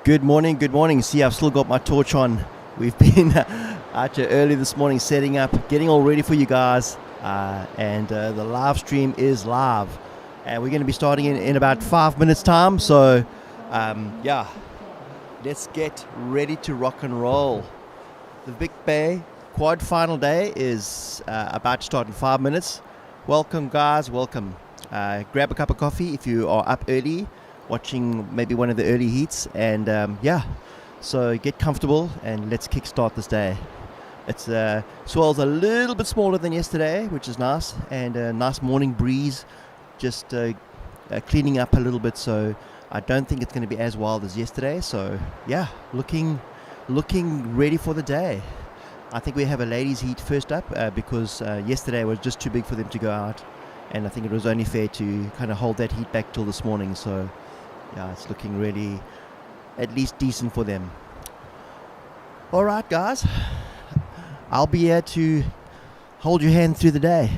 Good morning, good morning. See, I've still got my torch on. We've been out here early this morning setting up, getting all ready for you guys. And the live stream is live. And we're going to be starting in about 5 minutes' time. So, yeah, let's get ready to rock and roll. The Vic Bay Quad final day is about to start in 5 minutes. Welcome, guys, welcome. Grab a cup of coffee if you are up early, watching maybe one of the early heats, and yeah, so get comfortable and let's kickstart this day. It's swell's a little bit smaller than yesterday, which is nice, and a nice morning breeze, just cleaning up a little bit. So I don't think it's going to be as wild as yesterday. So yeah, looking ready for the day. I think we have a ladies' heat first up because yesterday was just too big for them to go out, and I think it was only fair to kind of hold that heat back till this morning. So yeah, it's looking really at least decent for them. All right, guys, I'll be here to hold your hand through the day.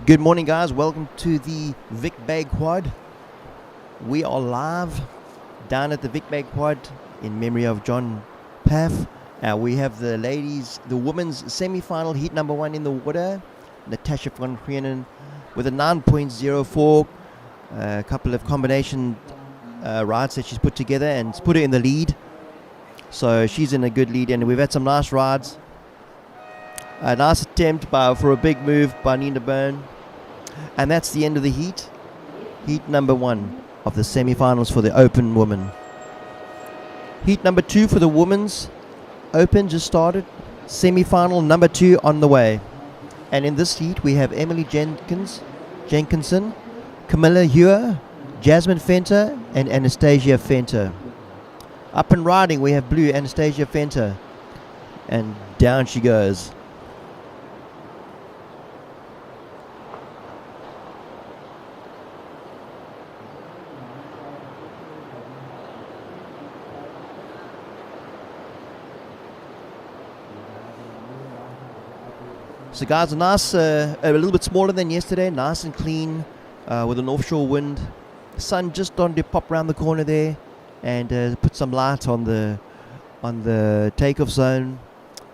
Good morning, guys. Welcome to the Vic Bay Quad. We are live down at the Vic Bay Quad in memory of John Paff. We have the women's semi-final, heat number 1 in the water. Natasha van Grienen with a 9.04. A couple of combination rides that she's put together and it's put her in the lead. So she's in a good lead, and we've had some nice rides. A nice attempt for a big move by Nina Byrne. And that's the end of the heat. Heat number 1 of the semi-finals for the Open Women. Heat number 2 for the Women's Open just started. Semi-final number 2 on the way. And in this heat we have Emily Jenkinson, Camilla Hewer, Jasmine Fenter, and Anastasia Fenter. Up and riding we have blue Anastasia Fenter. And down she goes. So guys, a little bit smaller than yesterday, nice and clean, with an offshore wind. The sun just starting to pop around the corner there, and put some light on the takeoff zone.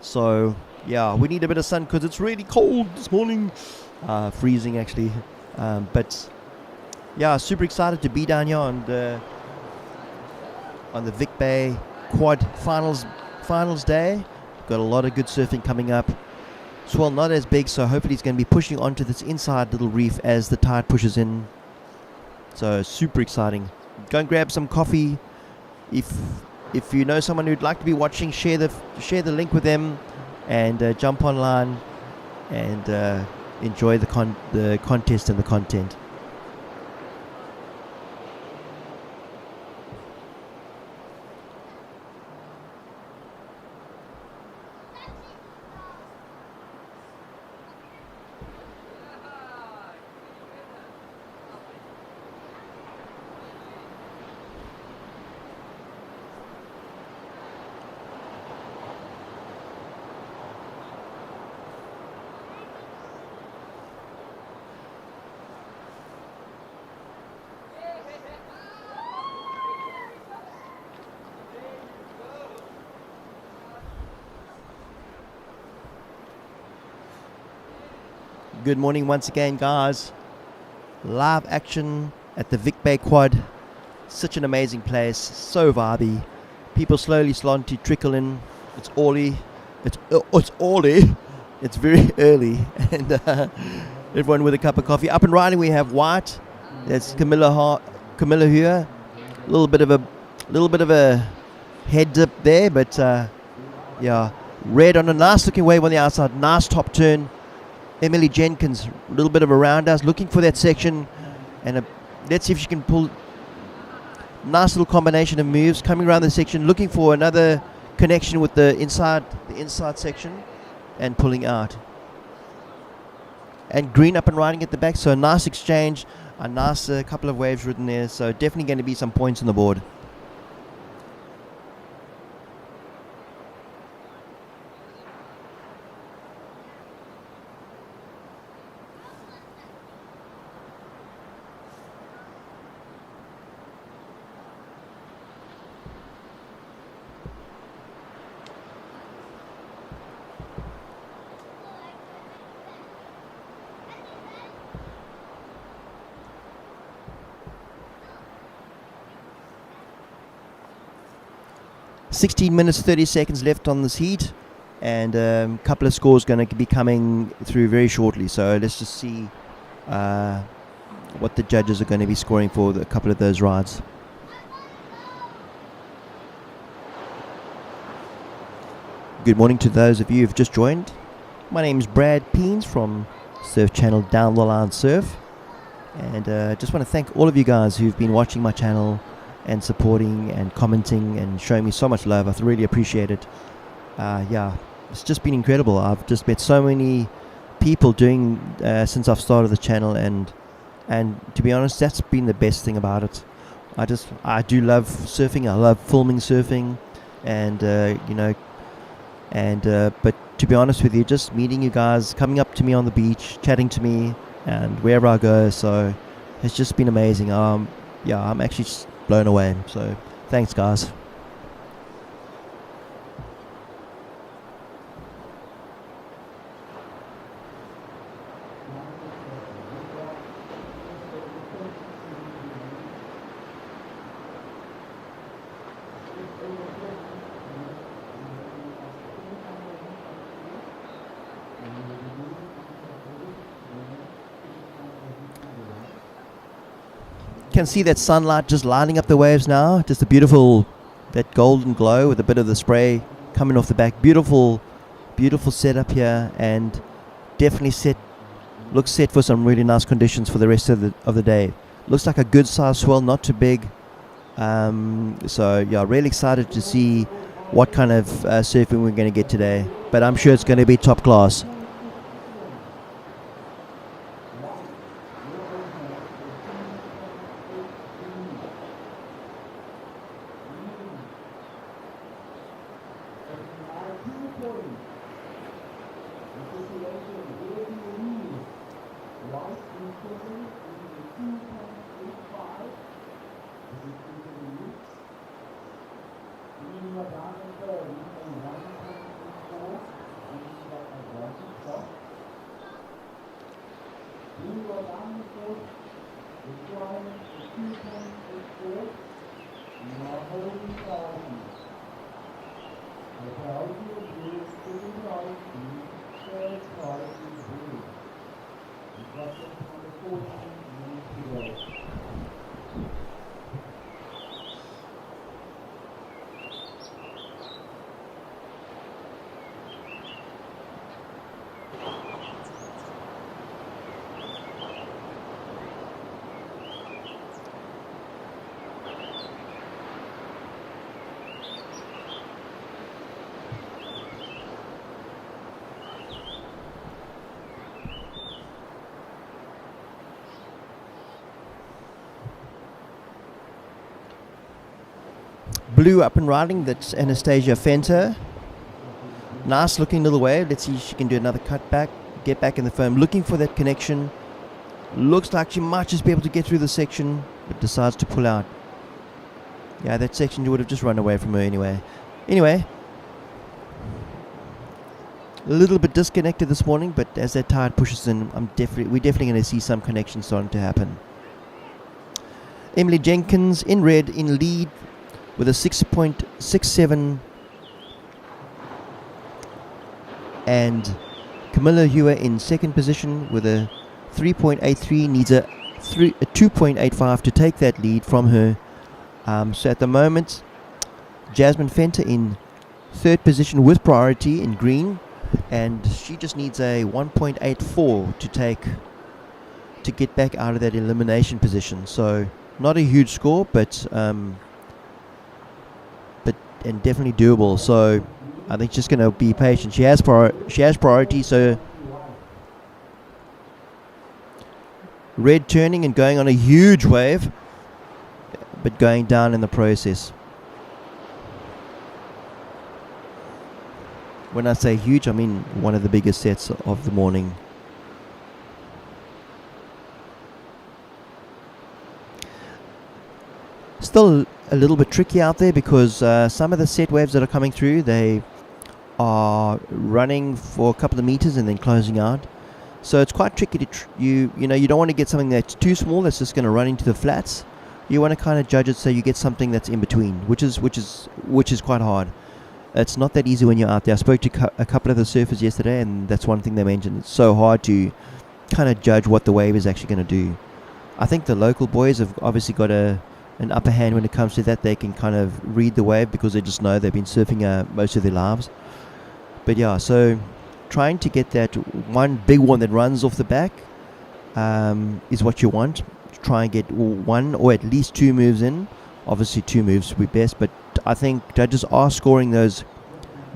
So yeah, we need a bit of sun because it's really cold this morning, freezing actually. But yeah, super excited to be down here on the Vic Bay Quad finals day. Got a lot of good surfing coming up. Swell not as big, so hopefully it's going to be pushing onto this inside little reef as the tide pushes in. So super exciting. Go and grab some coffee. If you know someone who'd like to be watching, share the link with them, and jump online and enjoy the contest and the content. Good morning once again, guys. Live action at the Vic Bay Quad. Such an amazing place, so vibey. People slowly starting to trickle in. It's early. It's very early, and everyone with a cup of coffee. Up and riding, we have white. That's Camilla Hewer. A little bit of a head dip there, but yeah, red on a nice looking wave on the outside. Nice top turn. Emily Jenkins, a little bit of a roundhouse, looking for that section, and let's see if she can pull. Nice little combination of moves coming around the section, looking for another connection with the inside section, and pulling out. And green up and riding at the back, so a nice exchange, a nice couple of waves ridden there. So definitely going to be some points on the board. $16 minutes 30 seconds left on this heat, and a couple of scores going to be coming through very shortly. So let's just see what the judges are going to be scoring for a couple of those rides. Good morning to those of you who've just joined. My name is Brad Peens from Surf Channel Down the Line Surf, and just want to thank all of you guys who've been watching my channel and supporting and commenting and showing me so much love. I really appreciate it. Yeah, it's just been incredible. I've just met so many people doing since I've started the channel, and to be honest, that's been the best thing about it. I do love surfing. I love filming surfing, and but to be honest with you, just meeting you guys, coming up to me on the beach, chatting to me, and wherever I go. So it's just been amazing. Yeah, I'm actually just blown away. So thanks, guys. Can see that sunlight just lining up the waves now. Just a beautiful, that golden glow with a bit of the spray coming off the back. Beautiful setup here, and definitely looks set for some really nice conditions for the rest of the day. Looks like a good size swell, not too big. So yeah, really excited to see what kind of surfing we're going to get today. But I'm sure it's going to be top class. Blue up and riding, that's Anastasia Fenter. Nice looking little wave. Let's see if she can do another cut back, get back in the foam, looking for that connection. Looks like she might just be able to get through the section, but decides to pull out. Yeah, that section you would have just run away from her anyway. Anyway, a little bit disconnected this morning, but as that tide pushes in, we're definitely going to see some connection starting to happen. Emily Jenkins in red in lead with a 6.67, and Camilla Hewer in second position with a 3.83, needs a 2.85 to take that lead from her. So at the moment, Jasmine Fenter in third position with priority in green, and she just needs a 1.84 to get back out of that elimination position. So not a huge score, but and definitely doable. So I think just going to be patient. She has priority. So red turning and going on a huge wave, but going down in the process. When I say huge, I mean one of the biggest sets of the morning. Still a little bit tricky out there because some of the set waves that are coming through, they are running for a couple of meters and then closing out. So it's quite tricky to you don't want to get something that's too small that's just going to run into the flats. You want to kind of judge it so you get something that's in between, which is quite hard. It's not that easy when you're out there. I spoke to a couple of the surfers yesterday, and that's one thing they mentioned. It's so hard to kind of judge what the wave is actually going to do. I think the local boys have obviously got an upper hand when it comes to that. They can kind of read the wave because they just know they've been surfing most of their lives. But yeah, so trying to get that one big one that runs off the back is what you want. Try and get one or at least two moves in. Obviously 2 moves would be best, but I think judges are scoring those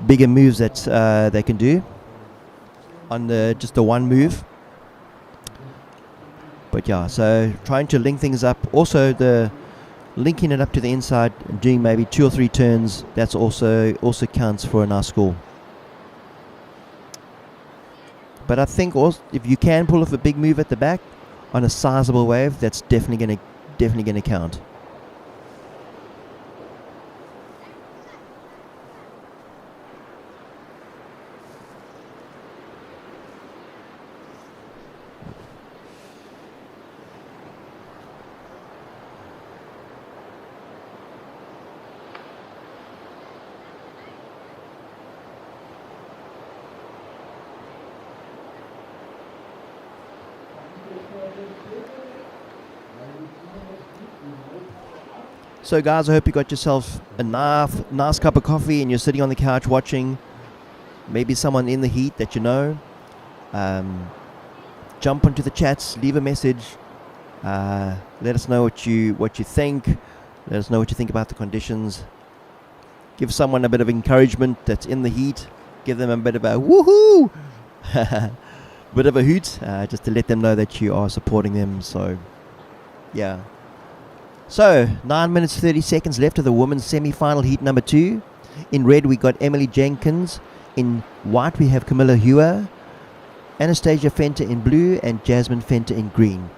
bigger moves that they can do on just the one move. But yeah, so trying to link things up. Also the linking it up to the inside, doing maybe 2 or 3 turns, that's also counts for a nice score. But I think also if you can pull off a big move at the back on a sizable wave, that's definitely gonna count. So guys, I hope you got yourself a nice cup of coffee and you're sitting on the couch watching. Maybe someone in the heat that you know. Jump onto the chats, leave a message. Let us know what you think. Let us know what you think about the conditions. Give someone a bit of encouragement that's in the heat. Give them a bit of a woohoo, bit of a hoot, just to let them know that you are supporting them. So, yeah. So, 9 minutes 30 seconds left of the women's semi-final heat number 2. In red we got Emily Jenkins. In white we have Camilla Hewer, Anastasia Fenter in blue, and Jasmine Fenter in green.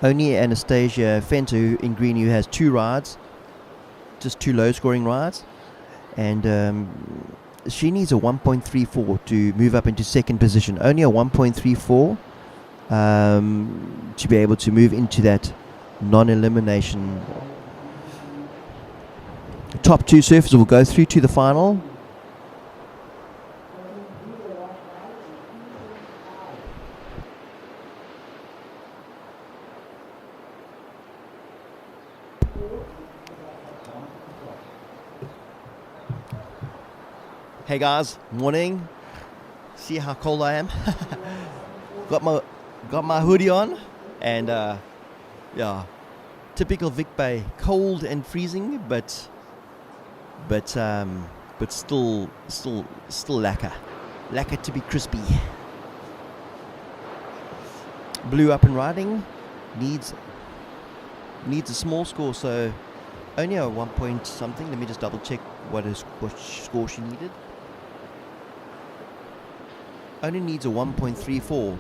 Only Anastasia Fenter in green, who has 2 rides, just 2 low-scoring rides, and she needs a 1.34 to move up into second position. Only a 1.34 to be able to move into that non-elimination. Top 2 surfers will go through to the final. Hey guys, morning. See how cold I am? got my hoodie on, and yeah, typical Vic Bay, cold and freezing, but still lacquer to be crispy. Blue up and riding, needs a small score, so only a 1 point something. Let me just double check what score she needed. Only needs a 1.34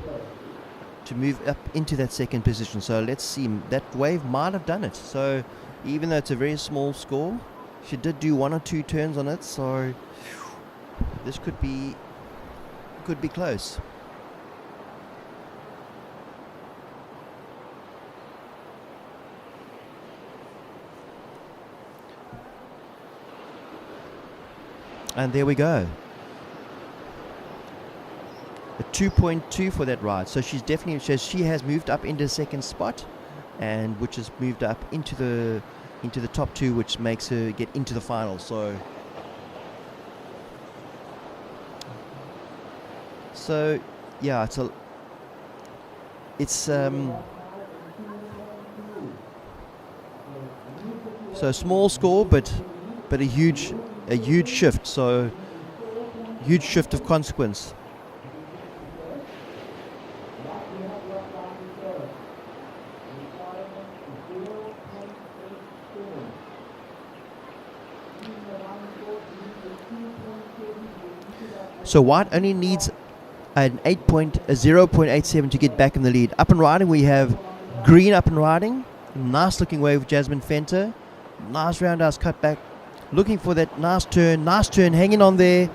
to move up into that second position. So let's see, that wave might have done it. So even though it's a very small score, she did do 1 or 2 turns on it, so this could be close. And there we go. A 2.2 for that ride. So she's definitely, she has moved up into the second spot, and which has moved up into the top 2, which makes her get into the final. So yeah, it's so a small score, but a huge shift. So huge shift of consequence. So white only needs an 0.87 to get back in the lead. Up and riding, we have green up and riding. Nice looking wave with Jasmine Fenter. Nice roundhouse cutback. Looking for that nice turn, hanging on there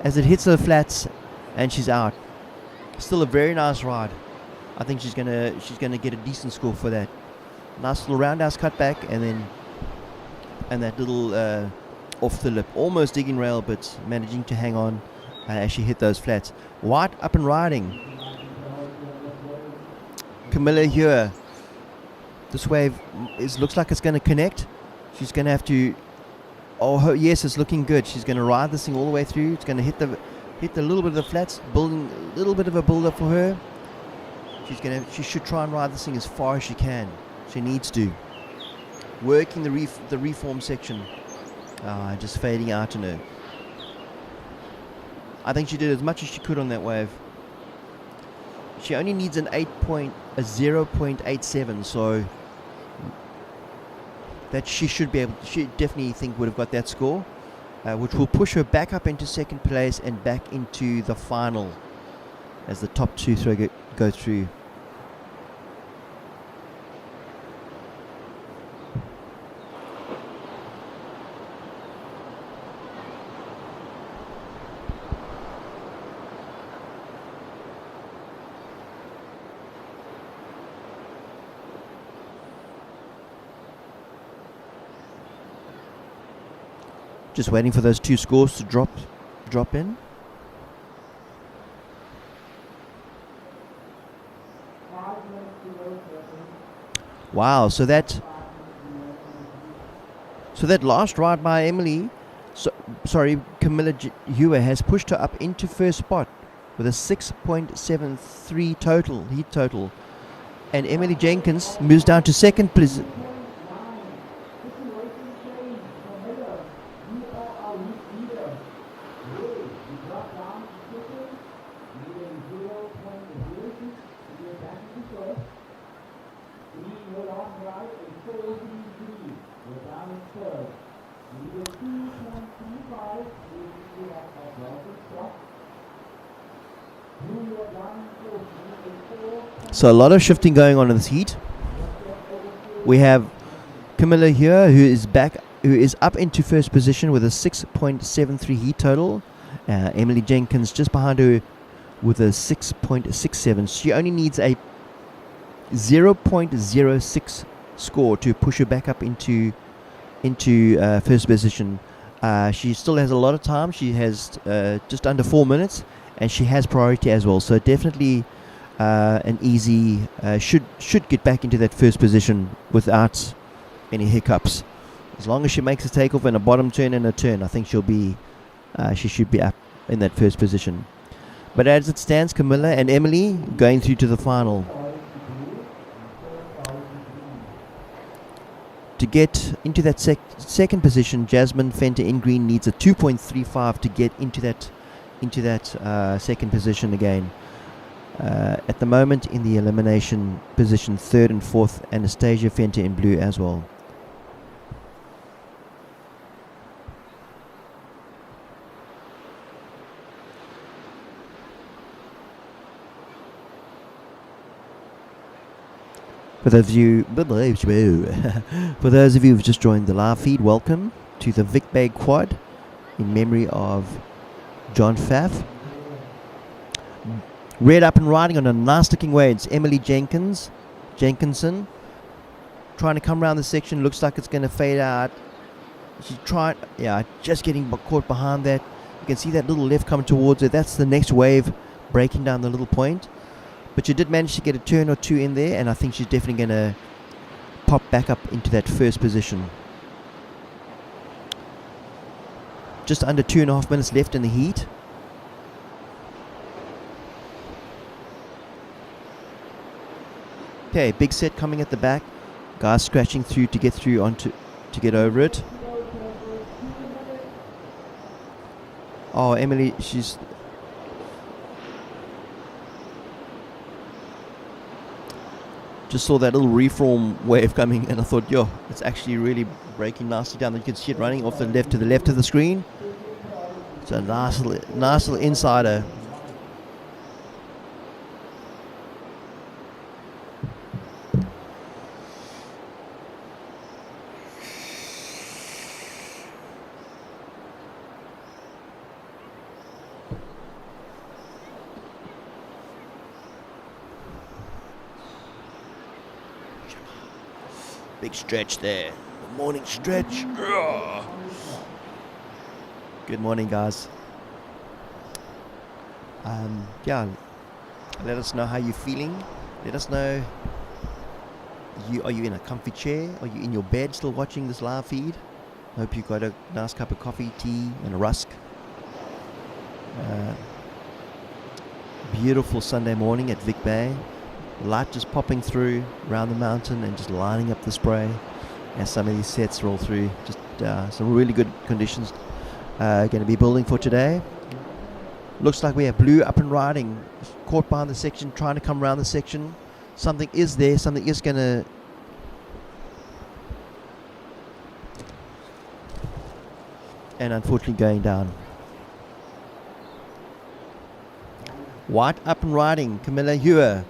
as it hits the flats, and she's out. Still a very nice ride. I think she's gonna get a decent score for that. Nice little roundhouse cutback, and that little off the lip, almost digging rail, but managing to hang on as she hit those flats. White up and riding. Camilla here. This wave looks like it's going to connect. She's going to have to. Oh yes, it's looking good. She's going to ride this thing all the way through. It's going to hit the little bit of the flats, building a little bit of a build up for her. She should try and ride this thing as far as she can. She needs to. Working the reform section. Just fading out in her. I think she did as much as she could on that wave. She only needs a 0.87, so that she should be able. She definitely think would have got that score, which will push her back up into second place and back into the final as the top two go through. Just waiting for those two scores to drop in. Wow, so that last ride by Emily, Camilla Hewer has pushed her up into first spot with a 6.73 heat total, and Emily Jenkins moves down to second position. So a lot of shifting going on in this heat. We have Camilla here, who is up into first position with a 6.73 heat total. Emily Jenkins just behind her with a 6.67. She only needs a 0.06 score to push her back up into first position. She still has a lot of time. She has just under 4 minutes, and she has priority as well. So definitely an Eezi should get back into that first position without any hiccups. As long as she makes a takeoff and a bottom turn and a turn, I think she should be up in that first position. But as it stands, Camilla and Emily going through to the final. To get into that second position, Jasmine Fenter in green needs a 2.35 to get into that second position again. At the moment in the elimination position, third and fourth, Anastasia Fenter in blue as well. For those of you who've just joined the live feed, welcome to the Vic Bay Quad in memory of John Pfaff. Red up and riding on a nice looking way. It's Emily Jenkinson trying to come around the section. Looks like it's going to fade out. She's trying, just getting caught behind that. You can see that little left coming towards her. That's the next wave breaking down the little point. But she did manage to get a turn or two in there, and I think she's definitely going to pop back up into that first position. Just under 2.5 minutes left in the heat. Okay, big set coming at the back. Guys scratching through to get get over it. Oh, Emily, she's just saw that little reform wave coming, and I thought, it's actually really breaking nicely down. You can see it running off the left of the screen. It's a nice little insider. Big stretch there. The morning stretch. Good morning, guys. Let us know how you're feeling. Let us know. Are you in a comfy chair? Are you in your bed still watching this live feed? Hope you got a nice cup of coffee, tea, and a rusk. Beautiful Sunday morning at Vic Bay. Light just popping through around the mountain and just lining up the spray as some of these sets roll through. Just some really good conditions going to be building for today. Looks like we have blue up and riding, caught behind the section, trying to come around the section. Something is there, something is going to and unfortunately going down. White up and riding, Camilla Hewer.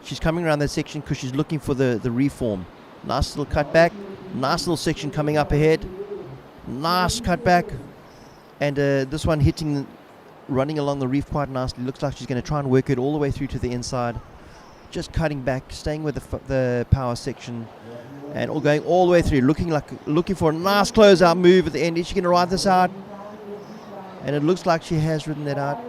She's coming around that section because she's looking for the reform. Nice little cutback. Nice little section coming up ahead. Nice cutback. And this one running along the reef quite nicely. Looks like she's going to try and work it all the way through to the inside. Just cutting back, staying with the power section. And all going all the way through. Looking for a nice closeout move at the end. Is she going to ride this out? And it looks like she has ridden that out.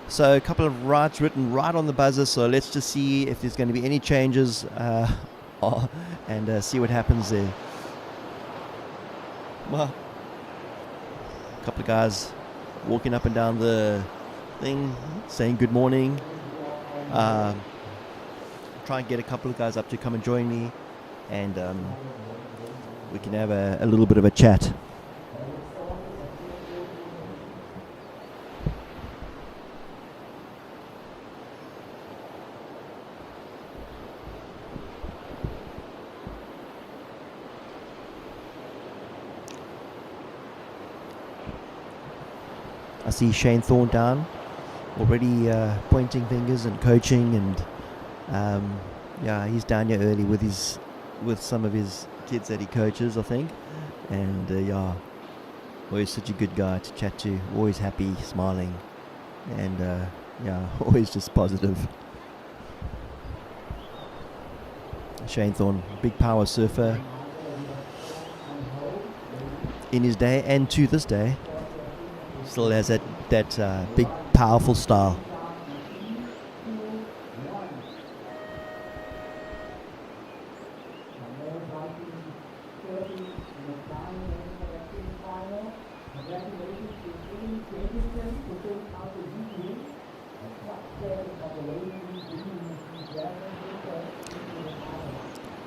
So a couple of rides written right on the buzzer, so let's just see if there's going to be any changes and see what happens there. Well, a couple of guys walking up and down the thing, saying good morning. Try and get a couple of guys up to come and join me, and we can have a little bit of a chat. I see Shane Thorne down, already pointing fingers and coaching, and he's down here early with some of his kids that he coaches, I think. And always such a good guy to chat to, always happy, smiling, and always just positive. Shane Thorne, big power surfer in his day and to this day. Still has that big, powerful style.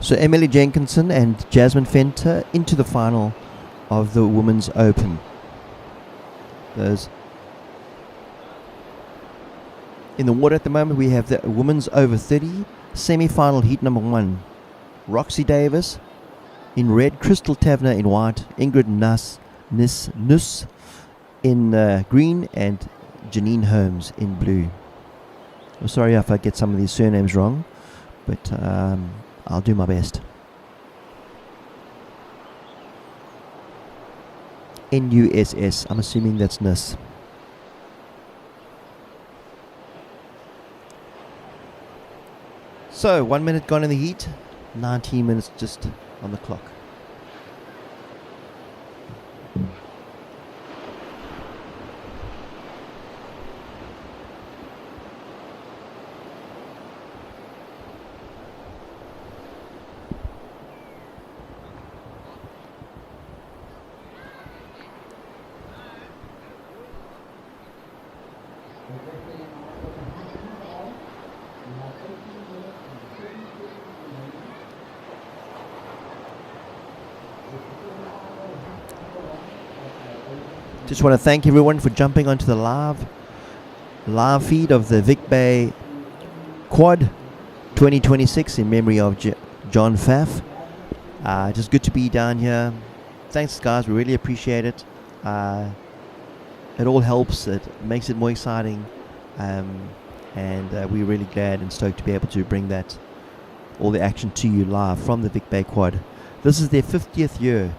So Emily Jenkinson and Jasmine Fenter into the final of the Women's Open. Those in the water at the moment, we have the women's over 30 semi-final heat number 1. Roxy Davis in red, Crystal Tavner in white, Ingrid Nuss in green, and Janine Holmes in blue. I'm sorry if I get some of these surnames wrong, but I'll do my best. Nuss, I'm assuming that's Nuss. So 1 minute gone in the heat, 19 minutes just on the clock. Just want to thank everyone for jumping onto the live feed of the Vic Bay Quad 2026 in memory of John Pfaff. Just good to be down here. Thanks, guys. We really appreciate it. It all helps. It makes it more exciting. And we're really glad and stoked to be able to bring all the action to you live from the Vic Bay Quad. This is their 50th year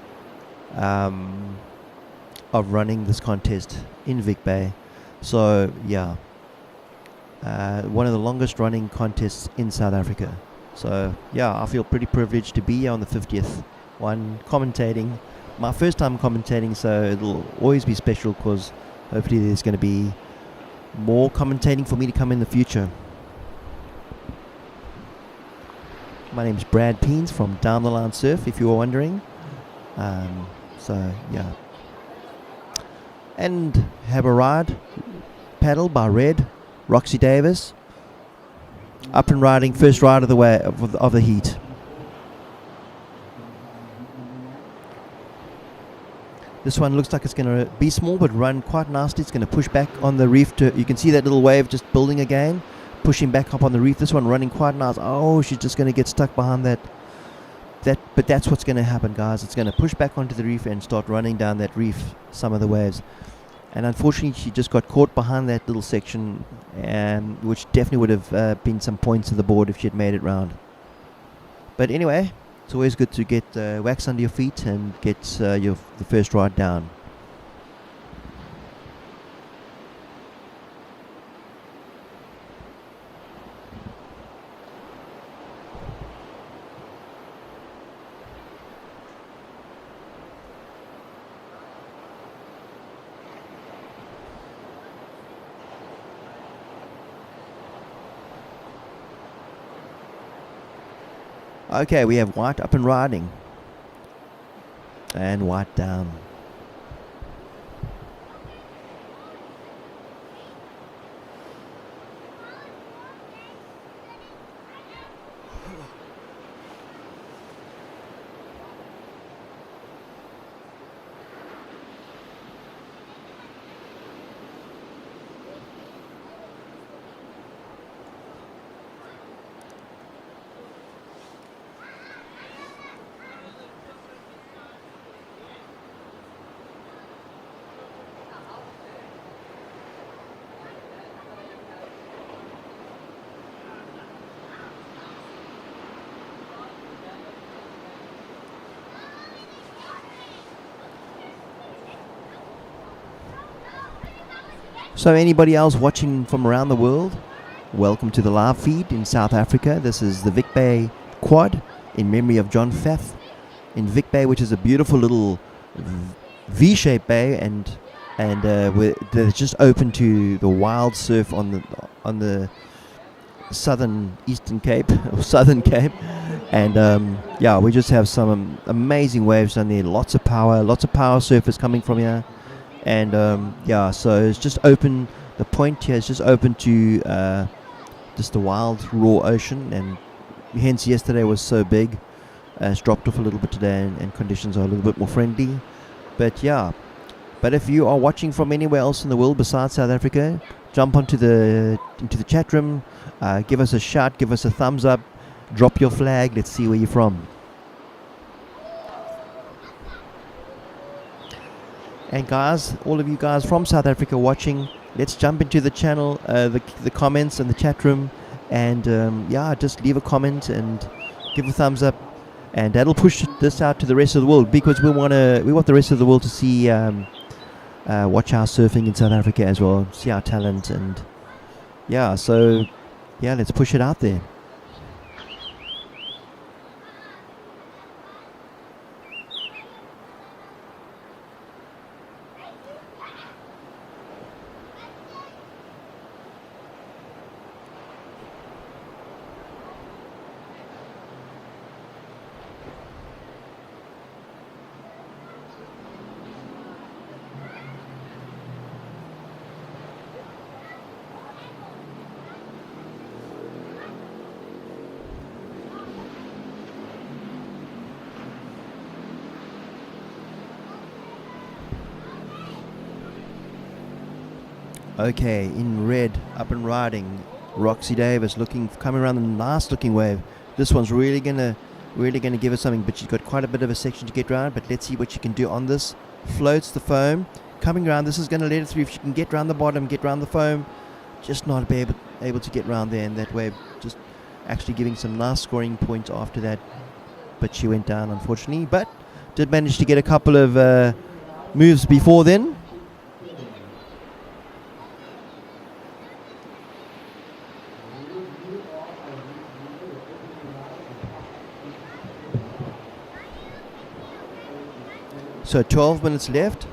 of running this contest in Vic Bay. So one of the longest running contests in South Africa. So I feel pretty privileged to be here on the 50th one commentating. My first time commentating, so it'll always be special because hopefully there's going to be more commentating for me to come in the future. My name's Brad Peens from Down the Line Surf, if you were wondering. And have a ride paddle by Red, Roxy Davis. Up and riding, first ride of the way of the heat. This one looks like it's going to be small but run quite nicely. It's going to push back on the reef. You can see that little wave just building again, pushing back up on the reef. This one running quite nice. Oh, she's just going to get stuck behind that. But that's what's going to happen, guys. It's going to push back onto the reef and start running down that reef, some of the waves. And unfortunately, she just got caught behind that little section, which definitely would have been some points to the board if she had made it round. But anyway, it's always good to get wax under your feet and get the first ride down. Okay, we have white up and riding. And white down. So anybody else watching from around the world, welcome to the live feed in South Africa. This is the Vic Bay Quad in memory of John Pfaff in Vic Bay, which is a beautiful little V-shaped bay, and it's just open to the wild surf on the southern Eastern Cape or Southern Cape, and yeah, we just have some amazing waves down there. Lots of power surfers coming from here. And yeah, so it's just open. The point here is just open to just the wild, raw ocean, and hence yesterday was so big. It's dropped off a little bit today, and conditions are a little bit more friendly. But yeah, but if you are watching from anywhere else in the world besides South Africa, jump into the chat room, give us a shout, give us a thumbs up, drop your flag. Let's see where you're from. And guys, all of you guys from South Africa watching, let's jump into the channel, the comments and the chat room, and yeah, just leave a comment and give a thumbs up, and that'll push this out to the rest of the world, because we want the rest of the world to see, watch our surfing in South Africa as well, see our talent, and yeah, so yeah, let's push it out there. Okay, in red, up and riding, Roxy Davis coming around a nice looking wave. This one's really gonna give us something, but she's got quite a bit of a section to get around, but let's see what she can do on this. Floats the foam, coming around. This is gonna let it through. If she can get around the bottom, get around the foam, just not be able to get around there, and that wave just actually giving some nice scoring points after that, but she went down unfortunately, but did manage to get a couple of moves before then. So 12 minutes left.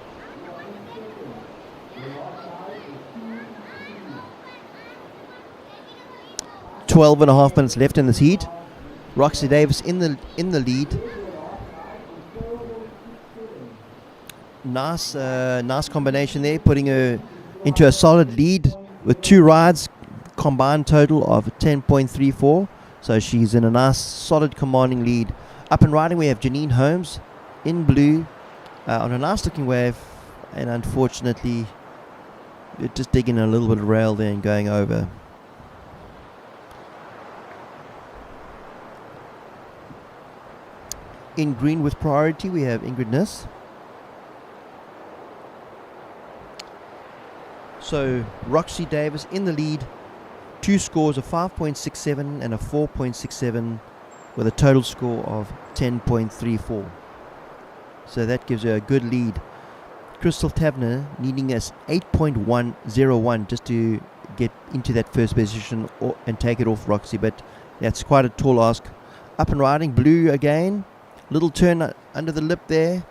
Twelve and a half minutes left in this heat. Roxy Davis in the lead. Nice combination there, putting her into a solid lead with 2 rides, combined total of 10.34. So she's in a nice, solid, commanding lead. Up and riding, we have Janine Holmes in blue on a nice looking wave, and unfortunately, just digging a little bit of rail there and going over. In green with priority, we have Ingrid Niss. So Roxy Davis in the lead, 2 scores of 5.67 and a 4.67 with a total score of 10.34. So that gives her a good lead. Crystal Tavener needing us 8.101 just to get into that first position and take it off Roxy, but that's quite a tall ask. Up and riding, blue again. Little turn under the lip there.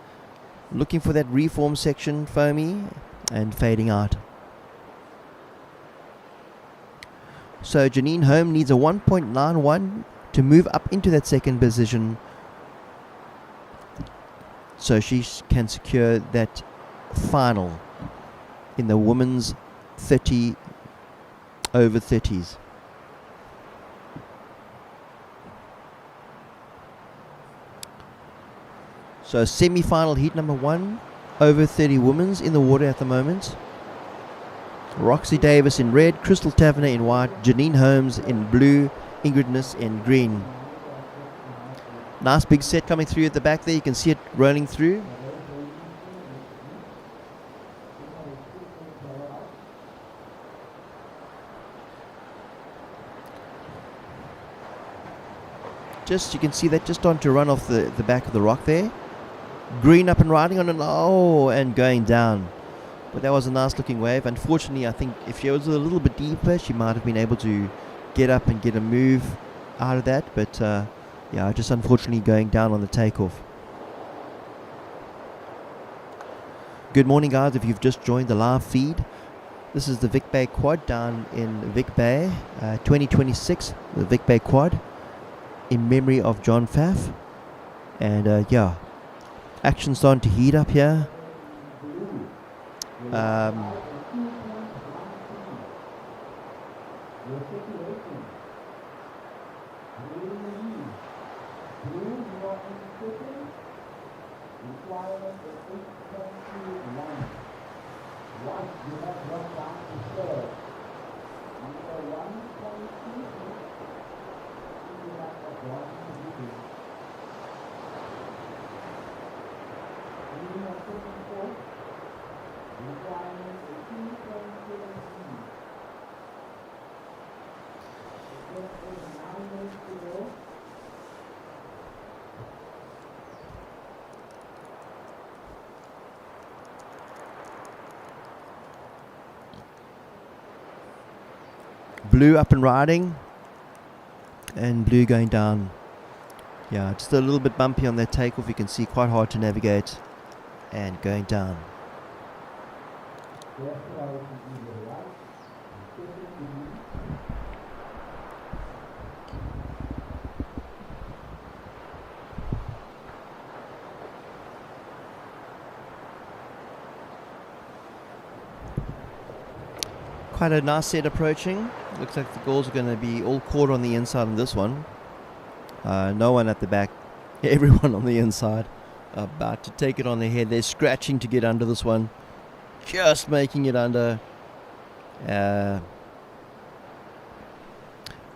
Looking for that reform section, foamy, and fading out. So Janine Holmes needs a 1.91 to move up into that second position, so she can secure that final in the women's 30 over 30s. So semi-final heat number 1, over 30 women's in the water at the moment. Roxy Davis in red, Crystal Tavener in white, Janine Holmes in blue, Ingrid Niss in green. Nice big set coming through at the back there. You can see it rolling through. You can see that just starting to run off the back of the rock there. Green up and riding on and going down. But that was a nice looking wave. Unfortunately, I think if she was a little bit deeper, she might have been able to get up and get a move out of that. But yeah, just unfortunately going down on the takeoff. Good morning, guys. If you've just joined the live feed, this is the Vic Bay Quad down in Vic Bay, 2026, the Vic Bay Quad, in memory of John Pfaff. And yeah, action starting to heat up here. Blue up and riding, and blue going down. Yeah, just a little bit bumpy on that takeoff. You can see quite hard to navigate, and going down. Quite a nice set approaching. Looks like the girls are going to be all caught on the inside on this one. No one at the back. Everyone on the inside. About to take it on their head. They're scratching to get under this one. Just making it under. And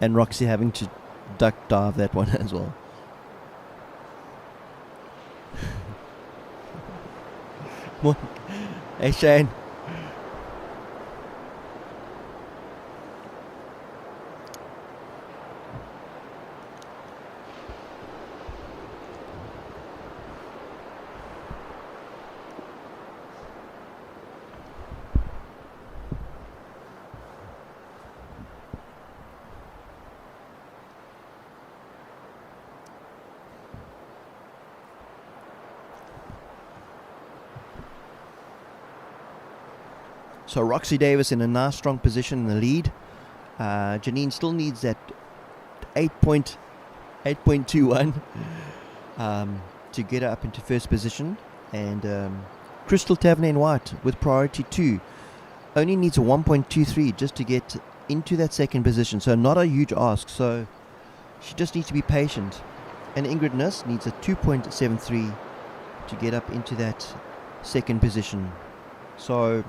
Roxy having to duck dive that one as well. Hey Shane. So Roxy Davis in a nice strong position in the lead. Janine still needs that 8.21 to get her up into first position. And Crystal Tavener in white with priority 2. only needs a 1.23 just to get into that second position, so not a huge ask. So she just needs to be patient. And Ingrid Nuss needs a 2.73 to get up into that second position. So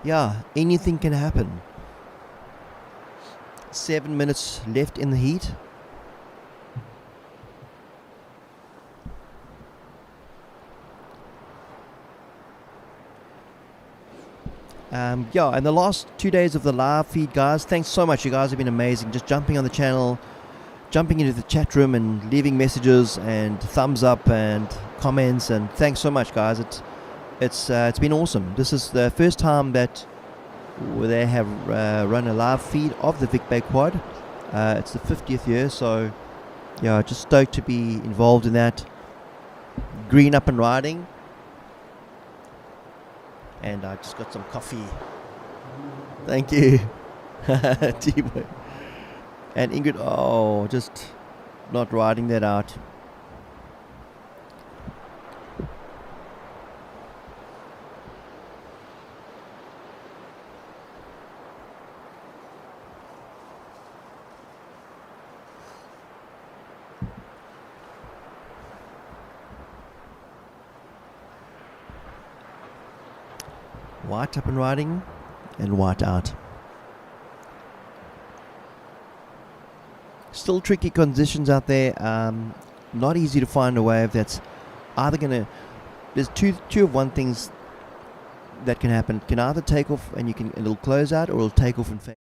yeah, anything can happen. 7 minutes left in the heat. Yeah, and the last 2 days of the live feed, guys, thanks so much. You guys have been amazing. Just jumping on the channel, jumping into the chat room and leaving messages and thumbs up and comments, and thanks so much, guys. It's been awesome. This is the first time that they have run a live feed of the Vic Bay Quad. It's the 50th year, so yeah, just stoked to be involved in that. Green up and riding. And I just got some coffee. Thank you. T-Boy. And Ingrid, oh, just not riding that out. White up and riding and white out. Still tricky conditions out there. Not easy to find a wave that's either gonna. There's two of one things that can happen. It can either take off and it'll close out, or it'll take off and fade.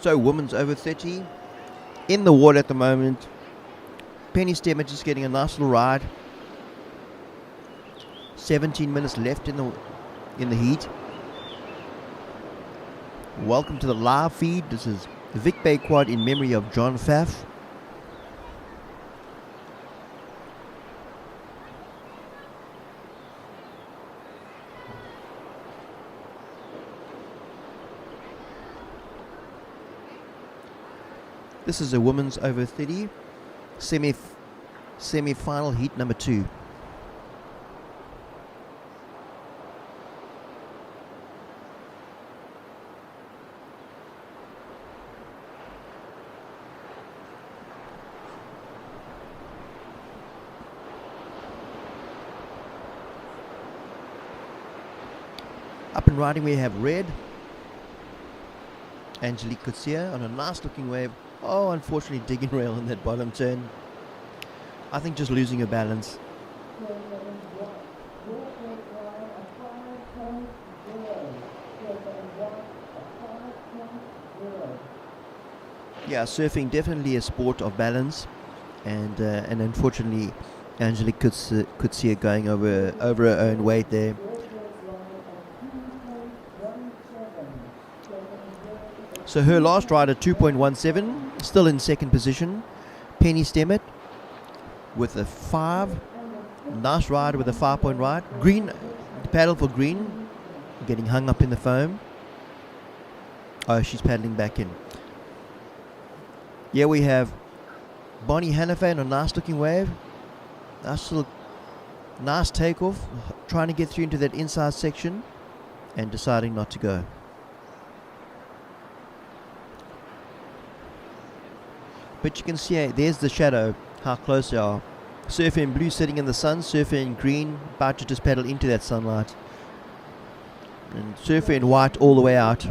So women's over 30 in the water at the moment. Penny Stemmer just getting a nice little ride. 17 minutes left in the heat. Welcome to the live feed. This is Vic Bay Quad in memory of John Pfaff. This is a women's over 30 semi-final heat number 2. Up and riding we have red. Angelique Coetzee on a nice looking wave. Oh, unfortunately digging rail on that bottom turn. I think just losing her balance. Yeah, surfing definitely a sport of balance, and unfortunately Angelique Coetzee going over her own weight there. So her last ride at 2.17, still in second position. Penny Stemmet with a 5. Nice ride with a 5-point ride. Green, paddle for Green, getting hung up in the foam. Oh, she's paddling back in. Yeah, we have Bonnie Hannafay on a nice looking wave. Nice takeoff, trying to get through into that inside section and deciding not to go. But you can see there's the shadow, how close they are. Surfer in blue sitting in the sun, surfer in green about to just paddle into that sunlight. And surfer in white all the way out.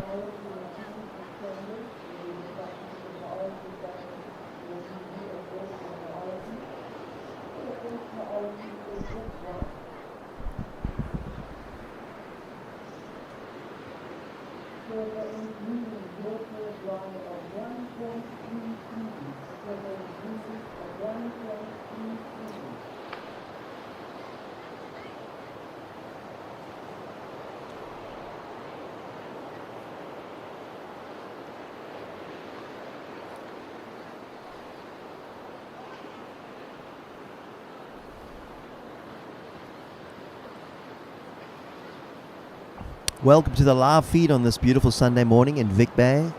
Welcome to the live feed on this beautiful Sunday morning in Vic Bay.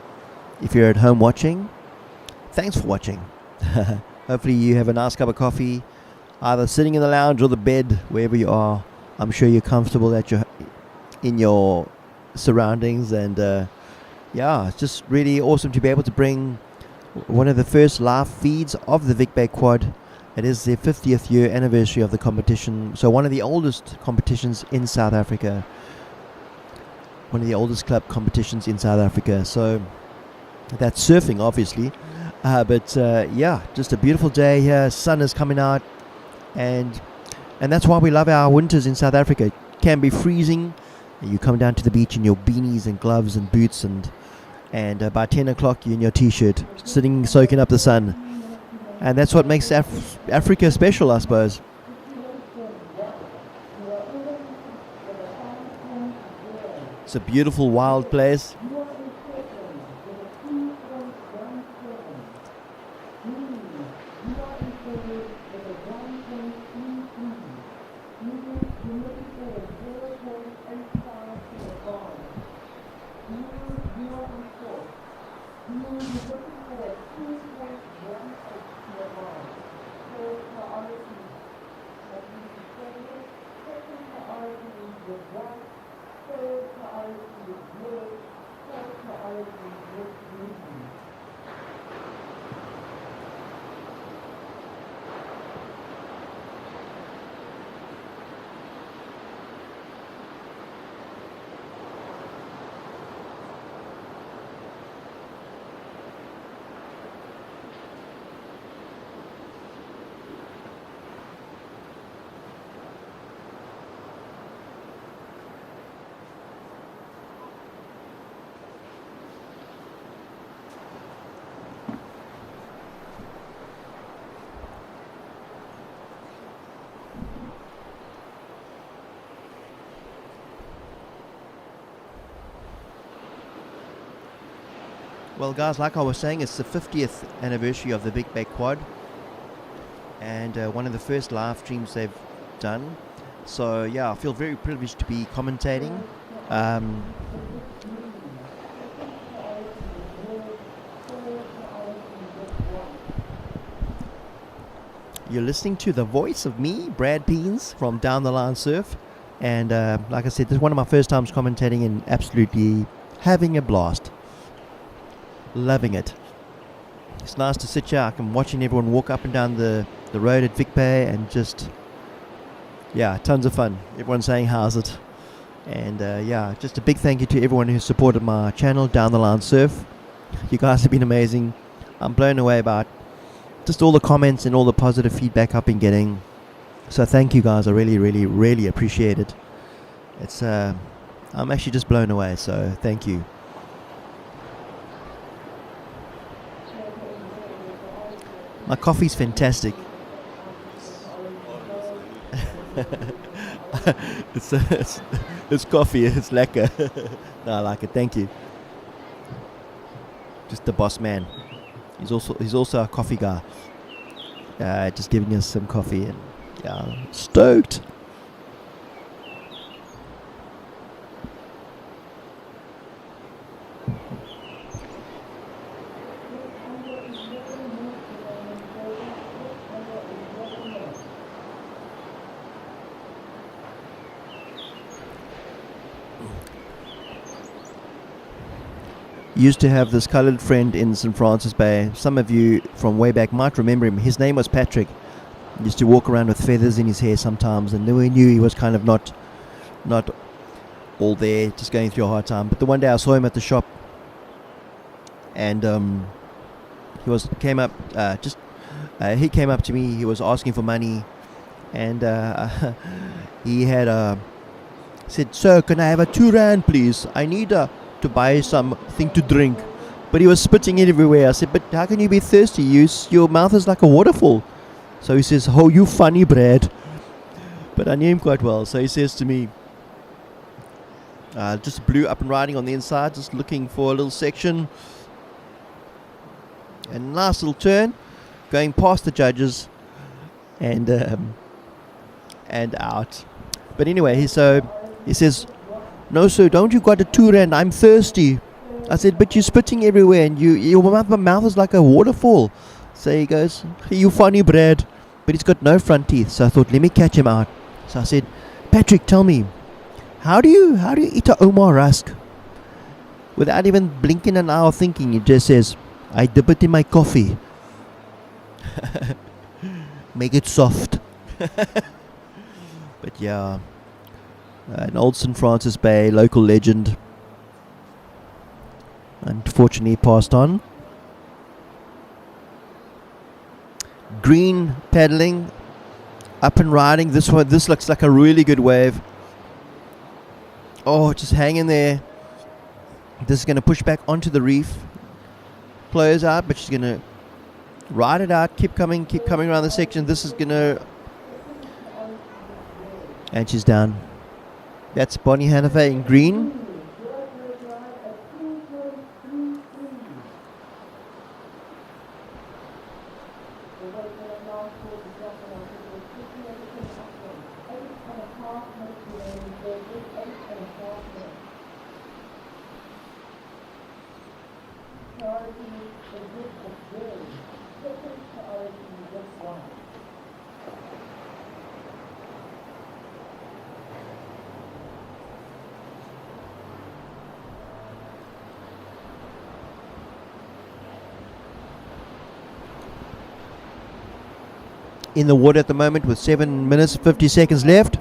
If you're at home watching, thanks for watching. Hopefully you have a nice cup of coffee, either sitting in the lounge or the bed, wherever you are. I'm sure you're comfortable in your surroundings, and yeah, it's just really awesome to be able to bring one of the first live feeds of the Vic Bay Quad. It is the 50th year anniversary of the competition, so one of the oldest competitions in South Africa. One of the oldest club competitions in South Africa. So that's surfing, obviously. But yeah, just a beautiful day here. Sun is coming out. And that's why we love our winters in South Africa. It can be freezing. You come down to the beach in your beanies and gloves and boots. And by 10 o'clock, you're in your T-shirt, sitting, soaking up the sun. And that's what makes Africa special, I suppose. It's a beautiful, wild place. Well, guys, like I was saying, it's the 50th anniversary of the Vic Bay Quad, and one of the first live streams they've done. So yeah, I feel very privileged to be commentating. You're listening to the voice of me, Brad Peens, from Down the Line Surf. And like I said, this is one of my first times commentating and absolutely having a blast. Loving it. It's nice to sit here. I'm watching everyone walk up and down the road at Vic Bay and just, yeah, tons of fun. Everyone's saying, how's it? And yeah, just a big thank you to everyone who supported my channel, Down the Line Surf. You guys have been amazing. I'm blown away about just all the comments and all the positive feedback I've been getting. So thank you guys. I really, really, really appreciate it. It's I'm actually just blown away. So thank you. My coffee's fantastic. it's coffee. It's lekker. No, I like it. Thank you. Just the boss man. He's also a coffee guy. Just giving us some coffee and yeah, stoked. Used to have this coloured friend in St. Francis Bay. Some of you from way back might remember him. His name was Patrick. He used to walk around with feathers in his hair sometimes, and then we knew he was kind of not all there, just going through a hard time. But the one day I saw him at the shop, and he came up to me. He was asking for money, and he had said, "Sir, can I have a R2, please? I need to buy something to drink." But he was spitting it everywhere. I said, "But how can you be thirsty? Your mouth is like a waterfall." So he says, "Oh, you funny, Brad." But I knew him quite well. So he says to me, just blew up and riding on the inside, just looking for a little section. And a nice little turn, going past the judges and out. But anyway, he says, "No, sir, don't you got a R2? I'm thirsty." I said, "But you're spitting everywhere and your mouth is like a waterfall." So he goes, "Hey, you funny, Brad." But he's got no front teeth. So I thought, let me catch him out. So I said, "Patrick, tell me, how do you eat a Omar rusk?" Without even blinking an eye or thinking, he just says, "I dip it in my coffee. Make it soft." But yeah, an old St. Francis Bay local legend. Unfortunately passed on. Green paddling, up and riding. This looks like a really good wave. Oh, just hanging there. This is going to push back onto the reef. Close out, but she's going to ride it out. Keep coming around the section. This is going to... And she's down. That's Bonnie Hanifa in green. In the water at the moment with 7 minutes 50 seconds left.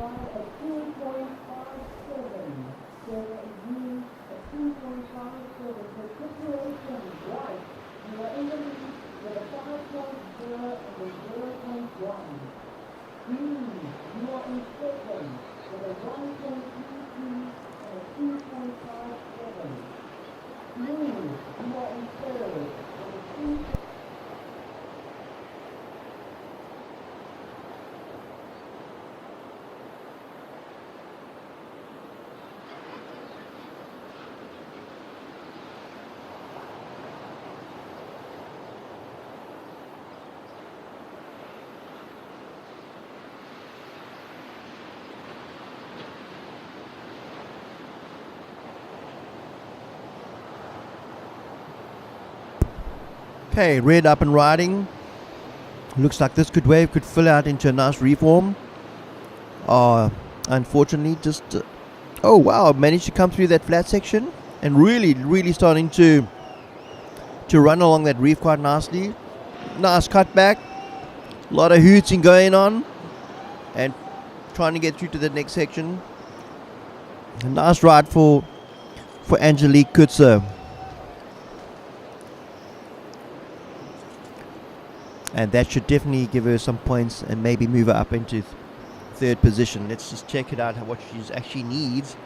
Okay, red up and riding. Looks like this good wave could fill out into a nice reform. Unfortunately, just oh wow, managed to come through that flat section and really starting to run along that reef quite nicely. Nice cutback, a lot of hooting going on, and trying to get through to the next section. A nice ride for Angelique Kutzer. And that should definitely give her some points and maybe move her up into third position. Let's just check it out, what she actually needs.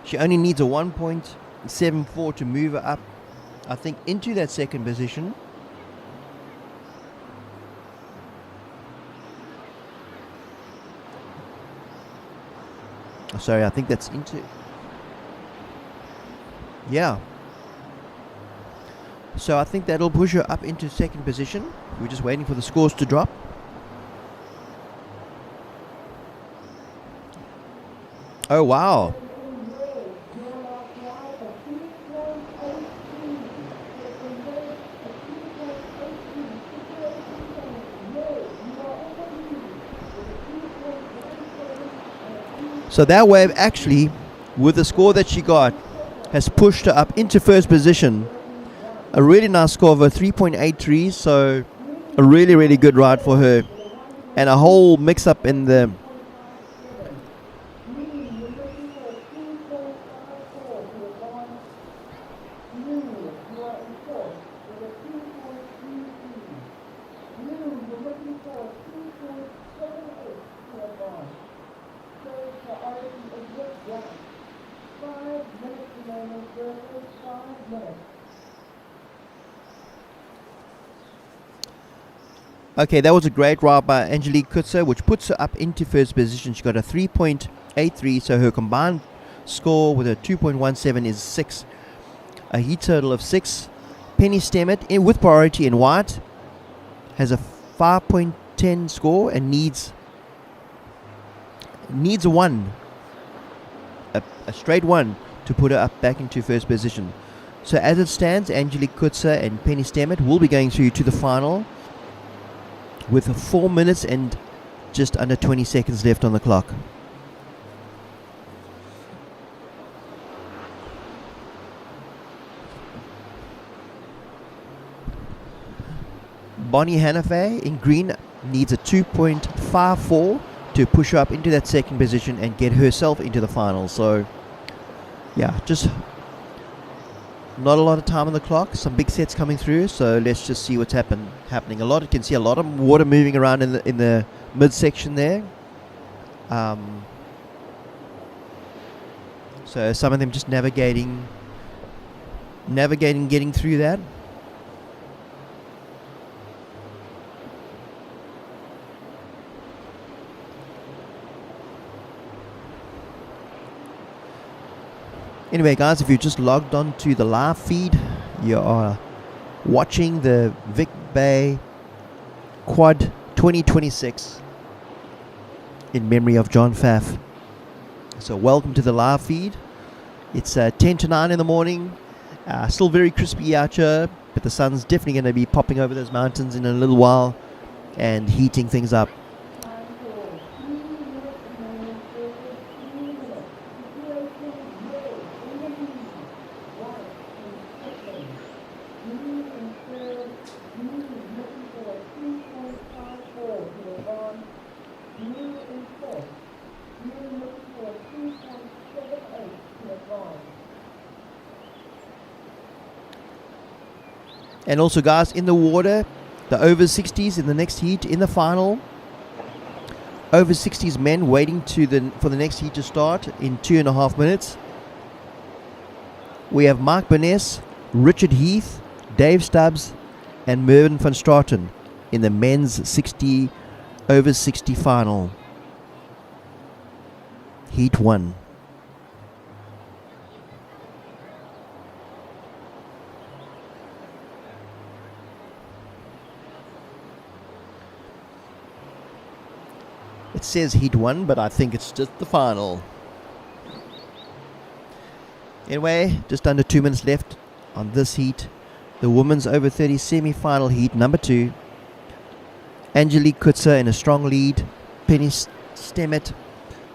She only needs a 1.74 to move her up, I think, into that second position. Sorry, I think that's into... Yeah. So I think that'll push her up into second position. We're just waiting for the scores to drop. Oh, wow. So that wave actually, with the score that she got, has pushed her up into first position. A really nice score of a 3.83, so a really good ride for her. And a whole mix-up in the... Okay, that was a great ride by Angelique Kutzer, which puts her up into first position. She got a 3.83, so her combined score with a 2.17 is 6. A heat total of 6. Penny Stemmet, with priority in white, has a 5.10 score and needs a 1. A straight 1 to put her up back into first position. So as it stands, Angelique Kutzer and Penny Stemmet will be going through to the final, with 4 minutes and just under 20 seconds left on the clock. Bonnie Hannafay in green needs a 2.54 to push her up into that second position and get herself into the final. So yeah, just not a lot of time on the clock. Some big sets coming through, so let's just see what's happening. You can see a lot of water moving around in the midsection there. So some of them just navigating, getting through that. Anyway, guys, if you just logged on to the live feed, you are watching the Vic Bay Quad 2026 in memory of John Pfaff. So welcome to the live feed. It's 10 to 9 in the morning. Still very crispy out here, but the sun's definitely going to be popping over those mountains in a little while and heating things up. And also, guys, in the water, the over 60s in the next heat in the final. Over 60s men waiting for the next heat to start in 2.5 minutes. We have Mark Burness, Richard Heath, Dave Stubbs, and Mervyn van Straten in the men's over 60 final. Heat 1. It says Heat 1, but I think it's just the final. Anyway, just under 2 minutes left on this heat. the women's over 30 semi-final heat number 2. Angelique Kutzer in a strong lead. Penny Stemmet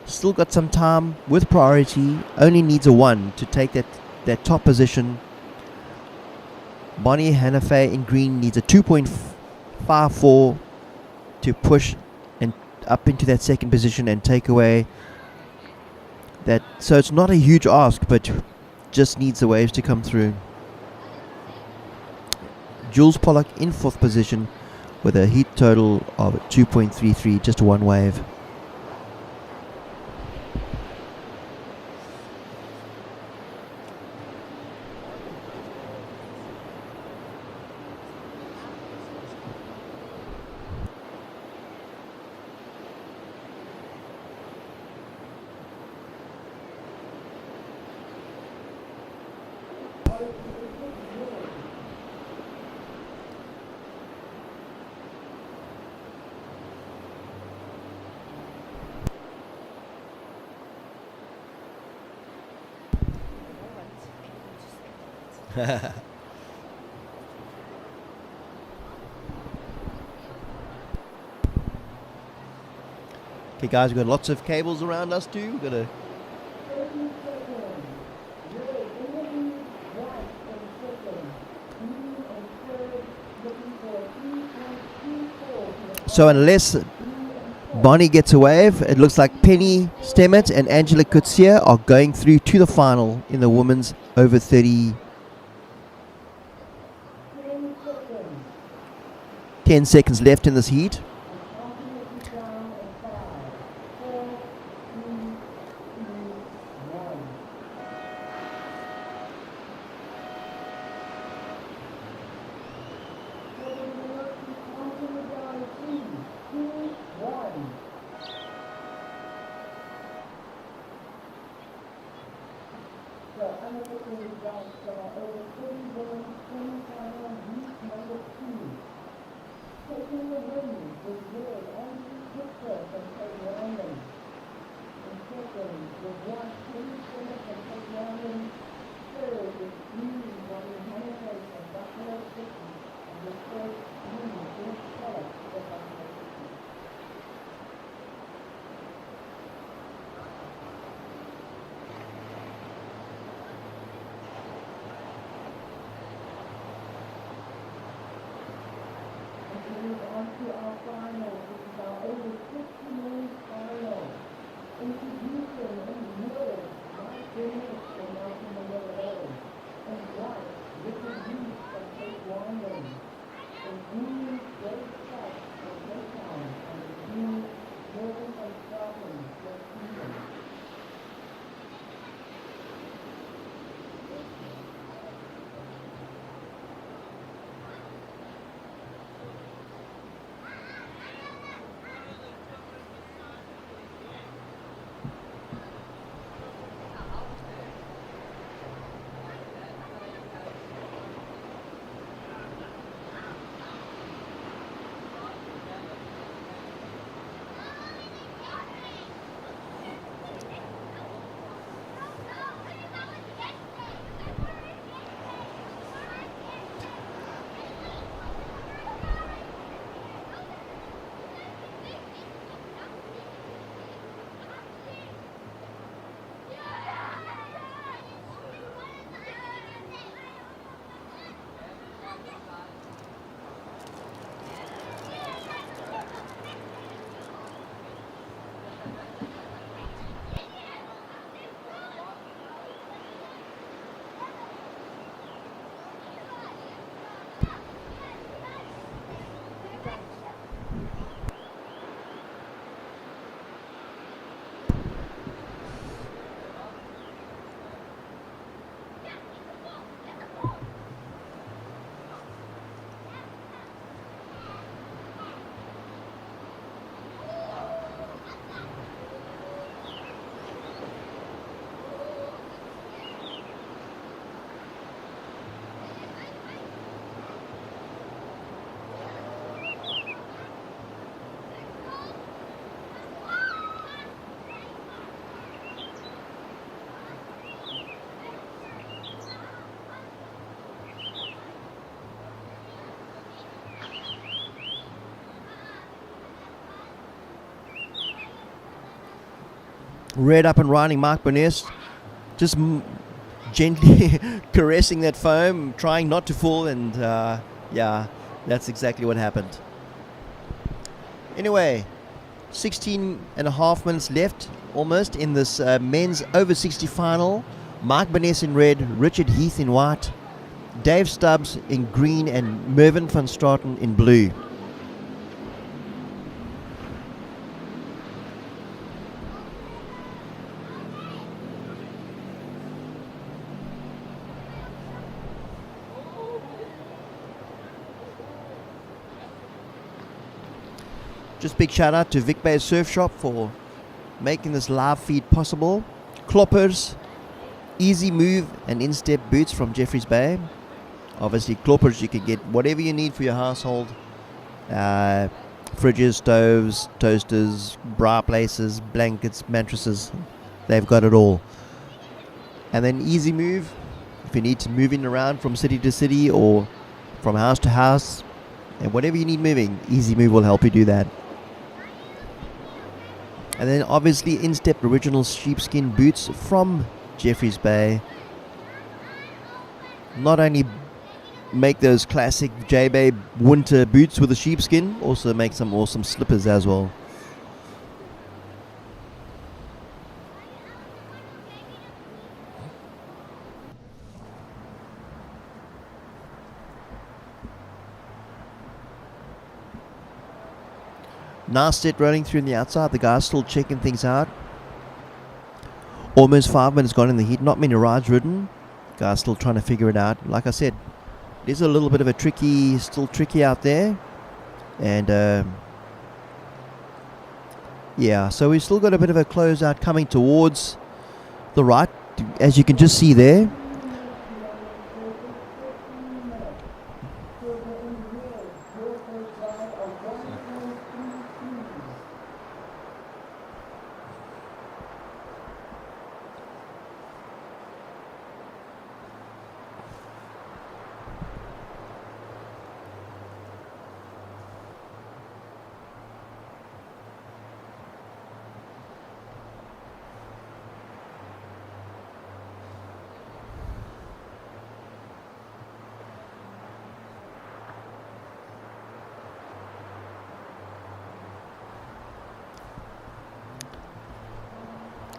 still got some time with priority. Only needs a 1 to take that top position. Bonnie Hannafay in green needs a 2.54 to push and up into that second position and take away that. So it's not a huge ask, but just needs the waves to come through. Jules Pollock in 4th position with a heat total of 2.33, just 1 wave. Okay guys, we've got lots of cables around us too. We've got a so unless Bonnie gets a wave, it looks like Penny Stemmet and Angela Kutsia are going through to the final in the women's over 30. 10 seconds left in this heat. Red up and riding Mark Burness, just gently caressing that foam, trying not to fall, and yeah, that's exactly what happened. Anyway, 16 and a half minutes left almost in this men's over 60 final. Mark Burness in red, Richard Heath in white, Dave Stubbs in green, and Mervyn van Straten in blue. Just big shout out to Vic Bay Surf Shop for making this live feed possible. Kloppers, Eezi Move and Instep boots from Jeffreys Bay. Obviously Kloppers, you can get whatever you need for your household. Fridges, stoves, toasters, bra places, blankets, mattresses. They've got it all. And then Eezi Move, if you need to move in around from city to city or from house to house, and whatever you need moving, Eezi Move will help you do that. And then obviously Instep original sheepskin boots from Jeffreys Bay. Not only make those classic J-Bay winter boots with the sheepskin, also make some awesome slippers as well. Nice set running through on the outside. The guys still checking things out. Almost 5 minutes gone in the heat. Not many rides ridden. Guys still trying to figure it out. Like I said, it is a little bit of a still tricky out there. And yeah, so we've still got a bit of a closeout coming towards the right, as you can just see there.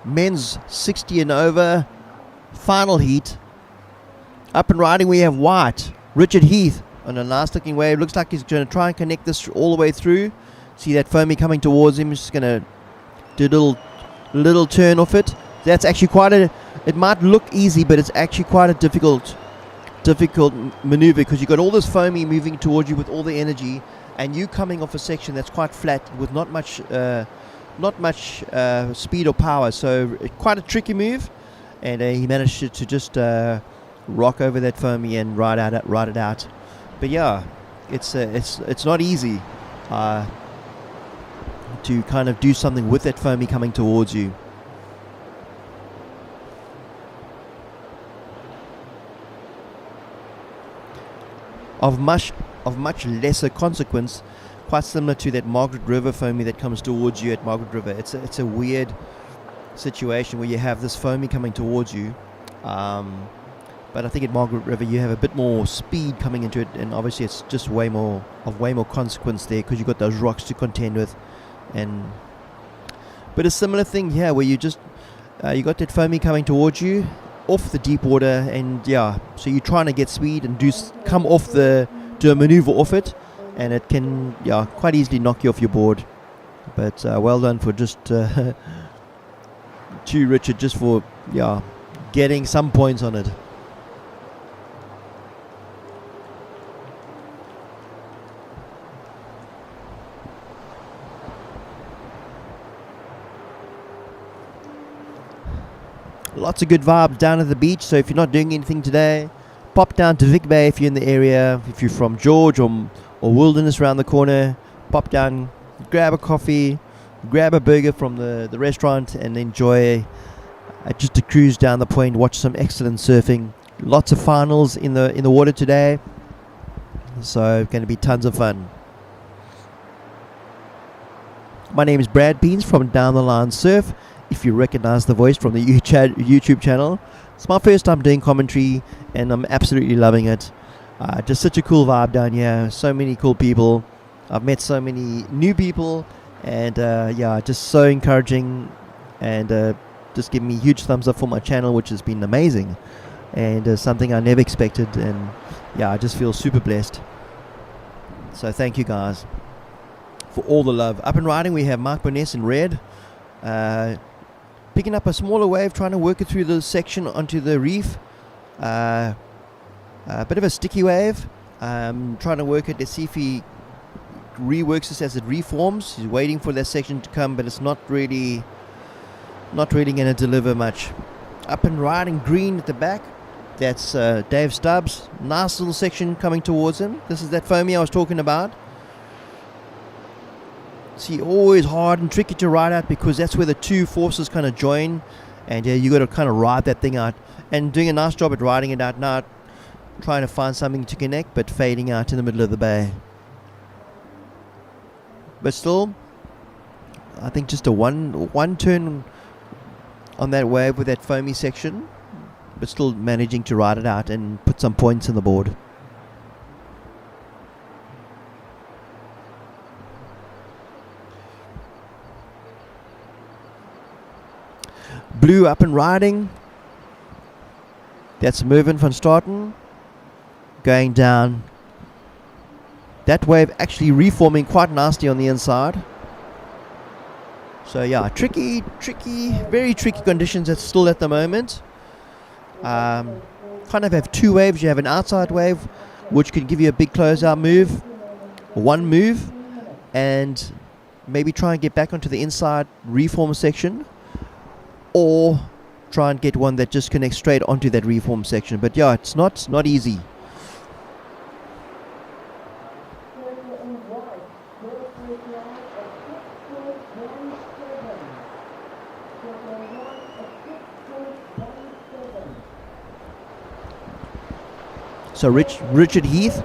Men's 60 and over, final heat. Up and riding we have white, Richard Heath on a nice looking wave. Looks like he's going to try and connect this all the way through. See that foamy coming towards him. He's just going to do a little turn off it. That's actually it might look easy, but it's actually quite a difficult maneuver, because you've got all this foamy moving towards you with all the energy, and you coming off a section that's quite flat with not much speed or power. So quite a tricky move, and he managed to just rock over that foamy and ride it out. But yeah, it's not easy to kind of do something with that foamy coming towards you. Of much lesser consequence, quite similar to that Margaret River foamy that comes towards you at Margaret River. It's a weird situation where you have this foamy coming towards you, but I think at Margaret River you have a bit more speed coming into it, and obviously it's just way more consequence there, because you've got those rocks to contend with. But a similar thing here, where you just you got that foamy coming towards you off the deep water, and yeah, so you're trying to get speed and do a maneuver off it, and it can quite easily knock you off your board. But well done for just to Richard, just for getting some points on it. Lots of good vibes down at the beach, so if you're not doing anything today, pop down to Vic Bay if you're in the area. If you're from George or Wilderness around the corner, pop down, grab a coffee, grab a burger from the restaurant, and enjoy just a cruise down the point, watch some excellent surfing. Lots of finals in the water today, so going to be tons of fun. My name is Brad Beans from Down the Line Surf. if you recognize the voice from the YouTube channel. It's my first time doing commentary, and I'm absolutely loving it. Just such a cool vibe down here. So many cool people. I've met so many new people, and yeah, just so encouraging, and just giving me huge thumbs up for my channel, which has been amazing, and something I never expected. And yeah, I just feel super blessed. So thank you guys for all the love. Up and riding, we have Mark Boness in red, picking up a smaller wave, trying to work it through the section onto the reef. A bit of a sticky wave. Trying to work it to see if he reworks this as it reforms. He's waiting for that section to come, but it's not really going to deliver much. Up and riding green at the back. That's Dave Stubbs. Nice little section coming towards him. This is that foamy I was talking about. See, always hard and tricky to ride out, because that's where the two forces kind of join, and yeah, you got to kind of ride that thing out, and doing a nice job at riding it out, not trying to find something to connect, but fading out in the middle of the bay. But still, I think just a one turn on that wave with that foamy section, but still managing to ride it out and put some points on the board. Blue up and riding. That's Mervyn van Straten going down. That wave actually reforming quite nicely on the inside. So yeah, tricky, very tricky conditions still at the moment. Kind of have two waves. You have an outside wave, which can give you a big closeout move, one move, and maybe try and get back onto the inside reform section, or try and get one that just connects straight onto that reform section. But yeah, it's not easy. So Richard Heath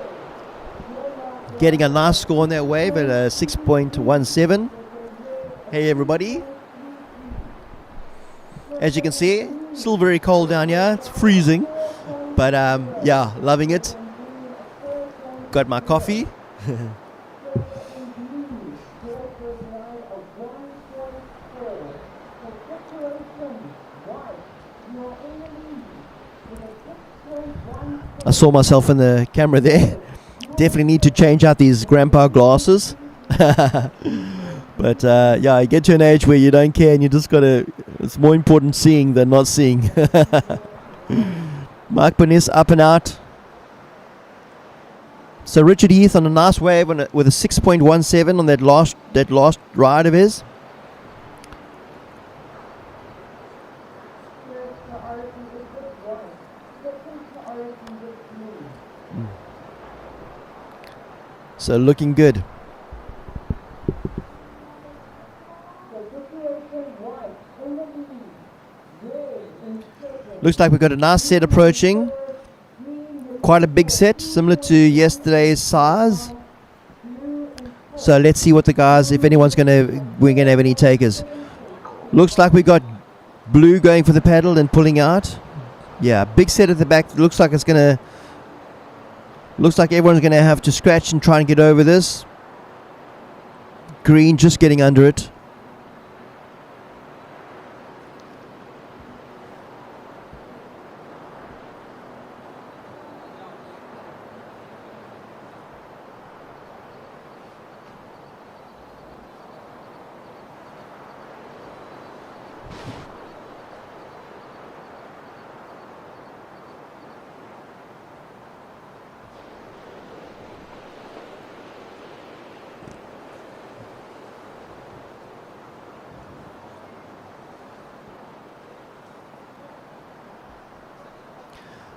getting a nice score on that wave at a 6.17. Hey everybody. As you can see, still very cold down here. It's freezing. But yeah, loving it. Got my coffee. I saw myself in the camera there. Definitely need to change out these grandpa glasses. But yeah, you get to an age where you don't care, and you just gotta. It's more important seeing than not seeing. Mark Boness up and out. So Richard Heath on a nice wave with a 6.17 on that last ride of his. So looking good. Looks like we've got a nice set approaching. Quite a big set, similar to yesterday's size. So let's see what the guys, if we're gonna have any takers. Looks like we got blue going for the paddle and pulling out. Yeah, big set at the back. Looks like everyone's gonna have to scratch and try and get over this. Green just getting under it.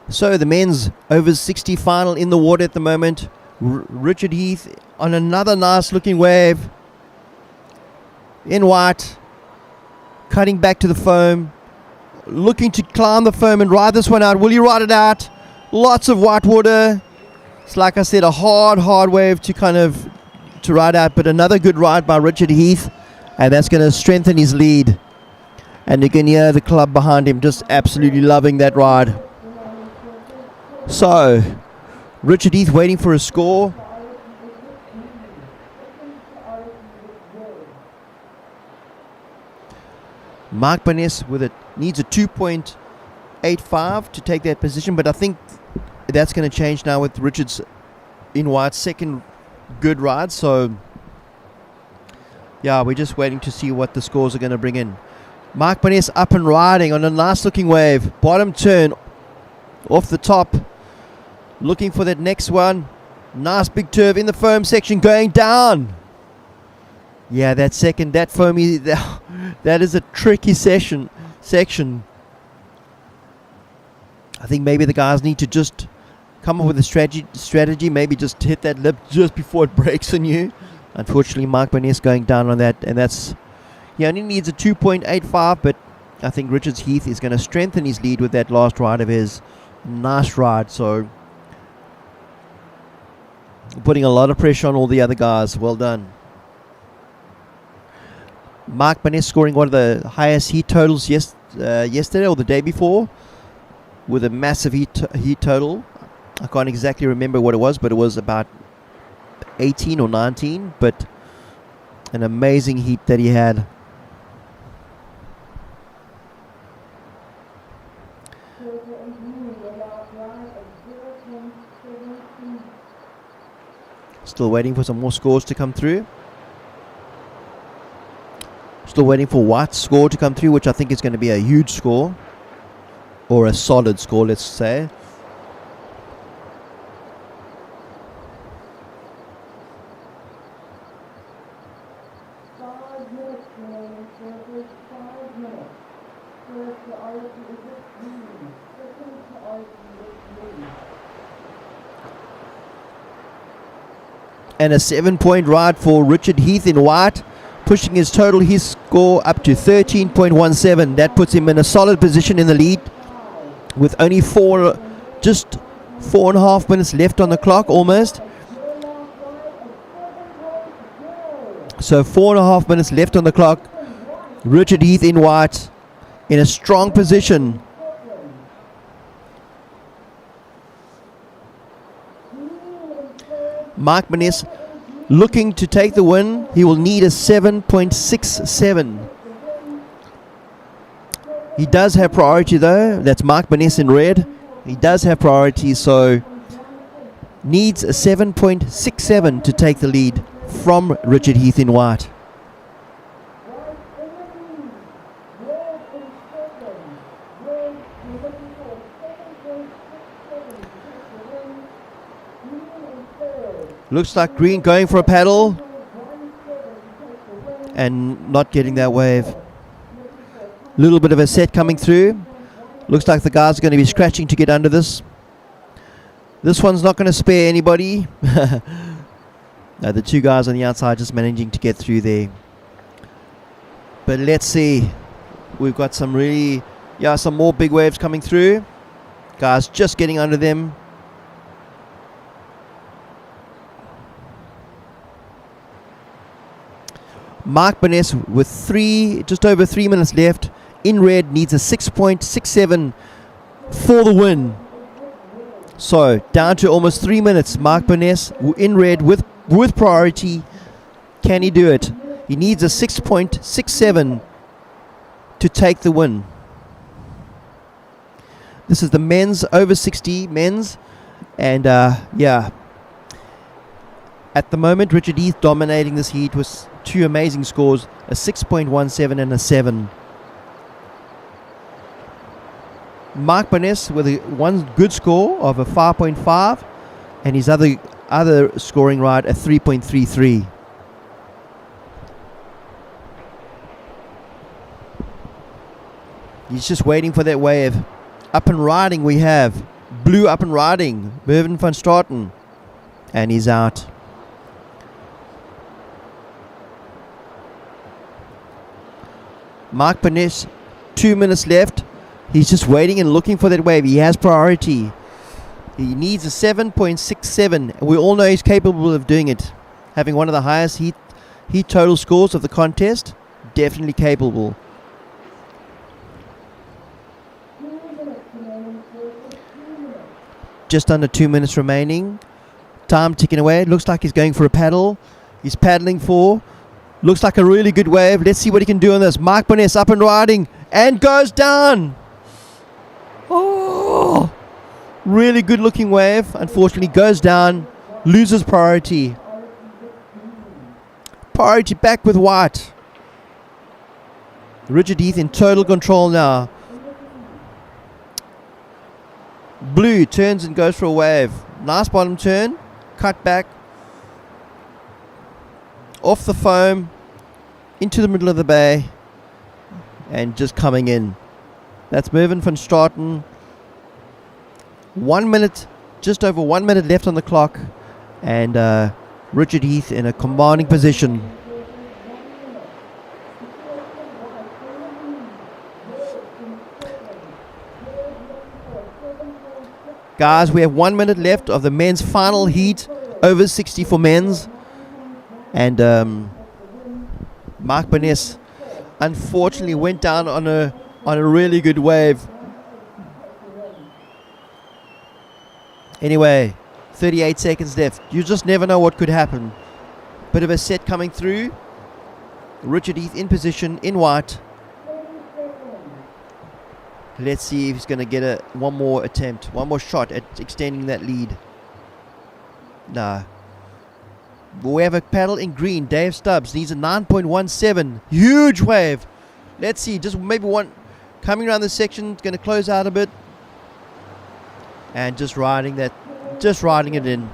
So the men's over 60 final in the water at the moment. Richard Heath on another nice looking wave in white, cutting back to the foam, looking to climb the foam and ride this one out. Will you ride it out? Lots of white water. It's like I said, a hard wave to ride out, but another good ride by Richard Heath, and that's going to strengthen his lead. And you can hear the club behind him just absolutely loving that ride. So, Richard Heath waiting for a score. Mark Barnes with it needs a 2.85 to take that position, but I think that's going to change now with Richard's in White's second good ride. So, yeah, we're just waiting to see what the scores are going to bring in. Mark Barnes up and riding on a nice looking wave. Bottom turn off the top. Looking for that next one. Nice big turf in the foam section going down. Yeah, that second, that foamy, that is a tricky section. I think maybe the guys need to just come up with a strategy. Maybe just hit that lip just before it breaks on you. Unfortunately, Mark Barnes going down on that, and that's, he only needs a 2.85, but I think Richard Heath is going to strengthen his lead with that last ride of his. Nice ride, so putting a lot of pressure on all the other guys. Well done. Mark Barnes scoring one of the highest heat totals yesterday or the day before, with a massive heat total. I can't exactly remember what it was, but it was about 18 or 19, but an amazing heat that he had. Still waiting for some more scores to come through. Still waiting for White's score to come through, which I think is going to be a huge score. Or a solid score, let's say. And a 7-point ride for Richard Heath in White, pushing his score up to 13.17. That puts him in a solid position in the lead with only just 4.5 minutes left on the clock almost. So 4.5 minutes left on the clock. Richard Heath in White in a strong position. Mark Barnes looking to take the win. He will need a 7.67. He does have priority though. That's Mark Barnes in red. He does have priority, so needs a 7.67 to take the lead from Richard Heath in White. Looks like Green going for a paddle and not getting that wave. Little bit of a set coming through. Looks like the guys are going to be scratching to get under this. This one's not going to spare anybody. No, the two guys on the outside just managing to get through there. But let's see. We've got some more big waves coming through. Guys just getting under them. Mark Barnes with just over 3 minutes left in red needs a 6.67 for the win. So down to almost 3 minutes. Mark Barnes in red with priority. Can he do it? He needs a 6.67 to take the win. This is the men's over 60 men's, and yeah. At the moment, Richard Heath dominating this heat with two amazing scores, a 6.17 and a 7. Mark Barnes with one good score of a 5.5, and his other scoring ride a 3.33. He's just waiting for that wave. Up and riding we have Blue up and riding, Mervyn van Straten, and he's out. Mark Barnes, 2 minutes left. He's just waiting and looking for that wave. He has priority. He needs a 7.67. We all know he's capable of doing it. Having one of the highest heat total scores of the contest. Definitely capable. Just under 2 minutes remaining. Time ticking away. Looks like he's going for a paddle. He's paddling for. Looks like a really good wave. Let's see what he can do on this. Mark Boness up and riding and goes down. Oh, really good looking wave. Unfortunately goes down. Loses priority. Priority back with white. Richard Heath in total control now. Blue turns and goes for a wave. Nice bottom turn. Cut back. Off the foam. Into the middle of the bay. And just coming in. That's Mervyn van Straten. 1 minute. Just over 1 minute left on the clock. And Richard Heath in a commanding position. Guys, we have 1 minute left of the men's final heat, over 60 for men's. And Mark Boness unfortunately went down on a really good wave. Anyway, 38 seconds left. You just never know what could happen. Bit of a set coming through. Richard Heath in position, in white. Let's see if he's going to get one more attempt, one more shot at extending that lead. Nah. We have a paddle in green. Dave Stubbs needs a 9.17. Huge wave. Let's see. Just maybe one coming around the section. Going to close out a bit. And just riding it in.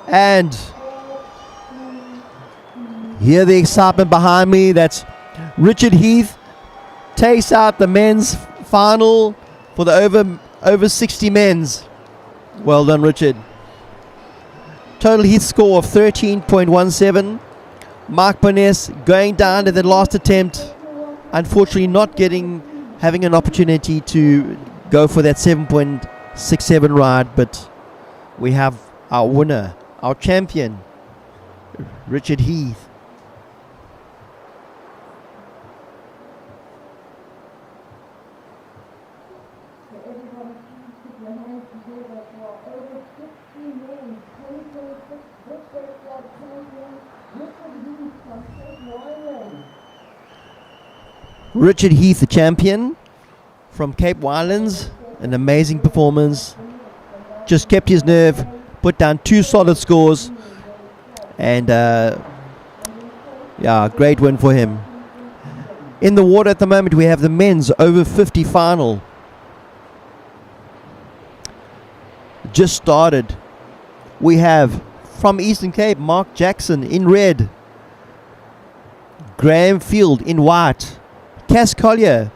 And hear the excitement behind me. That's Richard Heath takes out the men's final for the over 60 men's. Well done, Richard. Total Heath score of 13.17. Mark Boness going down at the last attempt. Unfortunately not having an opportunity to go for that 7.67 ride, but we have our winner, our champion, Richard Heath. Richard Heath, the champion from Cape Winelands. An amazing performance. Just kept his nerve, put down 2 solid scores, and great win for him. In the water at the moment, we have the men's over 50 final. Just started. We have from Eastern Cape, Mark Jackson in red. Graham Field in white. Cass Collier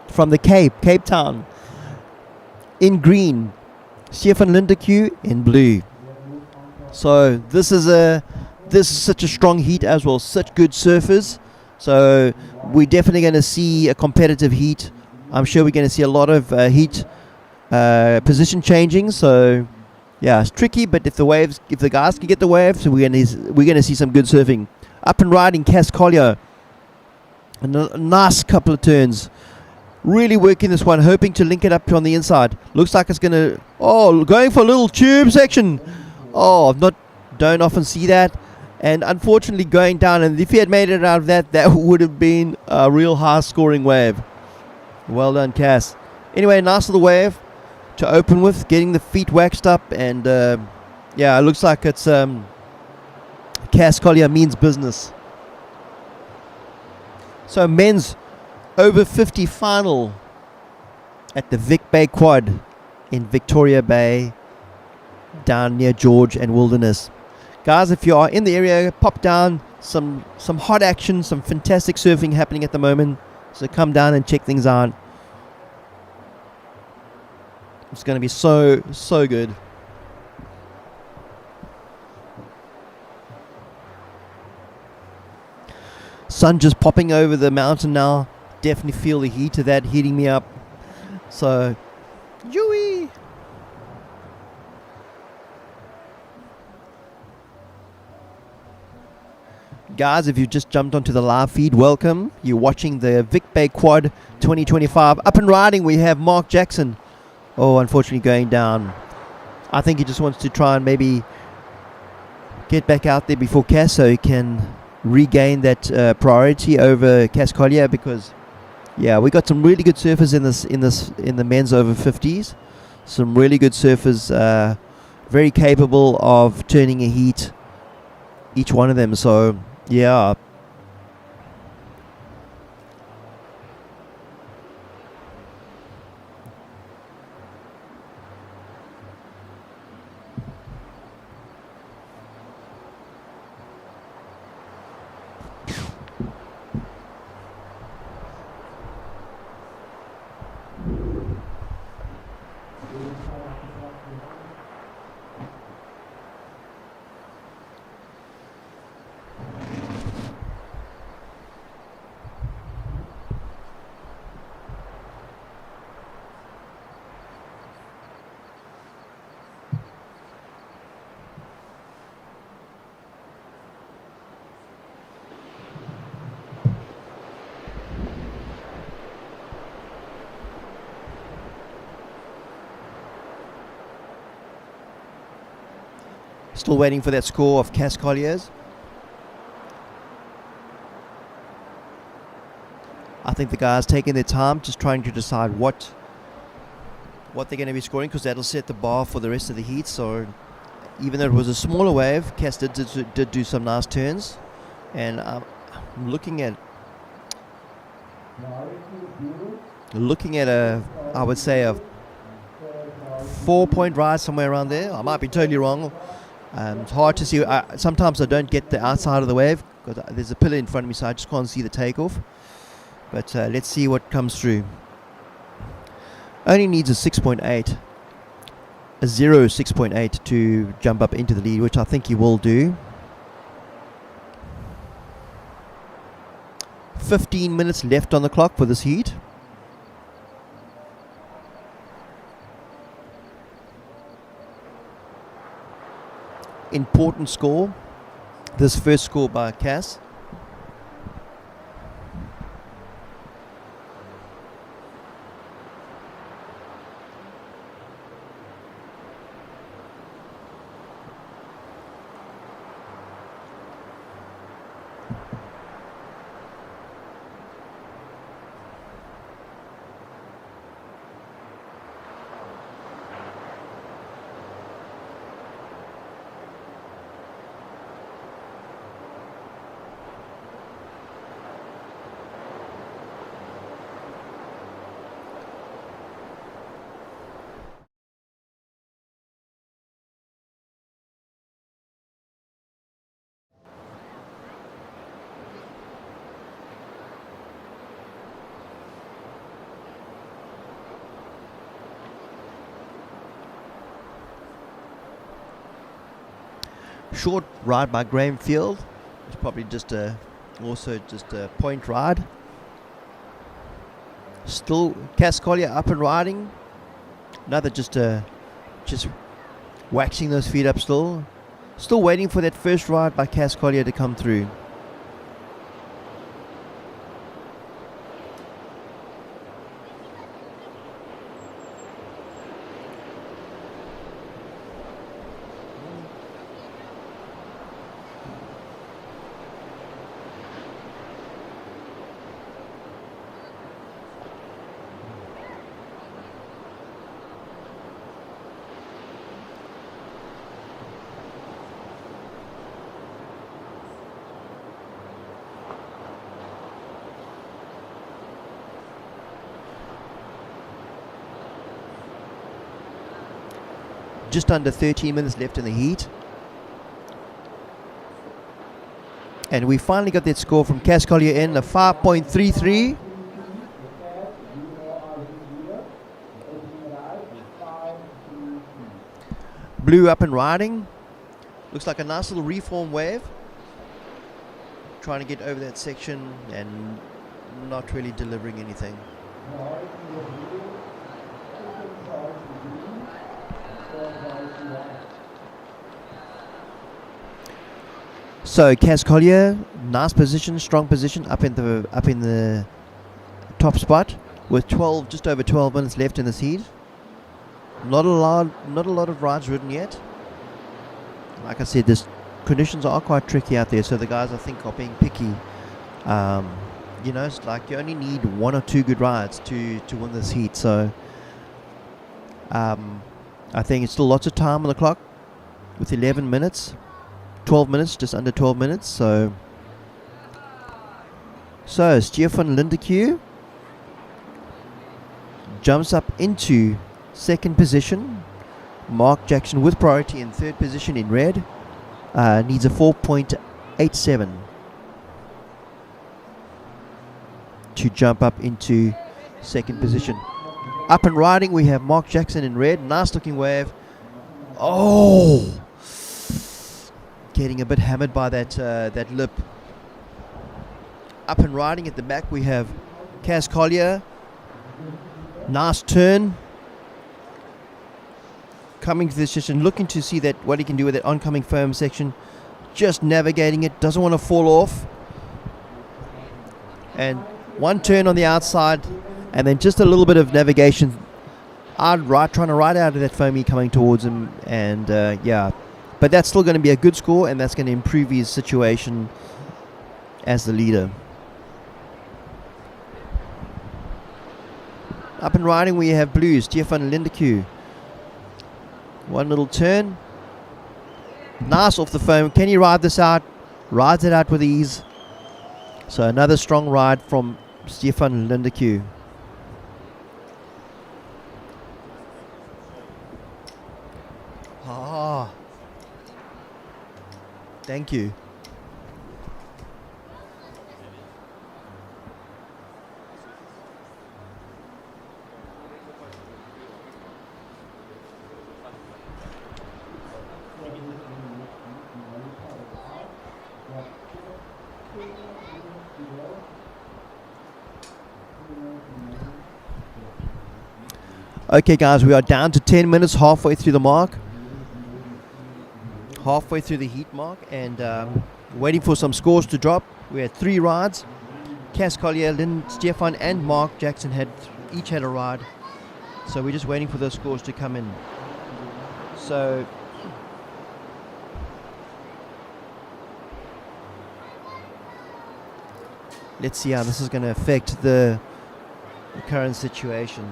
from the Cape Town in green. Stefan Lindeque in blue. So this is such a strong heat as well, such good surfers. So we're definitely going to see a competitive heat. I'm sure we're going to see a lot of heat position changing. So yeah, it's tricky, but if the guys can get the waves, we're going to see some good surfing. Up and riding Cass Collier. A nice couple of turns. Really working this one, hoping to link it up on the inside. Looks like it's going to... going for a little tube section. Don't often see that. And unfortunately going down. And if he had made it out of that would have been a real high-scoring wave. Well done, Cass. Anyway, nice little wave to open with. Getting the feet waxed up. And, it looks like it's... Cass Collier means business. So men's over 50 final at the Vic Bay Quad in Victoria Bay, down near George and Wilderness. Guys, if you are in the area, pop down. Some hot action, some fantastic surfing happening at the moment. So come down and check things out. It's going to be so good. Sun just popping over the mountain now. Definitely feel the heat of that heating me up. So, Yui! Guys, if you just jumped onto the live feed, welcome. You're watching the Vic Bay Quad 2025. Up and riding, we have Mark Jackson. Oh, unfortunately going down. I think he just wants to try and maybe get back out there before Cass so he can regain that priority over Cass Collier, because yeah, we got some really good surfers in the men's over 50s. Some really good surfers, very capable of turning a heat, each one of them. So yeah. Still waiting for that score of Cass Collier's. I think the guys taking their time, just trying to decide what they're going to be scoring, because that'll set the bar for the rest of the heat. So even though it was a smaller wave, Cass did do some nice turns, and I'm looking at I would say a 4-point ride somewhere around there. I might be totally wrong. It's hard to see. Sometimes I don't get the outside of the wave because there's a pillar in front of me, so I just can't see the takeoff. But let's see what comes through. Only needs a 6.8, a 6.8 to jump up into the lead, which I think he will do. 15 minutes left on the clock for this heat. Important score, this first score by Cass. Short ride by Graham Field. It's probably just a point ride. Still Cass Collier up and riding. Another just waxing those feet up still. Still waiting for that first ride by Cass Collier to come through. Just under 13 minutes left in the heat. And we finally got that score from Cass Collier in, a 5.33. Blue up and riding. Looks like a nice little reform wave. Trying to get over that section and not really delivering anything. So Cas Collier, nice position, strong position, up in the top spot with just over 12 minutes left in this heat. Not a lot of rides ridden yet. Like I said, this conditions are quite tricky out there, so the guys I think are being picky. It's like you only need 1 or 2 good rides to win this heat. So I think it's still lots of time on the clock with 11 minutes, 12 minutes, just under 12 minutes. So Stefan Lindeque jumps up into second position. Mark Jackson with priority in third position in red. Needs a 4.87 to jump up into second position. Up and riding, we have Mark Jackson in red. Nice looking wave. Oh! Getting a bit hammered by that lip. Up and riding at the back, we have Cas Collier. Nice turn. Coming to this session, looking to see what he can do with that oncoming foam section. Just navigating it, doesn't want to fall off. And one turn on the outside, and then just a little bit of navigation. Trying to ride out of that foamy coming towards him, and but that's still going to be a good score, and that's going to improve his situation as the leader. Up and riding, we have blue, Stefan Lindeque. One little turn. Nice off the foam. Can he ride this out? Rides it out with ease. So another strong ride from Stefan Lindeque. Thank you. Okay guys, we are down to 10 minutes, halfway through the mark. Halfway through the heat mark, and waiting for some scores to drop. We had 3 rides. Cas Collier, Stefan and Mark Jackson each had a ride. So we're just waiting for those scores to come in. So let's see how this is going to affect the current situation.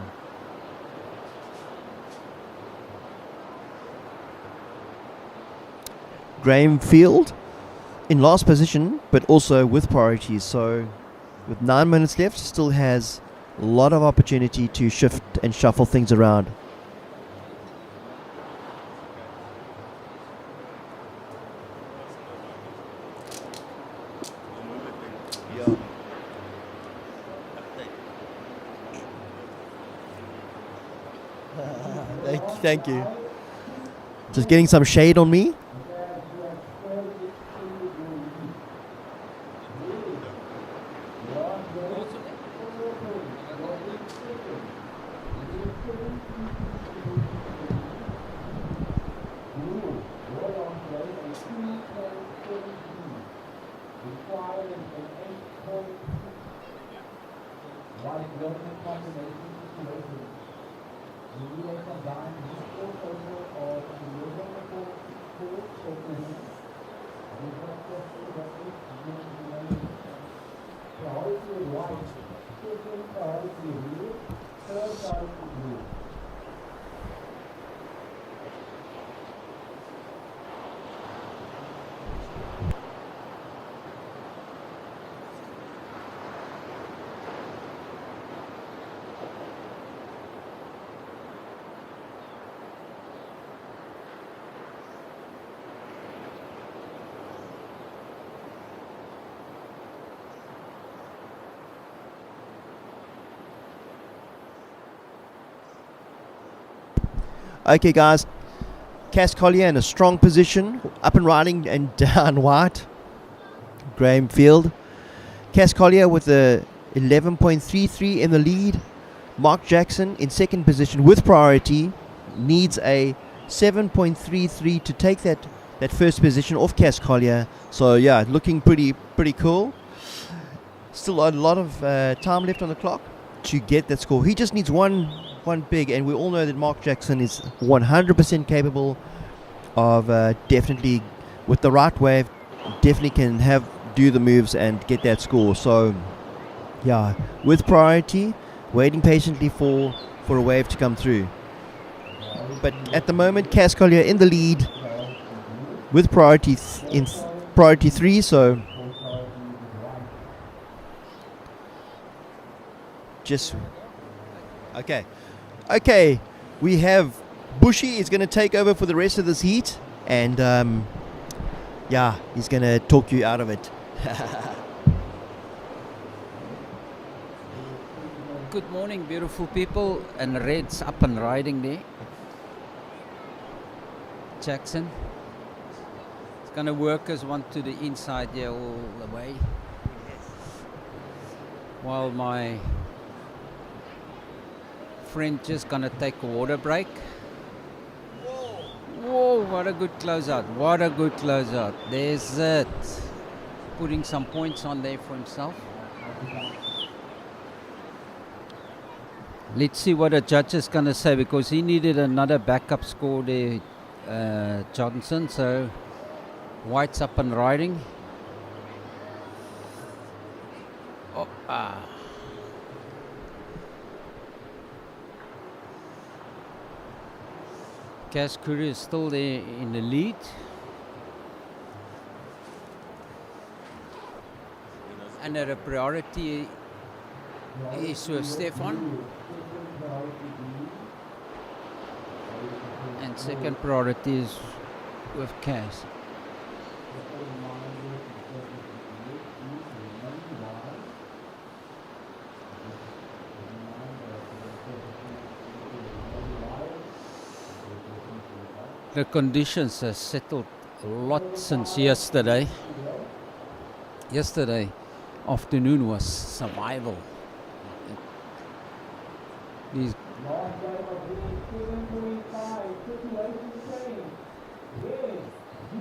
Graham Field in last position, but also with priorities. So with 9 minutes left, still has a lot of opportunity to shift and shuffle things around. Thank you. Just getting some shade on me. Okay guys, Cas Collier in a strong position, up and riding and down white. Graham Field. Cas Collier with a 11.33 in the lead. Mark Jackson in second position with priority, needs a 7.33 to take that that first position off Cascolia. So yeah, looking pretty cool. Still a lot of time left on the clock to get that score. He just needs one big, and we all know that Mark Jackson is 100% capable of definitely, with the right wave, definitely can do the moves and get that score. So yeah, with priority, waiting patiently for a wave to come through. But at the moment, Cascolia in the lead with priority in priority 3. So just okay. We have Bushy is going to take over for the rest of this heat, and yeah, he's going to talk you out of it. Good morning, beautiful people, and Red's up and riding there. Jackson. It's going to work us one to the inside here all the way. While my friend just going to take a water break. Whoa, what a good closeout. What a good closeout. There's it. Putting some points on there for himself. Let's see what the judge is going to say, because he needed another backup score there, Johnson. So White's up and riding. Oh, Cash Curry is still there in the lead. And at a priority is with Stefan. And second priority is with Cash. The conditions have settled a lot since yesterday. Yesterday afternoon was survival. These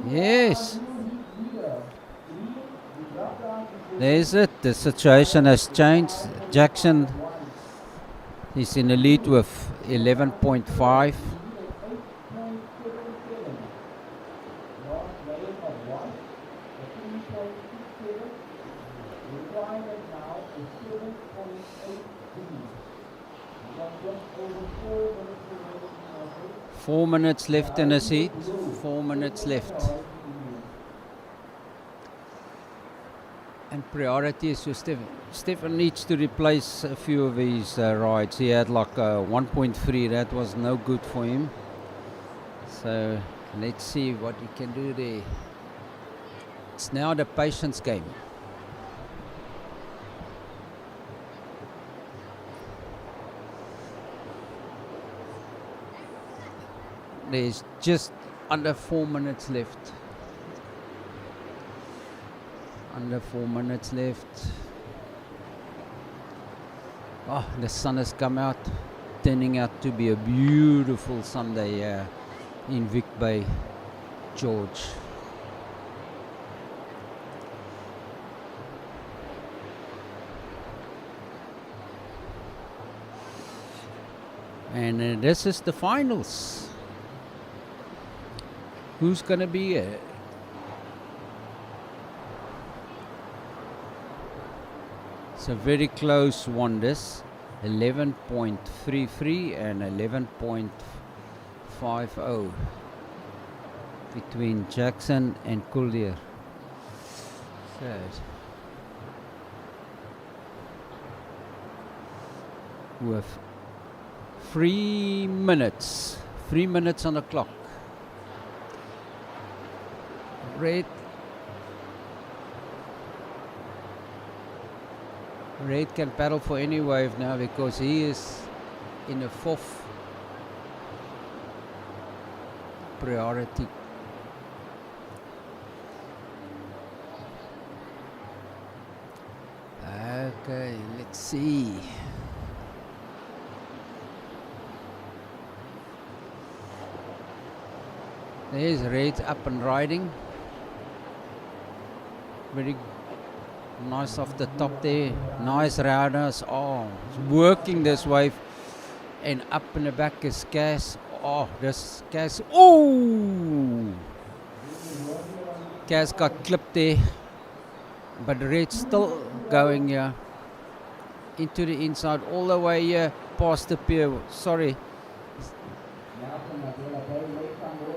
yes. There's it. The situation has changed. Jackson is in the lead with 11.5. Four minutes left in the seat. 4 minutes left. And priority is to Stefan. Stefan needs to replace a few of his rides. He had like a 1.3. That was no good for him. So let's see what he can do there. It's now the patience game. There's just under 4 minutes left. Under 4 minutes left. Oh, the sun has come out, turning out to be a beautiful Sunday in Vic Bay, George. And this is the finals. Who's going to be it? It's a very close one, this 11.33 and 11.50 between Jackson and Collier. With 3 minutes on the clock. Red can paddle for any wave now, because he is in a 4th priority. Okay, let's see. There's Red up and riding. Very nice off the top there. Nice rounders. Oh, it's working this wave. And up in the back is Cass. Oh, this Cass. Oh! Cass got clipped there. But Red's still going here. Into the inside. All the way here. Past the pier. Sorry.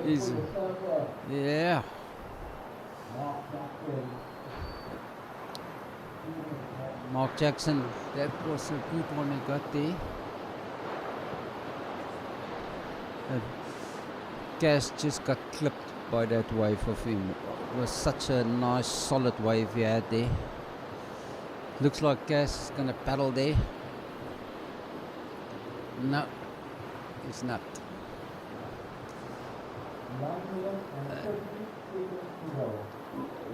Easy. Yeah. Mark Jackson, that was a good one he got there. Cass just got clipped by that wave of him. It was such a nice solid wave he had there. Looks like Cass is going to paddle there. No, he's not.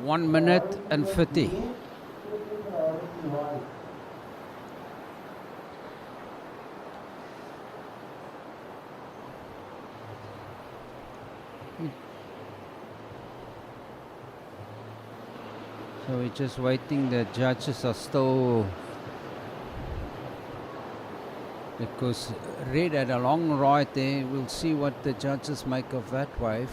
1 minute and 50. So we're just waiting. The judges are still, because Red had a long ride there. We'll see what the judges make of that wave.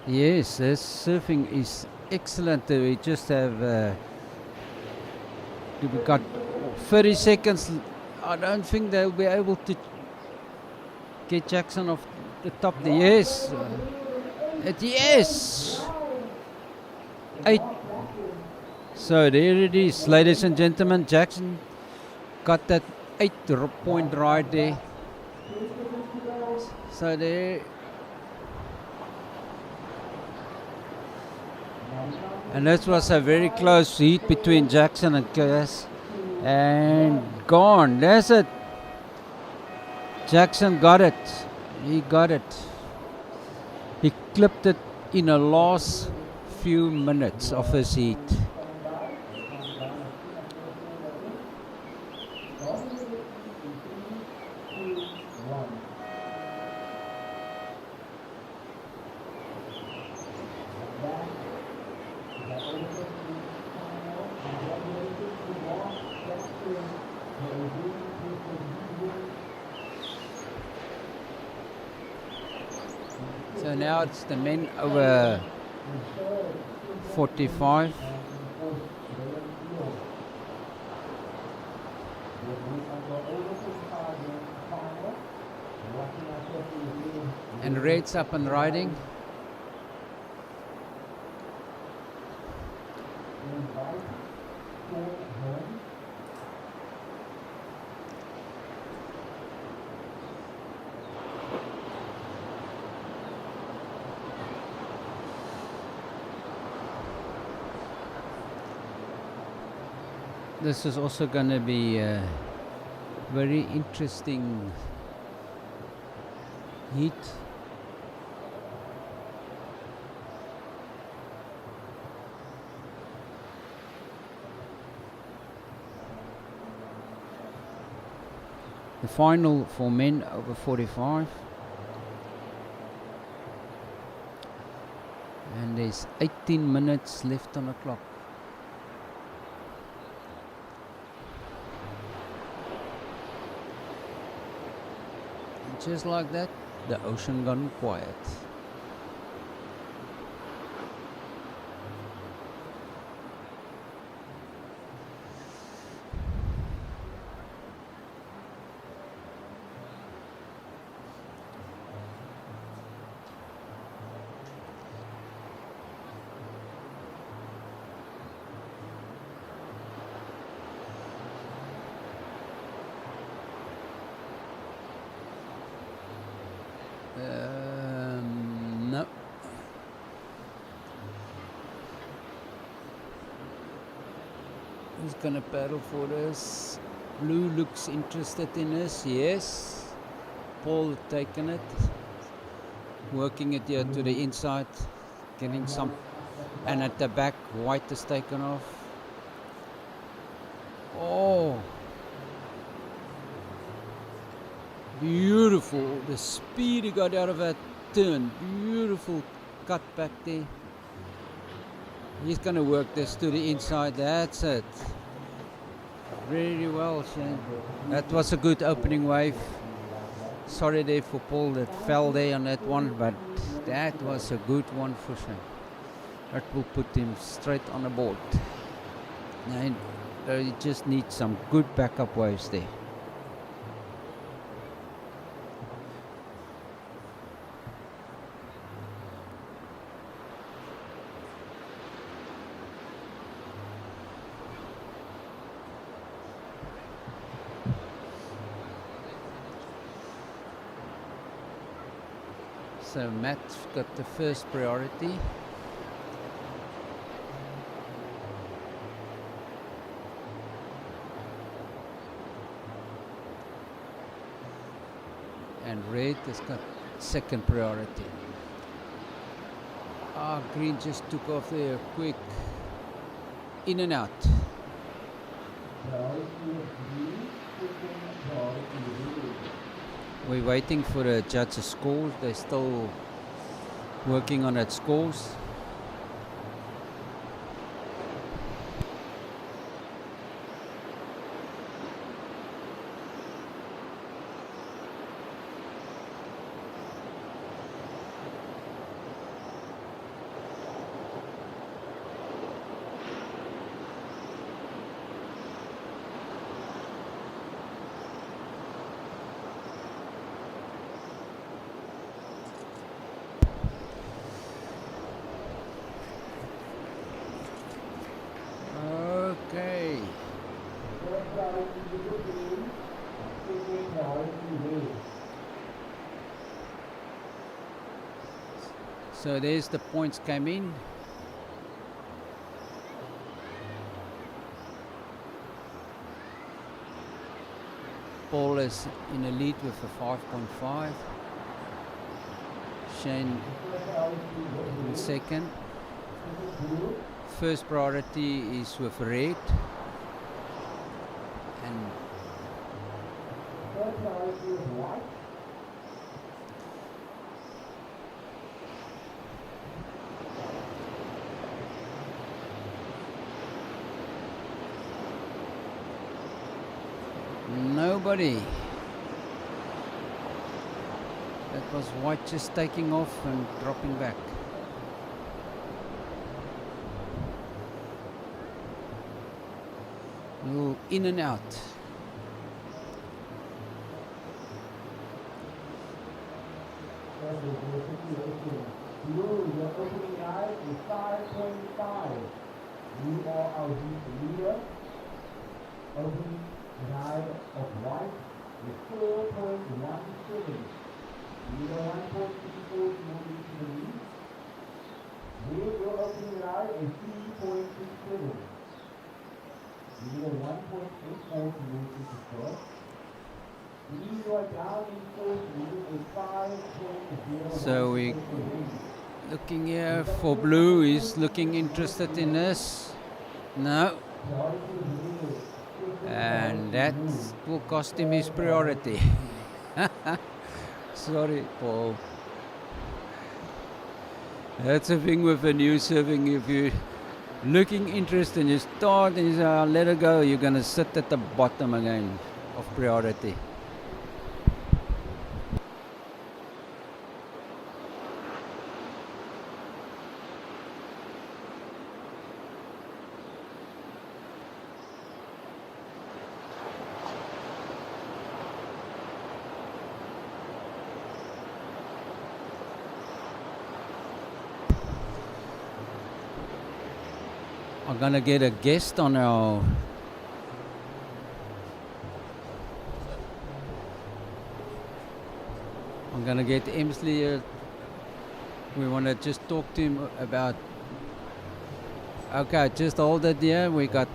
Yes, this surfing is excellent. We just have we got 30 seconds. I don't think they'll be able to get Jackson off the top there. Yes. Yes. 8. So there it is, ladies and gentlemen. Jackson got that 8-point ride there. So there. And this was a very close heat between Jackson and Cass. And gone. There's it. Jackson got it. He got it. He clipped it in the last few minutes of his heat. So now it's the men over 45. And Red's up and riding. This is also going to be a very interesting heat. The final for men over 45. And there's 18 minutes left on the clock. Just like that, the ocean gone quiet. No. Who's gonna paddle for this? Blue looks interested in this, yes. Paul had taken it, working it here to the inside, getting some, and at the back, white is taken off. Oh, beautiful, the speed he got out of that turn, beautiful cut back there. He's going to work this to the inside, that's it. Really well, Shane. That was a good opening wave. Sorry there for Paul that fell there on that one, but that was a good one for Shane. That will put him straight on the board. And you just need some good backup waves there. So Matt's got the first priority. And Red has got second priority. Green just took off there quick. In and out. We're waiting for the judges' scores. They're still working on that scores. Okay. So there's the points came in. Paul is in the lead with a 5.5. Shane in second. First priority is with Red. And nobody. That was white just taking off and dropping back. In and out. Blue, your opening eye is 5.5. You are our leader. Opening eye of white is 4.17. You are 1.64 to move into the lead. Blue, your opening eye is 3.67. You are 1.84 to move into first. You are down in fourth, you are 5.0. So we looking here for blue. He's looking interested in this. No. And that will cost him his priority. Sorry, Paul. That's the thing with a new serving. If you're looking interested and you start and you say, I'll let it go, you're going to sit at the bottom again of priority. I'm gonna get a guest on our I'm gonna get Emsley here. We wanna just talk to him about. Okay, just hold it there. We got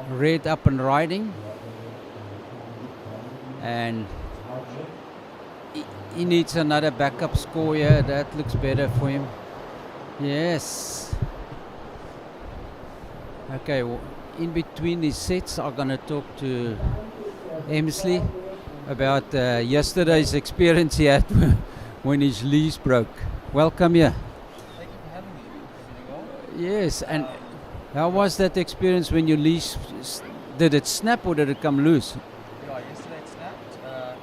Red up and riding, and he needs another backup score here. That looks better for him. Yes. Okay, in between these sets, I'm going to talk to Emsley about yesterday's experience he had when his leash broke. Welcome here. Thank you for having me. Doing well? Yes, and how was that experience when your leash, did it snap or did it come loose? Yeah, yesterday it snapped. There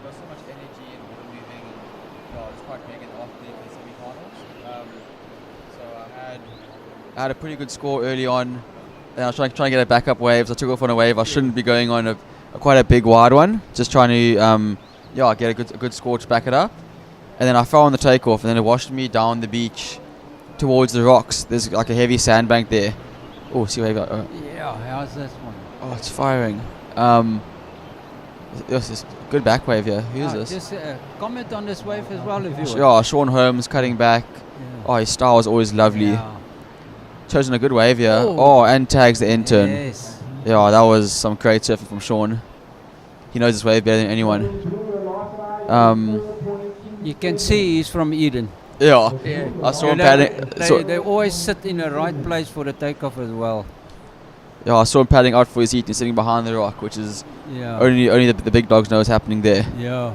was so much energy and water moving, and yeah, it was quite big in the semi-finals. So I had a pretty good score early on. And I was trying to get a backup wave. So I took off on a wave. I shouldn't be going on quite a big wide one. Just trying to get a good score to back it up. And then I fell on the takeoff, and then it washed me down the beach towards the rocks. There's like a heavy sandbank there. Oh, see wave. Yeah, how's this one? Oh, it's firing. This is good back wave here. Who's this? Just comment on this wave as well if you want. Yeah, Sean Holmes cutting back. Yeah. Oh, his style is always lovely. Yeah. Chosen a good wave here. Oh. Oh, and tags the end turn. Yes. Yeah, that was some great surfing from Sean. He knows this wave better than anyone. You can see he's from Eden. Yeah, Yeah. I saw You him know, padding. they always sit in the right place for the takeoff as well. Yeah, I saw him padding out for his heat and sitting behind the rock, which is Yeah. only the big dogs know what's happening there. Yeah.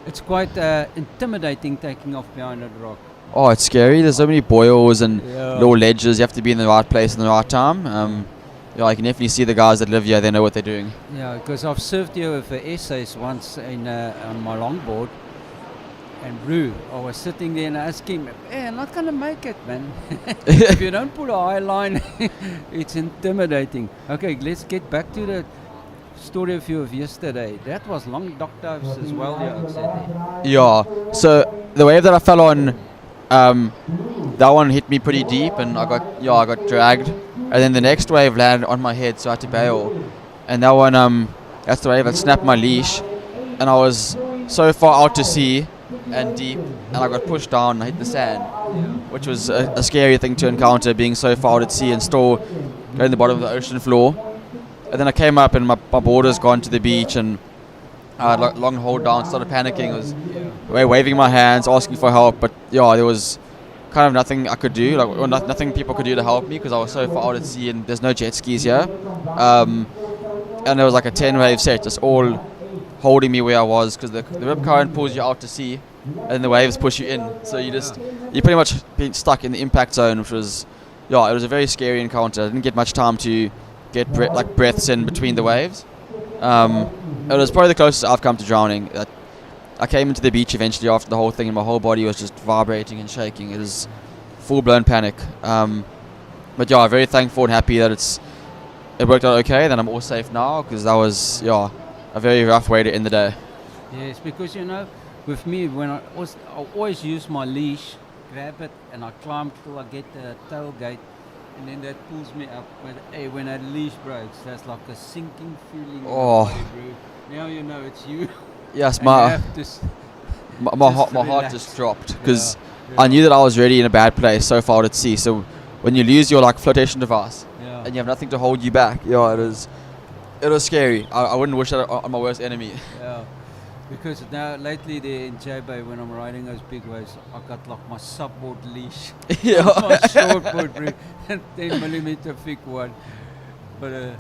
It's quite intimidating taking off behind that rock. Oh, it's scary. There's so many boils and Yeah. little ledges. You have to be in the right place in the right time. Yeah, I can definitely see the guys that live here. They know what they're doing. Yeah, because I've surfed here with the essays once on my longboard. And Brew, I was sitting there and I asked him, hey, I'm not going to make it, man. If you don't pull a high line, it's intimidating. Okay, let's get back to the story of you of yesterday. That was long dock dives as well, you said. Yeah. So the wave that I fell on, that one hit me pretty deep, and I got dragged. And then the next wave landed on my head, so I had to bail. And that one, that's the wave that snapped my leash, and I was so far out to sea and deep, and I got pushed down and I hit the sand, which was a scary thing to encounter, being so far out at sea and still in the bottom of the ocean floor. And then I came up and my boarder's gone to the beach, and I had long hold down, started panicking. I was waving my hands, asking for help, but yeah, there was kind of nothing I could do, nothing people could do to help me because I was so far out at sea and there's no jet skis here. And there was like a 10 wave set, just all holding me where I was, because the rip current pulls you out to sea and the waves push you in, so you're pretty much being stuck in the impact zone, which was it was a very scary encounter. I didn't get much time to get breaths in between the waves. It was probably the closest I've come to drowning. I came into the beach eventually after the whole thing, and my whole body was just vibrating and shaking. It was full-blown panic. But yeah, I'm very thankful and happy that it worked out okay. Then I'm all safe now, because that was a very rough way to end the day. Yes, because with me, when I always use my leash, grab it, and I climb till I get the tailgate, and then that pulls me up. But hey, when that leash breaks, that's like a sinking feeling. Oh. In my body, bro. Now you know it's you. Yes, And you my have to heart relax. just dropped, because I knew that I was already in a bad place, so far out at sea. So when you lose your flotation device and you have nothing to hold you back, it was scary. I wouldn't wish that on my worst enemy. Yeah, because now lately there in J-Bay, when I'm riding those big waves, I got like my subboard leash, Yeah. my shortboard, bro, and 10mm thick one. But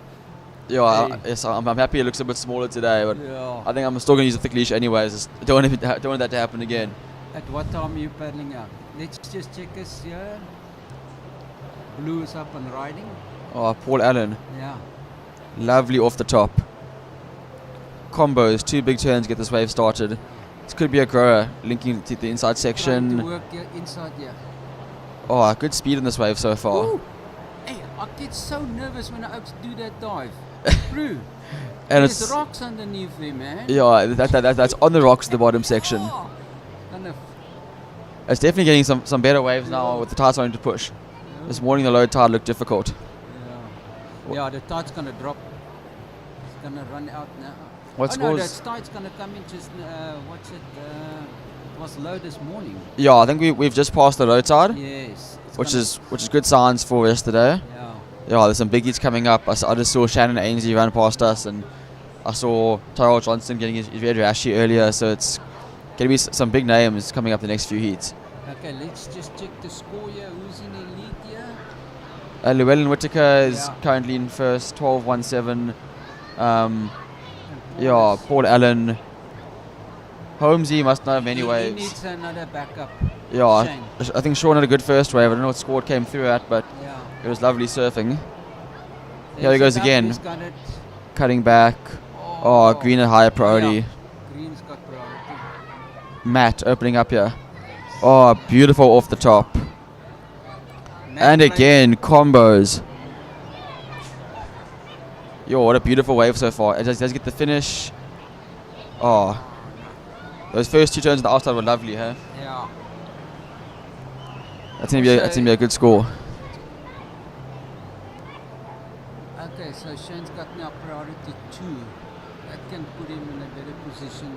Yes, I'm happy it looks a bit smaller today, but yeah. I think I'm still going to use a thick leash anyways. Just don't want that to happen again. At what time are you paddling out? Let's just check us here. Blue is up and riding. Oh, Paul Allen, Yeah. lovely off the top. Combos, 2 big turns, get this wave started. This could be a grower linking to the inside Trying to section. work here, inside here. Oh, good speed in this wave so far. Ooh. Hey, I get so nervous when I do that dive. Blue. And There's it's rocks underneath there, man. yeah, that's on the rocks at the bottom section. Oh, and It's definitely getting some better waves now with the tide starting to push. This morning the low tide looked difficult. yeah, the tide's gonna drop. It's gonna run out now. What No, scores? the tide's gonna come in just. It was low this morning. Yeah, I think we've just passed the low tide, Yes. it's which gonna- is good signs for yesterday. Yeah. Yeah, there's some biggies coming up. I just saw Shannon Ainsley run past us, and I saw Tyrell Johnson getting his red rashy earlier, so it's going to be some big names coming up the next few heats. Okay, let's just check the score here. Who's in elite here? Llewellyn Whittaker is Yeah. currently in first, 12.17. Yeah, Paul Allen. Holmesy must not have many He waves. needs another backup. Yeah, Shane. I think Sean had a good first wave. I don't know what score it came through at, but Yeah. it was lovely surfing. Here There's he goes a again. He's got it. Cutting back. Oh, green at higher priority. Yeah. Green's got priority. Matt opening up here. Oh, beautiful off the top. Matt And played- again, combos. Yo, what a beautiful wave so far. It does get the finish. Oh, those first two turns on the outside were lovely, huh? Yeah. That's gonna be a good score. Okay, so Shane's got now priority 2. That can put him in a better position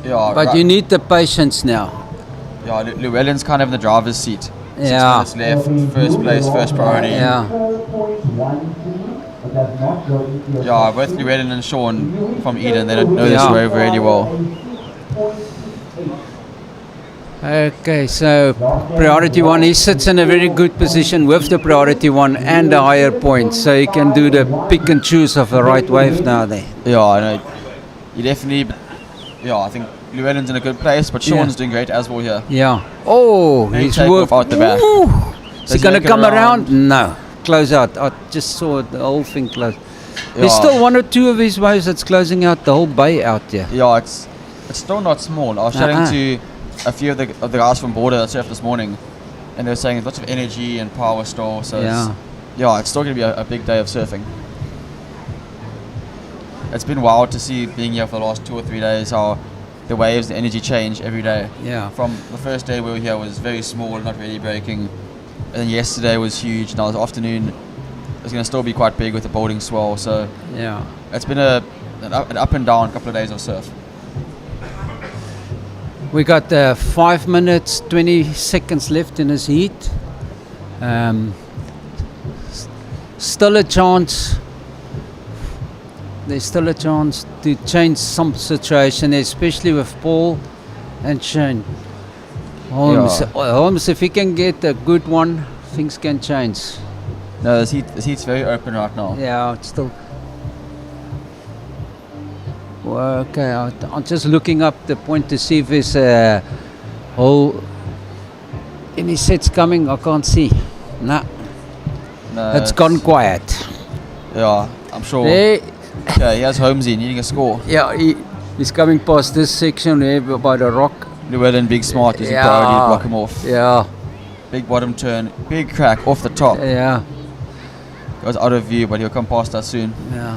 there. Yeah, But you need the patience now. yeah, Llewellyn's kind of in the driver's seat. Yeah. 6 minutes left, first place, first priority. Yeah. 4.13, but does not go into your Yeah, both Llewellyn and Sean from Eden, they don't know this Yeah. wave really well. Okay, so priority 1, he sits in a very good position with the priority 1 and the higher point, so he can do the pick and choose of the right wave now there. Yeah, I know. You definitely, yeah, I think Llewellyn's in a good place, but Sean's Yeah. doing great as well here. Yeah. Oh, Big he's takeoff worked. out the back. Ooh. Is Does he he going to make it come around? around? No. Close out. I just saw the whole thing close. There's Yeah. still 1 or 2 of his waves that's closing out the whole bay out there. Yeah, it's still not small. I was chatting to a few of the guys from Border that surfed this morning, and they were saying there's lots of energy and power still. So it's still going to be a big day of surfing. It's been wild to see being here for the last 2 or 3 days how the waves, the energy change every day. Yeah. From the first day we were here was very small, not really breaking, and then yesterday was huge. Now this afternoon is going to still be quite big with the boarding swell. So Yeah. it's been an up and down couple of days of surf. We got 5 minutes, 20 seconds left in this heat. Still a chance. There's still a chance to change some situation, especially with Paul and Shane. Holmes, Holmes, if he can get a good one, things can change. No, this heat's very open right now. Yeah, it's still. Well, okay, I'm just looking up the point to see if there's a whole any sets coming. I can't see. Nah, No, it's gone quiet. Yeah, I'm sure. There, Yeah, he has Holmesy needing a score. yeah, he's coming past this section here by the rock. Llewellyn, big smart, using Yeah. priority to block him off. Yeah, Big bottom turn, big crack off the top. yeah, Goes out of view, but he'll come past us soon. yeah.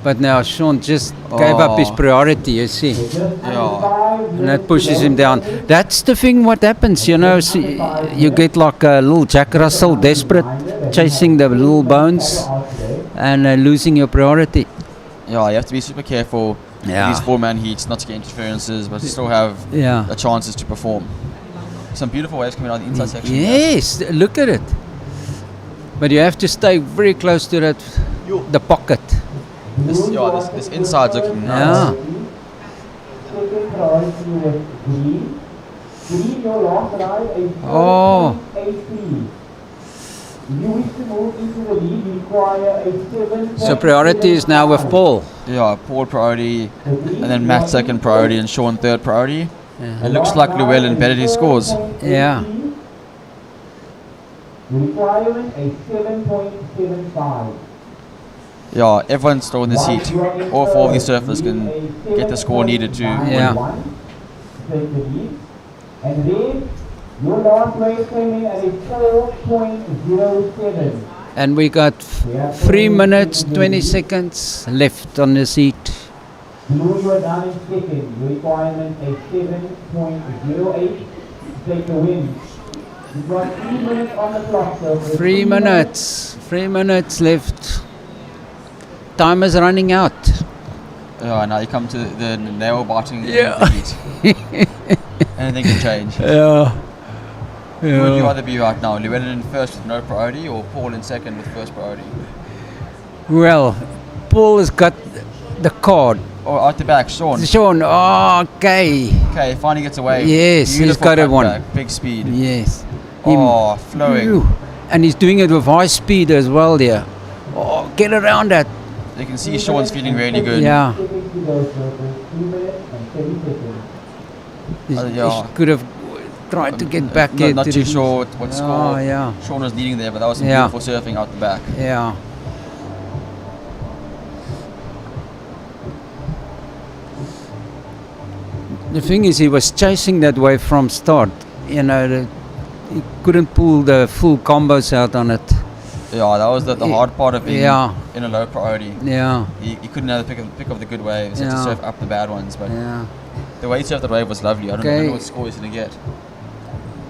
But now Sean just gave up his priority, you see. Yeah. And that pushes him down. That's the thing what happens, you know. See, you get like a little Jack Russell, desperate, chasing the little bones and losing your priority. Yeah, you have to be super careful. Yeah. These 4-man heats, not to get interferences, but still have Yeah. the chances to perform. Some beautiful waves coming out the inside section. Yes, look at it. But you have to stay very close to that, the pocket. This inside's looking nice. Yeah. Second priority with green. Green, your last ride, a Oh. 4.83. If you wish to move into the lead, you require a 7. So priority is now with Paul. Yeah, Paul priority, and then Matt second priority, and Sean third priority. Yeah. It looks like Llewellyn bettered his scores. Yeah. Requiring a 7.75. Yeah, everyone's still in this heat. All 4 of these surfers can get the score needed to win. Yeah. Take the lead. And then your last race came in at a 4.07. And we got 3 minutes, 20 seconds left on this heat. Blue, you are down in second. Your requirement a 7.08 to take the win. You've got 3 minutes on the clock, so 3 minutes. 3 minutes left. Time is running out. Yeah, now you come to the nail biting Yeah. heat. Anything can change. Yeah. Who would you rather be right now? Llewellyn in first with no priority, or Paul in second with first priority? Well, Paul has got the card. Oh, out the back, Sean. Sean, oh, okay. Okay, finally gets away. Yes, he's Beautiful got a cut one. back, big speed. Yes. Oh, flowing. Phew. And he's doing it with high speed as well there. Oh, get around that. You can see Sean's feeling really good. Yeah. He Yeah. could have tried to get back there. Not to too the- sure what Oh, score yeah. Sean was leading there, but that was some Yeah. beautiful surfing out the back. Yeah. The thing is, he was chasing that wave from start. You know, he couldn't pull the full combos out on it. Yeah, that was the hard part of being Yeah. in a low priority. Yeah. He couldn't have the pick of the good waves. He had to Yeah. surf up the bad ones, but Yeah. the way he surfed that wave was lovely. I don't Okay. know what score he's going to get.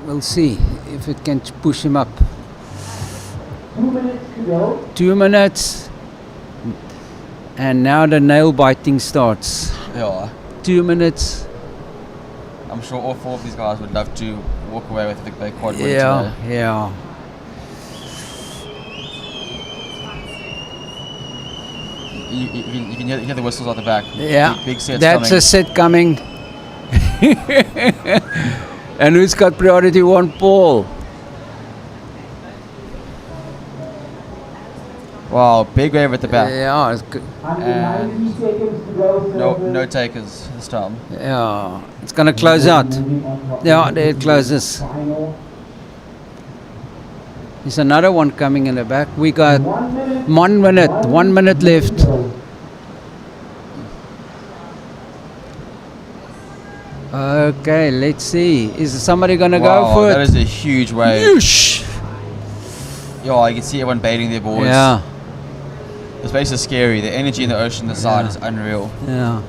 We'll see if it can push him up. 2 minutes to go. 2 minutes. And now the nail biting starts. Yeah, 2 minutes. I'm sure all four of these guys would love to walk away with the Vic Bay Quad win Yeah. today. Yeah. You can hear the whistles at the back. Yeah. Big sets That's coming. a set coming. And who's got priority one? Paul. Wow, big wave at the back. Yeah, it's good. Under And 90 seconds to go. No takers this time. Yeah, it's gonna close out. Yeah, there it closes. Final There's another one coming in the back. We got 1 minute. 1 minute, 1 minute left. to go. Okay, let's see. Is somebody gonna Wow, go for that it? is a huge wave. Yeesh. Yeah, you can see everyone baiting their boards. Yeah, This place is scary. The energy in the ocean, the side Yeah. is unreal. yeah.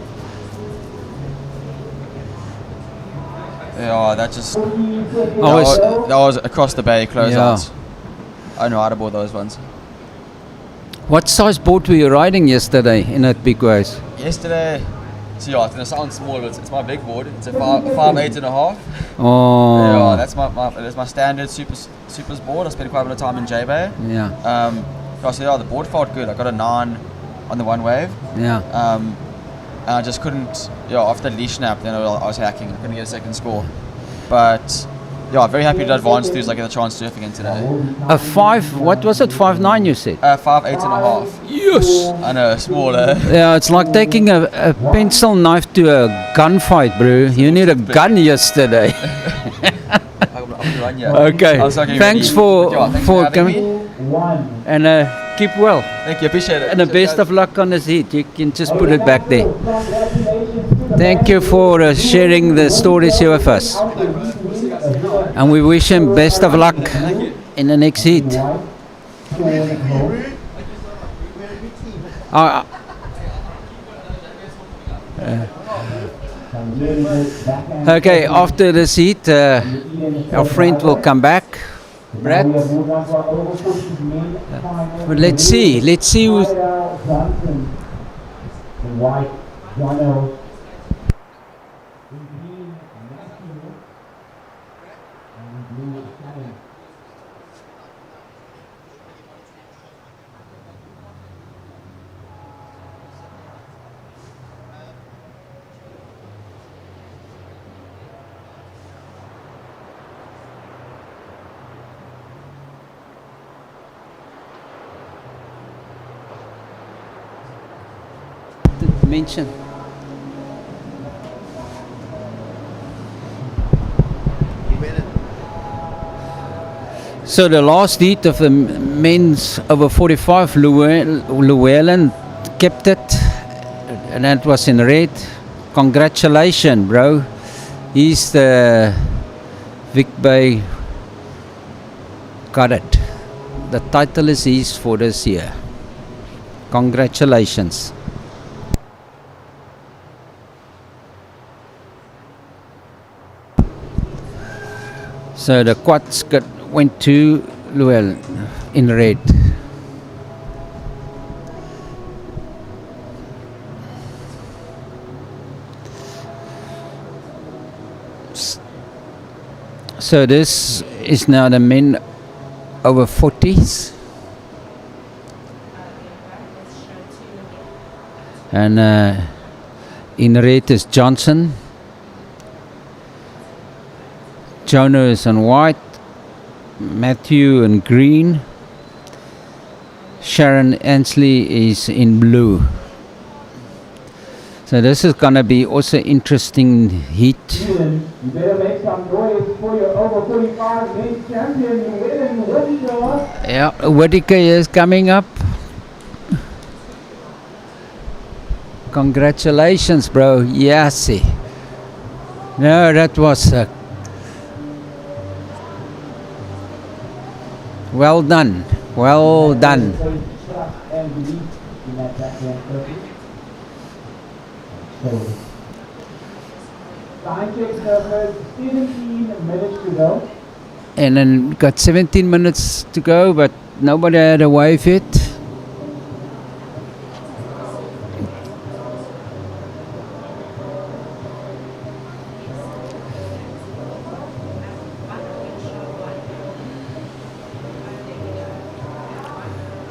Yeah, that just was- that was across the bay closeouts. Yeah. I don't know how to board those ones. What size boat were you riding yesterday in that big wave? Yesterday, so yeah, it's gonna sound small, but it's my big board. It's a 5'8.5". Oh, Yeah, that's my standard supers board. I spent quite a bit of time in J Bay. yeah, So yeah, the board felt good. I got a 9 on the one wave. yeah. And I just couldn't, after the leash snap, then I was hacking. I couldn't get a second score. But, yeah, very happy to advance through so I get a chance to surf again today. A 5, what was it? 5'9" you said? 5'8.5". Yes. I know, smaller. Yeah, it's like taking a pencil knife to a gunfight, bro. You need a gun yesterday. I'm gonna run you. Okay. I was like, Thanks ready. for Yeah, thanks for having coming. me. 1. And keep well. Thank you, appreciate it. And the best of luck on this heat. You can just put it back there. Congratulations to the Thank you for sharing the stories here with us. And we wish him best of luck in the next heat. Okay, after this heat, our friend will come back. Brad. But let's see who's. White, Jono. To mention. So the last heat of the men's over 45, Llewellyn kept it, and that was in red. Congratulations, bro. He's the Vic Bay got it. The title is his for this year. Congratulations. So the quads went to Llewellyn in red. So this is now the men over 40s. And in red is Johnson. Jonah is in white. Matthew in green. Sharon Ansley is in blue. So this is gonna be also interesting heat. You better make some noise for your over 45 men's champion. You win, Whittaker. Yeah, Whittaker is coming up. Congratulations, bro. Yes. No, that was well done. Well done. Time check surface, 17 minutes to go. And then got 17 minutes to go, but nobody had a wave yet.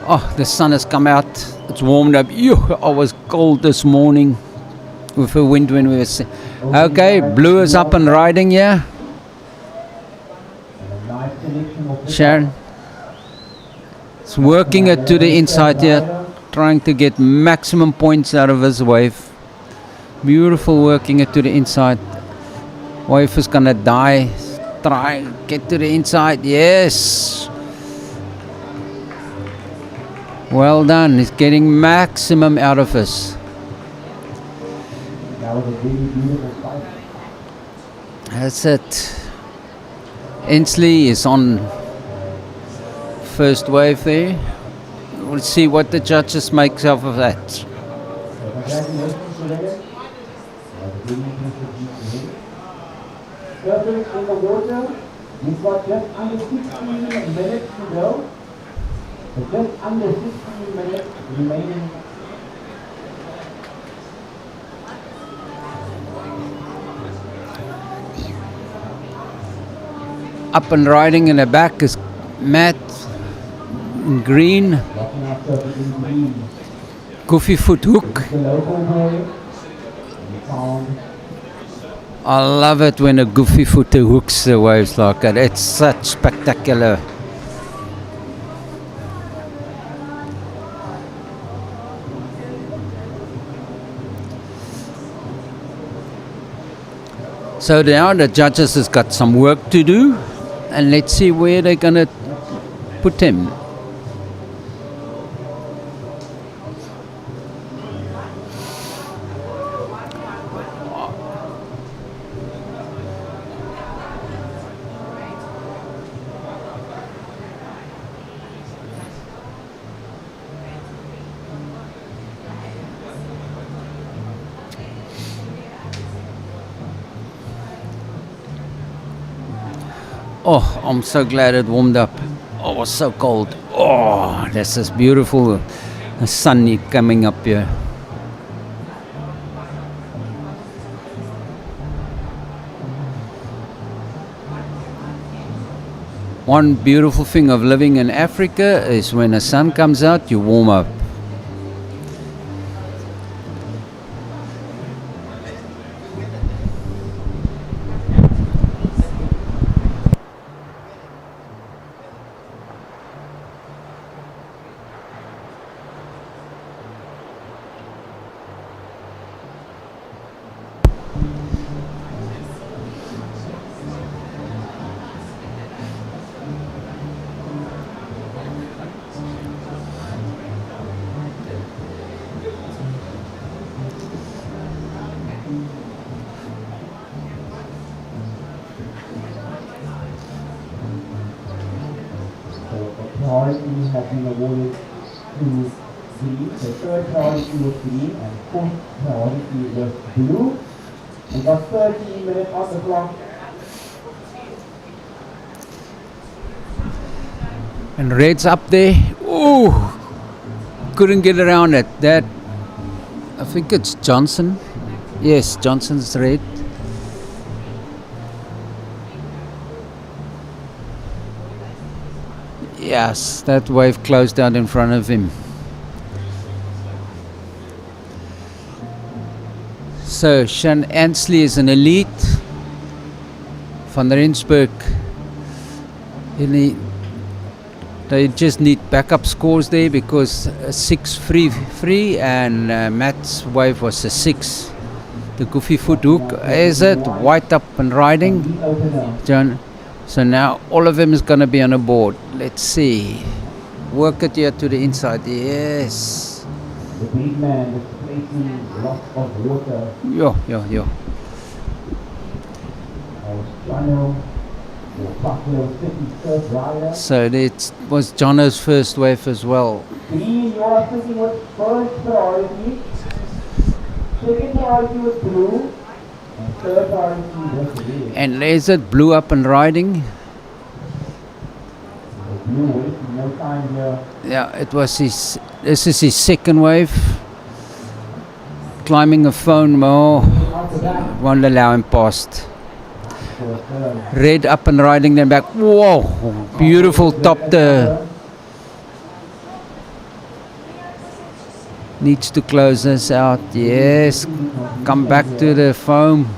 Oh, the sun has come out. It's warmed up. Ew, I was cold this morning with the wind when we were. Okay, blue is up and riding, yeah. Sharon. It's working it to the inside here, trying to get maximum points out of his wave. Beautiful working it to the inside. Wave is gonna die. Try, get to the inside, yes. Well done, he's getting maximum out of us. That was a really beautiful fight. That's it. Ainsley is on first wave there. We'll see what the judges make of that. So congratulations to them. Surfers in the water, you've got just under 16 minutes to go. So just under 16 minutes remaining. Up and riding in the back is Matt in green. Walking after the green. Goofy foot hook. The local boy. And he found I love it when a goofy footer hooks the waves like that. It's such spectacular. So now the judges has got some work to do, and let's see where they're gonna put him. Oh, I'm so glad it warmed up. Oh, it was so cold. Oh, this is beautiful. The sun coming up here. One beautiful thing of living in Africa is when the sun comes out, you warm up. priority has been awarded to green. The third priority was green and fourth priority was blue. We got 13 minutes on the clock. And red's up there. Ooh, couldn't get around it. That, I think it's Johnson. Yes, Johnson's red. Yes, that wave closed out in front of him. So Shan Ansley is an elite. Van Rensburg, they just need backup scores there because 6 free and Matt's wave was a 6. The goofy foot hook is it white up and riding. John. So now all of them is going to be on a board. Let's see. Work it here to the inside. Yes. The big man displacing lots of water. Yo. Jono, the Buffalo City surf rider. So it was Jono's first wave as well. Green, you are sitting with first priority. Second priority was blue. And third priority was red. And there's it, blue up and riding. The blue wasting no time here. Yeah, it was his. This is his second wave. Climbing a phone more. After that, Won't allow him past. for a third. Red up and riding, then back. Whoa, beautiful top there. Needs to close this out. Yes, come back to the foam.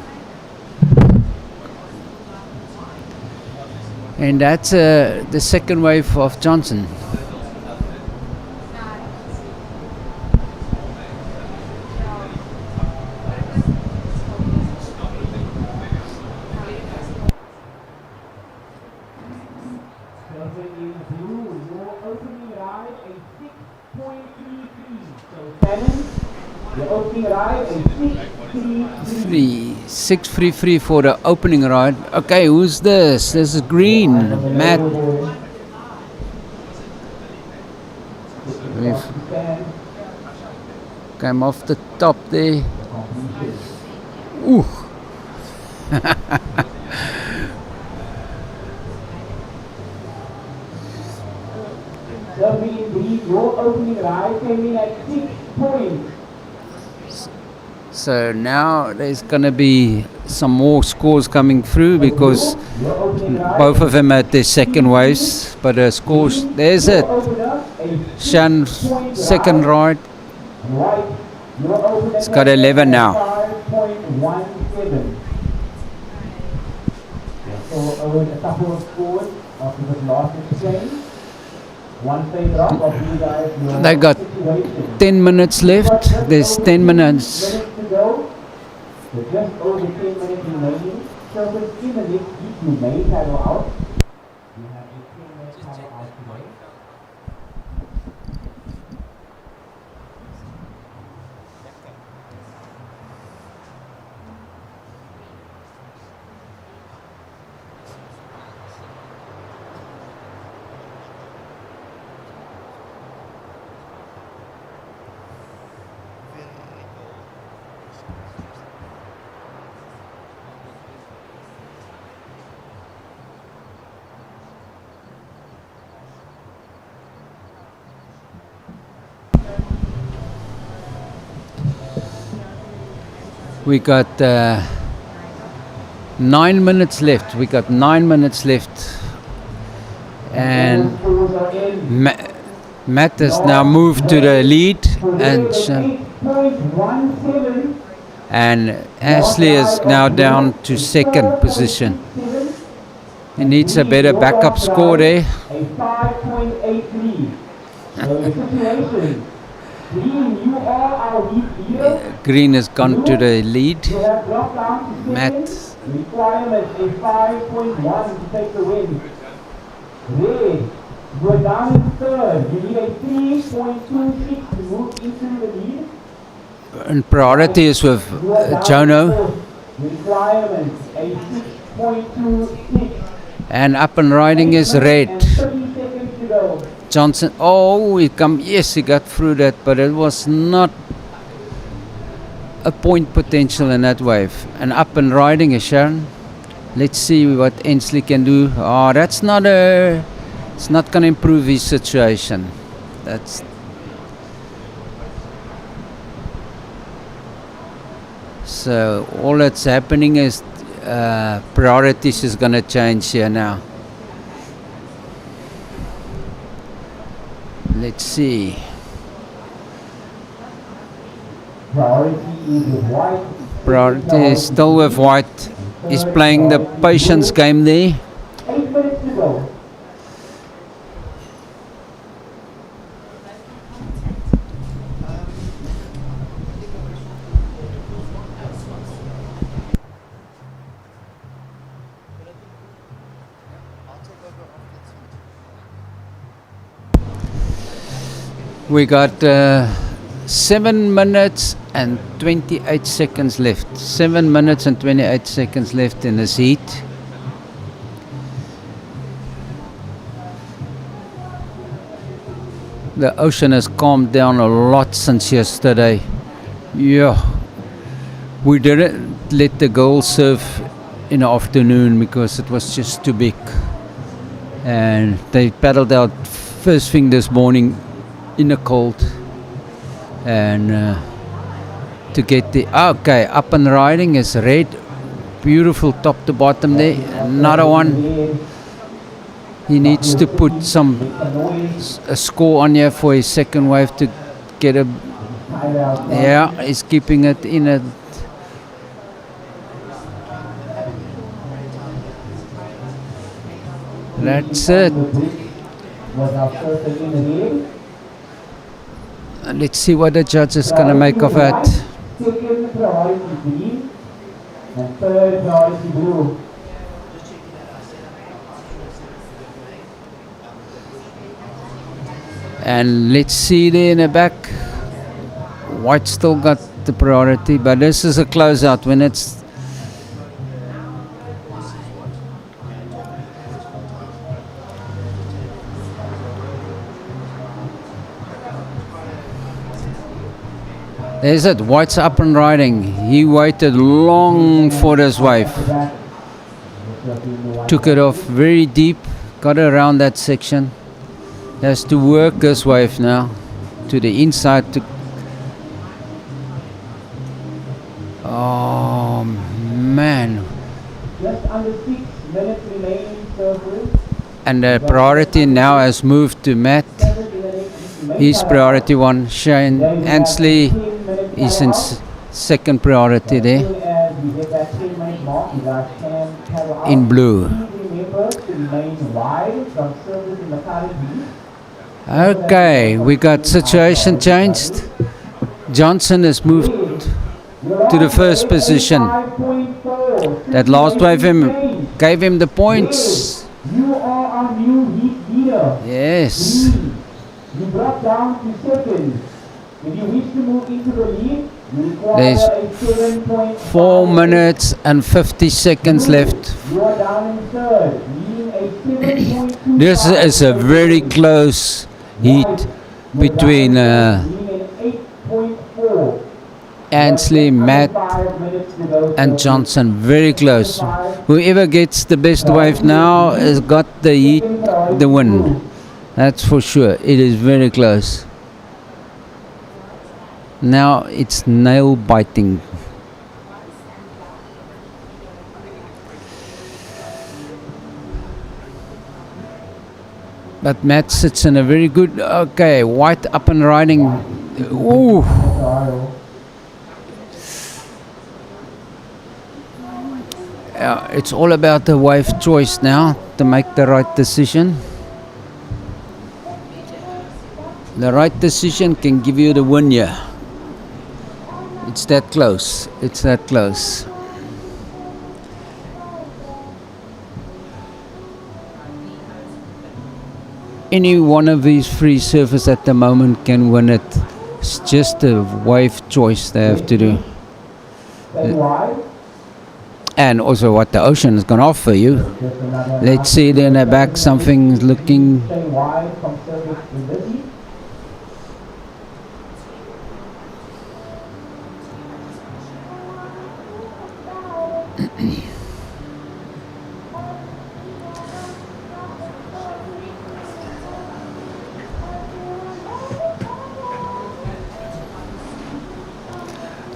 And that's the second wave of Johnson. Surfing in blue, your opening ride a 6.33. So Shannon, your opening ride a 6.33. Free for the opening ride. Okay, who's this? This is Green. Matt. We've came off the top there. Ooh. Surfing in blue, your opening ride came in at 6 points. So now there's going to be some more scores coming through because Your opening ride, both of them at their second waves. But the scores, there's it. opener, a Shan second ride. white. Your opener It's got 11 now. 5.17. So owed a couple of scores after the last exchange. One straight drop of you guys. Your They got situation. 10 minutes left. There's 10 minutes. Minutes to go. So just over 10 minutes remaining. So in the next heat, you may paddle out. You have a 10-minute paddle out today. We got 9 minutes left. We got 9 minutes left. And Scores are in. Matt has now moved to the lead. And 8.17. and Ashley is now down to second position. He needs a better backup score there. A 5.83. So the situation. Green, you are our lead leader. Green has gone to the lead. You have dropped down to Matt. second. Requirement a 5.1 to take the win. Red, you are down in third. You need a 3.26 to move into the lead. And priority is with You are down in Jono. fourth. Requirement a 6.26. And up and riding is Red. And 30 seconds to go. Johnson, oh, he got through that, but it was not a point potential in that wave. And up and riding is Sharon. Let's see what Ensley can do. Oh, it's not going to improve his situation. So all that's happening is priorities is going to change here now. Let's see. Priority is with white, Priority is still with white. He's playing the patience game there. 8 minutes to go. We got 7 minutes and 28 seconds left. 7 minutes and 28 seconds left in this heat. The ocean has calmed down a lot since yesterday. Yeah, we didn't let the girls surf in the afternoon because it was just too big. And they paddled out first thing this morning in the cold. And to get the up and riding is red, beautiful top to bottom there. Another one. He needs to put a score on here for his second wave to get a. Yeah, he's keeping it in a. That's it. And let's see what the judge is going to make of that. Second priority green and third priority blue. And let's see there in the back. White still got the priority, but this is a closeout when it's. There's it, White's up and riding. He waited long for this wave. Took it off very deep, got around that section. Has to work this wave now to the inside. Oh man. Just under 6 minutes remaining surfers. And the priority now has moved to Matt. He's priority one. Shane Ansley is in second priority there. In blue. Okay, we got situation changed. Johnson has moved to the first position. That last wave gave him the points. You are our new heat leader. Yes. You drop down to second. If you wish to move into the lead, you require There's a 7.5. 4 minutes and 50 seconds left. You are down in third, needing a 7.2. This is a very close heat between Ansley, Matt, and Johnson. Very close. Whoever gets the best wave now has got the heat, the win. That's for sure. It is very close. Now it's nail biting. But Matt sits in a very good. Okay, White up and riding. Ooh. It's all about the wave choice now to make the right decision. The right decision can give you the win here. It's that close. It's that close. Any one of these free surfers at the moment can win it. It's just a wave choice they have to do. And also what the ocean is going to offer you. Let's see there in the back something looking.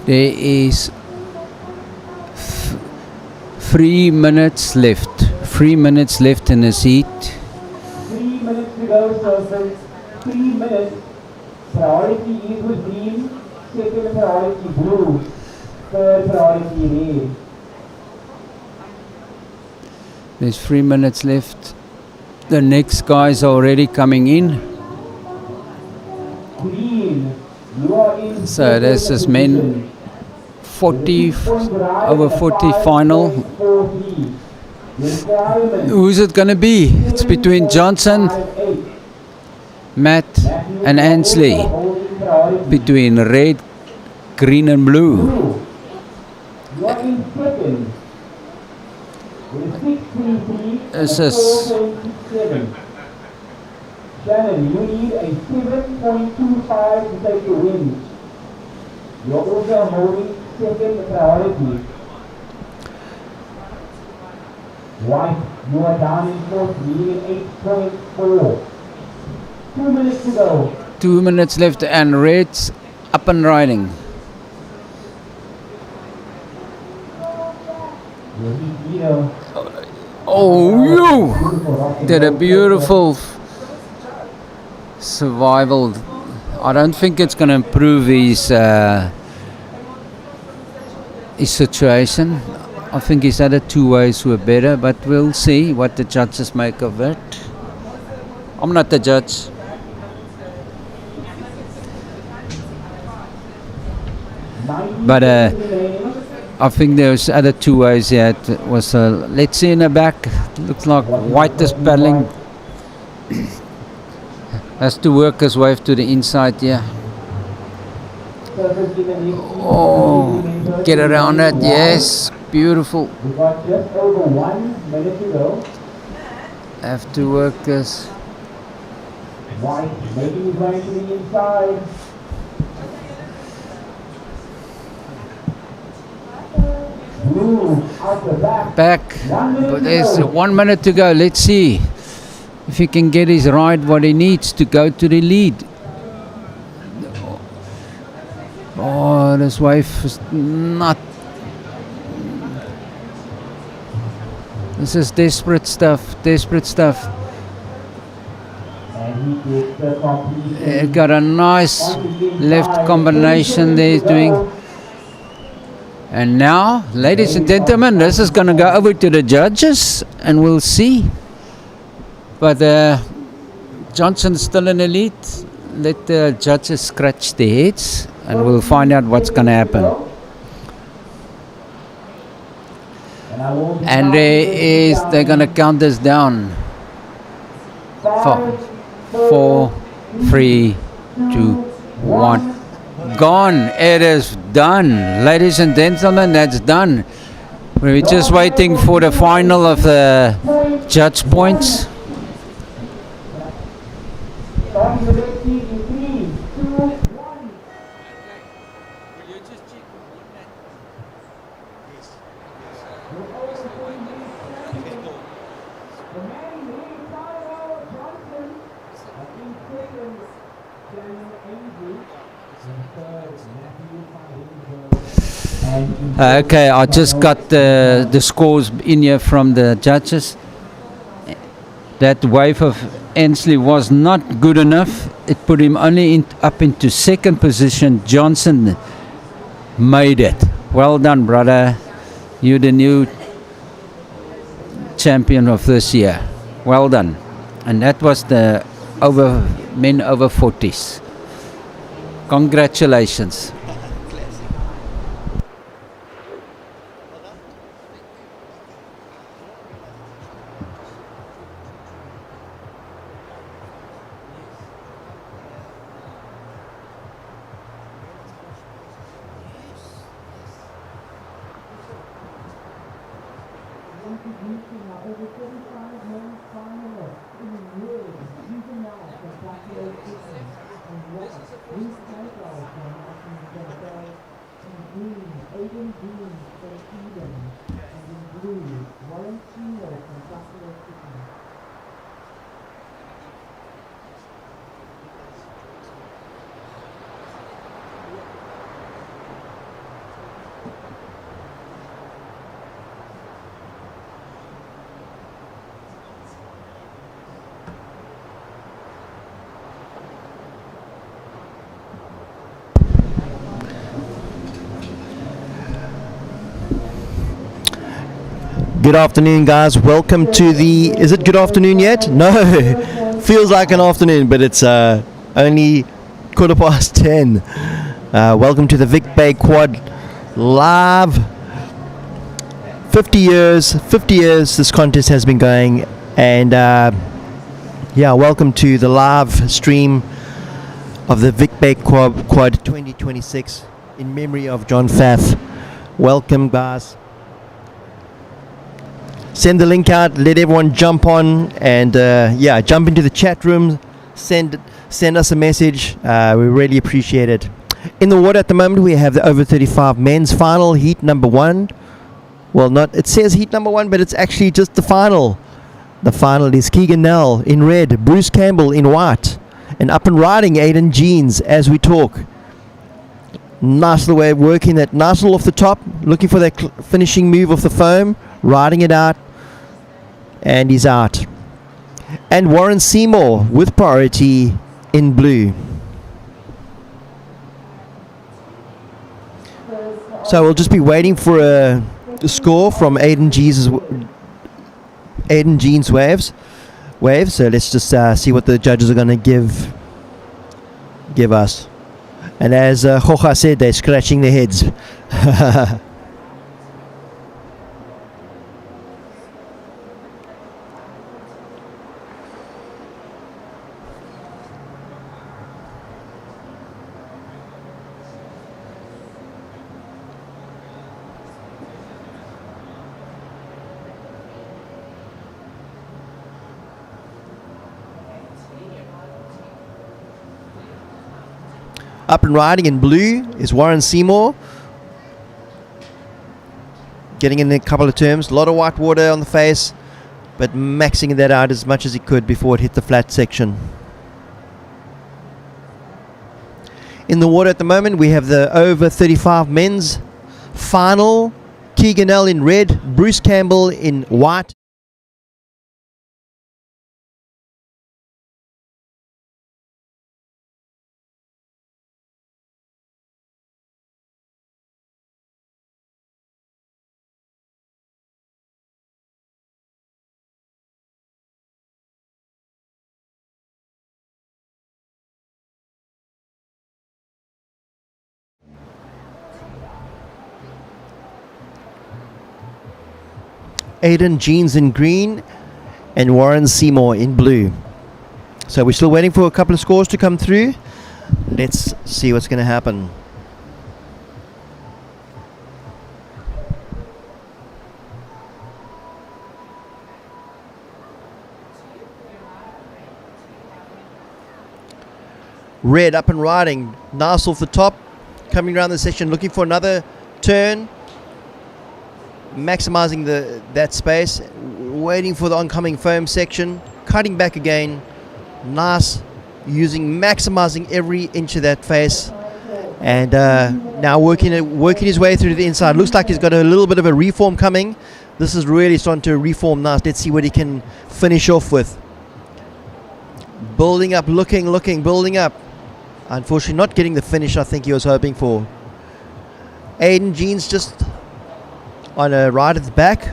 There is 3 minutes left. 3 minutes left in this heat. 3 minutes to go, surfers. 3 minutes. Priority is with green. Second priority blue. third priority race. There's 3 minutes left. The next guys are already coming in. Green, you are in So this is men 40 over 40 final. Who's it gonna be? It's between Johnson, Matt and Ansley. Between red, green and blue. You are in second. With 633 This and is 4.67. Shannon, you need a 7.25 to take the win. You're also holding second priority. White, you are down in fourth, leading 8.4. 2 minutes to go. 2 minutes left and red's up and riding. Oh, you did a beautiful survival. I don't think it's going to improve his situation. I think his other two ways were better, but we'll see what the judges make of it. I'm not the judge. But I think those other two ways he had was, let's see in the back, looks like White is paddling. Has to work his way to the inside here. Oh, get around it, yes, beautiful. We've got just over 1 minute to go. Have to work this. White making his way to the inside. Blue out the back. But there's 1 minute to go. Let's see if he can get his ride what he needs to go to the lead. Oh, this wife is not. This is desperate stuff. Desperate stuff. And he gets the completion. Got a nice left combination there he's doing. And now, ladies and gentlemen, this is going to go over to the judges and we'll see. But Johnson's still in the lead. Let the judges scratch their heads and we'll find out what's going to happen. And they're going to count this down. 5, 4, 3, 2, 1. Gone. It is done. Ladies and gentlemen, that's done. We're just waiting for the final of the judge points. Okay, I just got the scores in here from the judges. That wave of Ansley was not good enough. It put him only up into second position. Johnson made it. Well done, brother. You're the new champion of this year. Well done. And that was the men over 40s. Congratulations. Good afternoon, guys. Welcome to the... Is it good afternoon yet? No. Feels like an afternoon, but it's only 10:15. Welcome to the Vic Bay Quad live. 50 years this contest has been going. And welcome to the live stream of the Vic Bay Quad 2026 in memory of John Pfaff. Welcome, guys. Send the link out, let everyone jump on, and jump into the chat room. Send us a message. We really appreciate it. In the water at the moment, we have the over 35 men's final, heat number 1. Well, it says heat number 1, but it's actually just the final. The final is Keegan Nell in red, Bruce Campbell in white, and up and riding Aiden Jeans as we talk. Nice little way of working that, nice little off the top, looking for that finishing move off the foam, riding it out, and he's out. And Warren Seymour with priority in blue. So we'll just be waiting for a score from Aiden Jeans waves. So let's just see what the judges are going to give us. And as Joja said, they're scratching their heads. Up and riding in blue is Warren Seymour. Getting in a couple of turns. A lot of white water on the face, but maxing that out as much as he could before it hit the flat section. In the water at the moment, we have the over 35 men's final. Keegan Nell in red, Bruce Campbell in white. Aiden Jeans in green and Warren Seymour in blue. So we're still waiting for a couple of scores to come through. Let's see what's going to happen. Red up and riding, nice off the top, coming around the section, looking for another turn. Maximizing that space, waiting for the oncoming foam section, cutting back again, nice, maximizing every inch of that face, and now working his way through the inside. Looks like he's got a little bit of a reform coming. This is really starting to reform nice. Let's see what he can finish off with. Building up, looking, building up. Unfortunately not getting the finish I think he was hoping for. Aiden Jeans just on a ride at the back.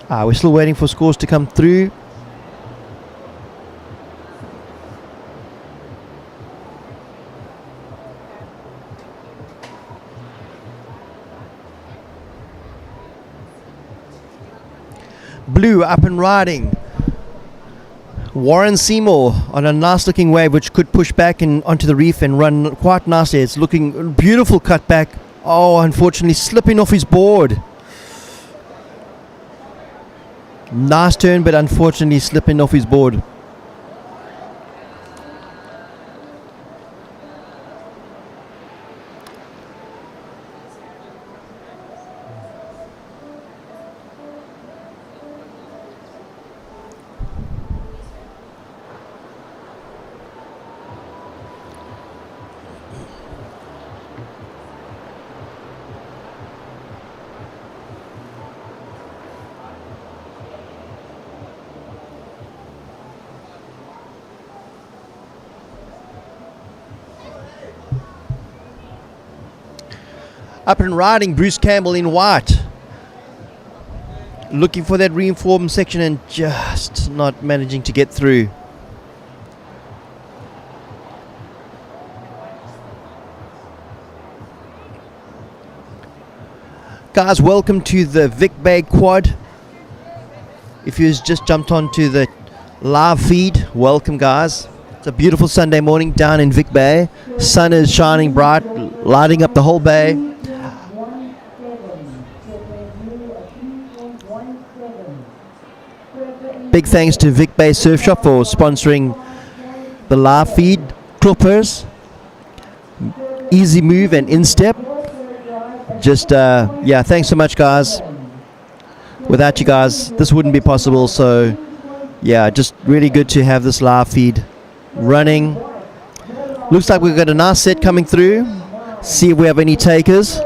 We're still waiting for scores to come through. Blue up and riding. Warren Seymour on a nice looking wave which could push back onto the reef and run quite nicely. It's looking beautiful cut back. Oh, unfortunately slipping off his board. Nice turn, but unfortunately slipping off his board. Up and riding, Bruce Campbell in white. looking for that reinform section and just not managing to get through. Guys, welcome to the Vic Bay Quad. If you just jumped onto the live feed, welcome guys. It's a beautiful Sunday morning down in Vic Bay. Sun is shining bright, lighting up the whole bay. Big thanks to Vic Bay Surf Shop for sponsoring the live feed. Kloppers, Eezi Move and Instep. Just yeah, thanks so much guys. Without you guys this wouldn't be possible, so yeah, just really good to have this live feed running. Looks like we've got a nice set coming through. See if we have any takers.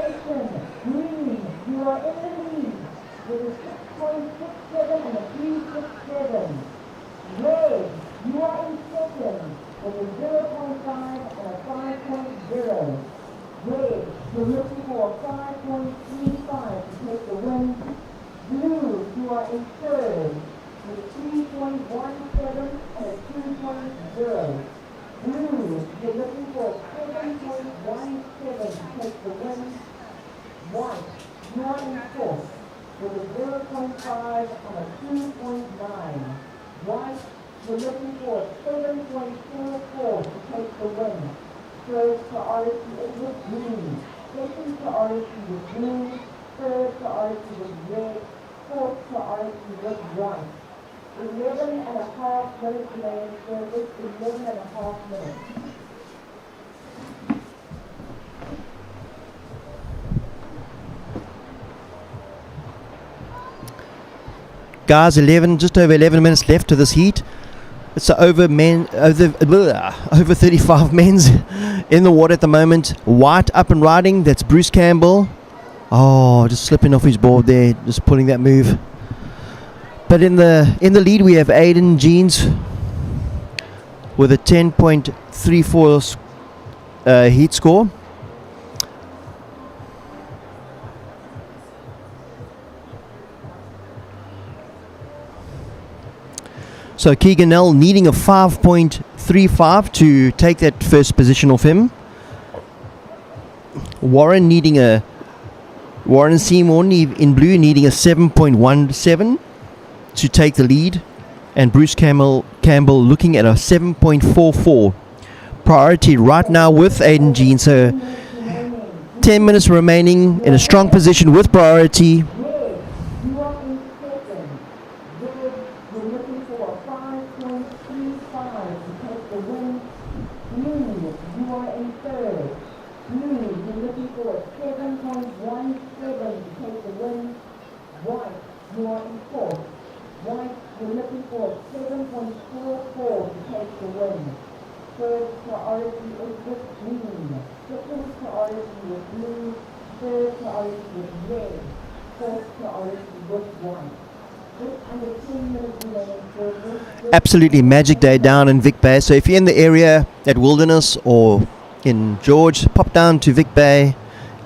Guys, just over 11 minutes left to this heat. It's over 35 men's in the water at the moment. White up and riding. That's Bruce Campbell. Oh, just slipping off his board there, just pulling that move. But in the lead we have Aiden Jeans with a 10.34 heat score. So Keegan needing a 5.35 to take that first position off him. Warren Seymour in blue needing a 7.17 to take the lead, and Bruce Campbell looking at a 7.44. Priority right now with Aiden Jean. So 10 minutes remaining in a strong position with priority. Absolutely magic day down in Vic Bay. So if you're in the area at Wilderness or in George, pop down to Vic Bay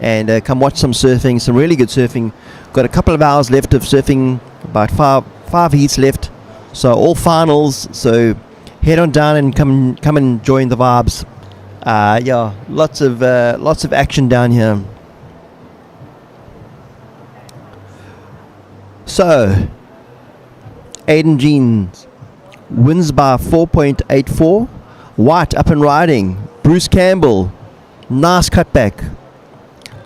and come watch some surfing, some really good surfing. Got a couple of hours left of surfing, about five heats left, so all finals. So head on down and come and join the vibes. Yeah, lots of action down here. So Aiden Jeans wins by 4.84. White up and riding. Bruce Campbell, nice cutback.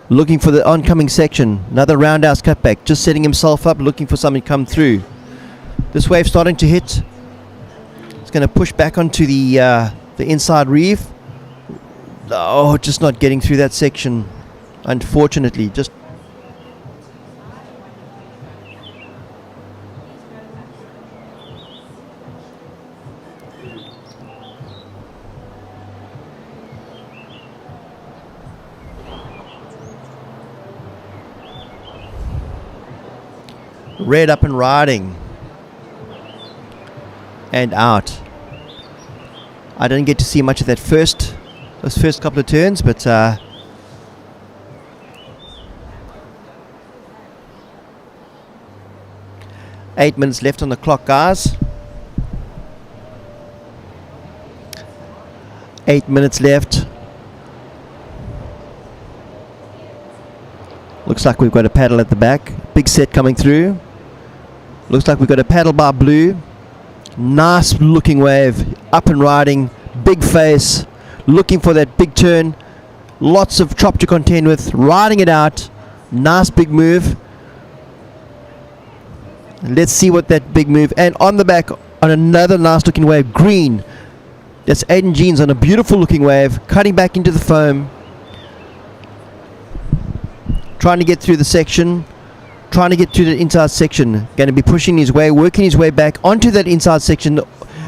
Looking for the oncoming section. Another roundhouse cutback. Just setting himself up, looking for something to come through. This wave starting to hit. It's going to push back onto the inside reef. Oh, just not getting through that section. Unfortunately, just. Red up and riding and out. I didn't get to see much of that those first couple of turns, but 8 minutes left on the clock, guys. 8 minutes left. Looks like we've got a paddle at the back. Big set coming through. Looks like we've got a paddle by Blue. Nice looking wave. Up and riding. Big face. Looking for that big turn. Lots of chop to contend with. Riding it out. Nice big move. Let's see what that big move. And on the back, on another nice looking wave. Green. That's Aiden Jeans on a beautiful looking wave. Cutting back into the foam. Trying to get through the section. Trying to get to the inside section. Going to be pushing his way, working his way back onto that inside section.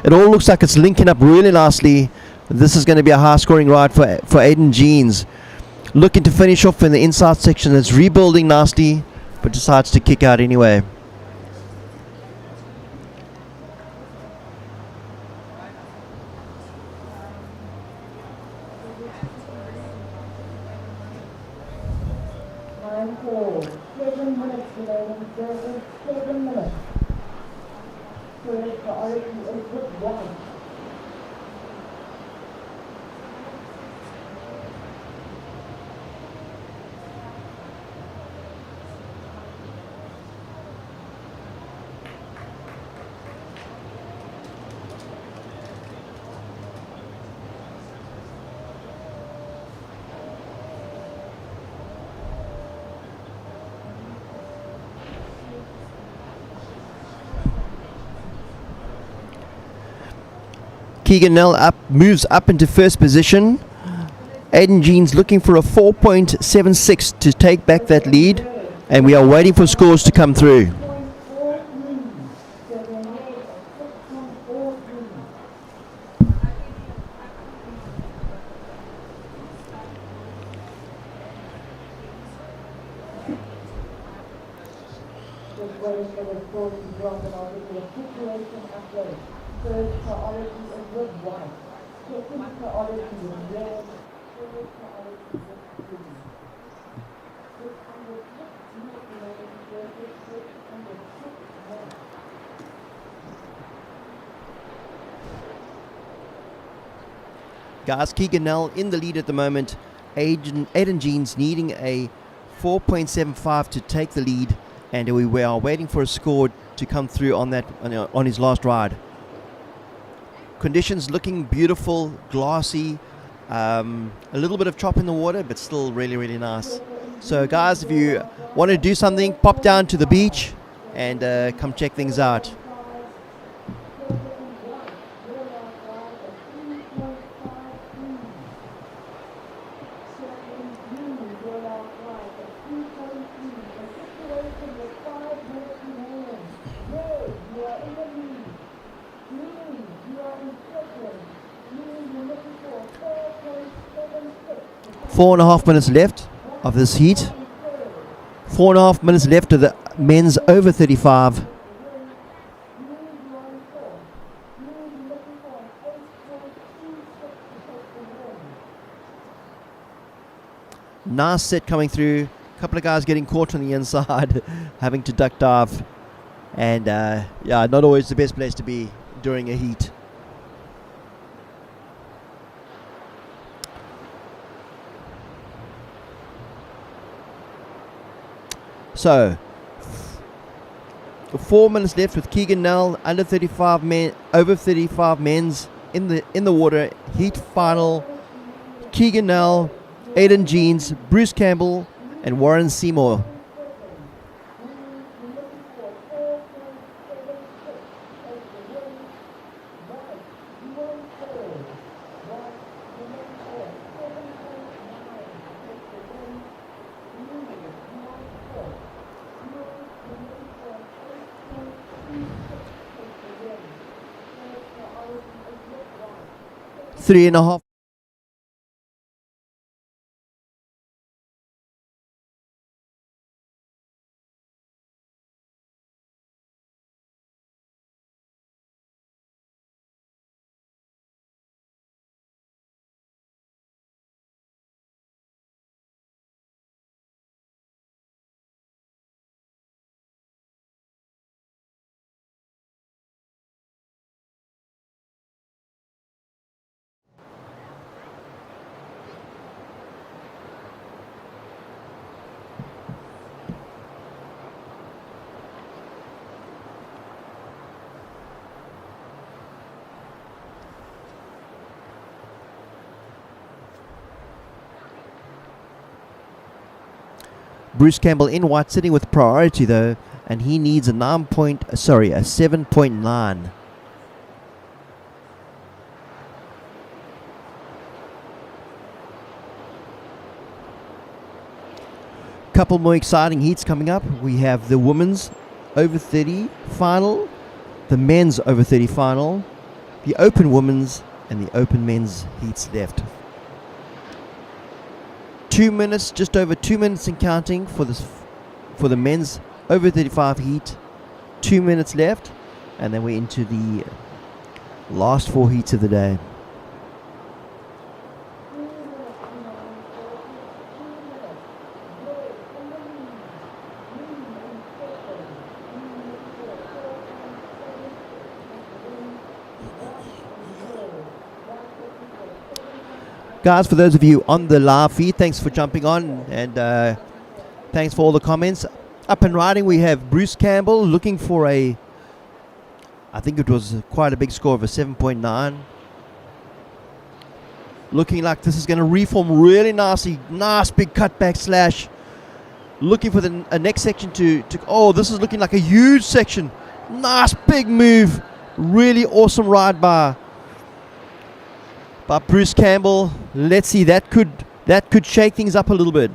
It all looks like it's linking up really nicely. This is going to be a high scoring ride for Aiden Jeans. Looking to finish off in the inside section. It's rebuilding nicely, but decides to kick out anyway. Keegan Nell moves up into first position. Aiden Jeans looking for a 4.76 to take back that lead, and we are waiting for scores to come through. Guys, Keegan Nell in the lead at the moment. Aiden Jeans needing a 4.75 to take the lead, and we are waiting for a score to come through on that on his last ride. Conditions looking beautiful, glassy, a little bit of chop in the water, but still really, really nice. So guys, if you want to do something, pop down to the beach and come check things out. Four and a half minutes left of this heat. 4.5 minutes left of the men's over 35. Nice set coming through. A couple of guys getting caught on the inside, having to duck dive. And yeah, not always the best place to be during a heat. So, 4 minutes left with Keegan Nell, under 35 men, over 35 men's in the water. Heat final. Keegan Nell, Aiden Jeans, Bruce Campbell, and Warren Seymour. Three and a half Bruce Campbell in white sitting with priority though, and he needs a 7.9. Couple more exciting heats coming up. We have the women's over 30 final, the men's over 30 final, the open women's and the open men's heats left. 2 minutes, just over 2 minutes and counting for the men's over 35 heat. 2 minutes left, and then we're into the last 4 heats of the day. Guys, for those of you on the live feed, thanks for jumping on, and thanks for all the comments. Up and riding, we have Bruce Campbell looking for I think it was quite a big score of a 7.9. Looking like this is going to reform really nicely. Nice big cutback slash. Looking for the next section to oh, this is looking like a huge section. Nice big move. Really awesome ride by Bruce Campbell. Let's see, that could shake things up a little bit.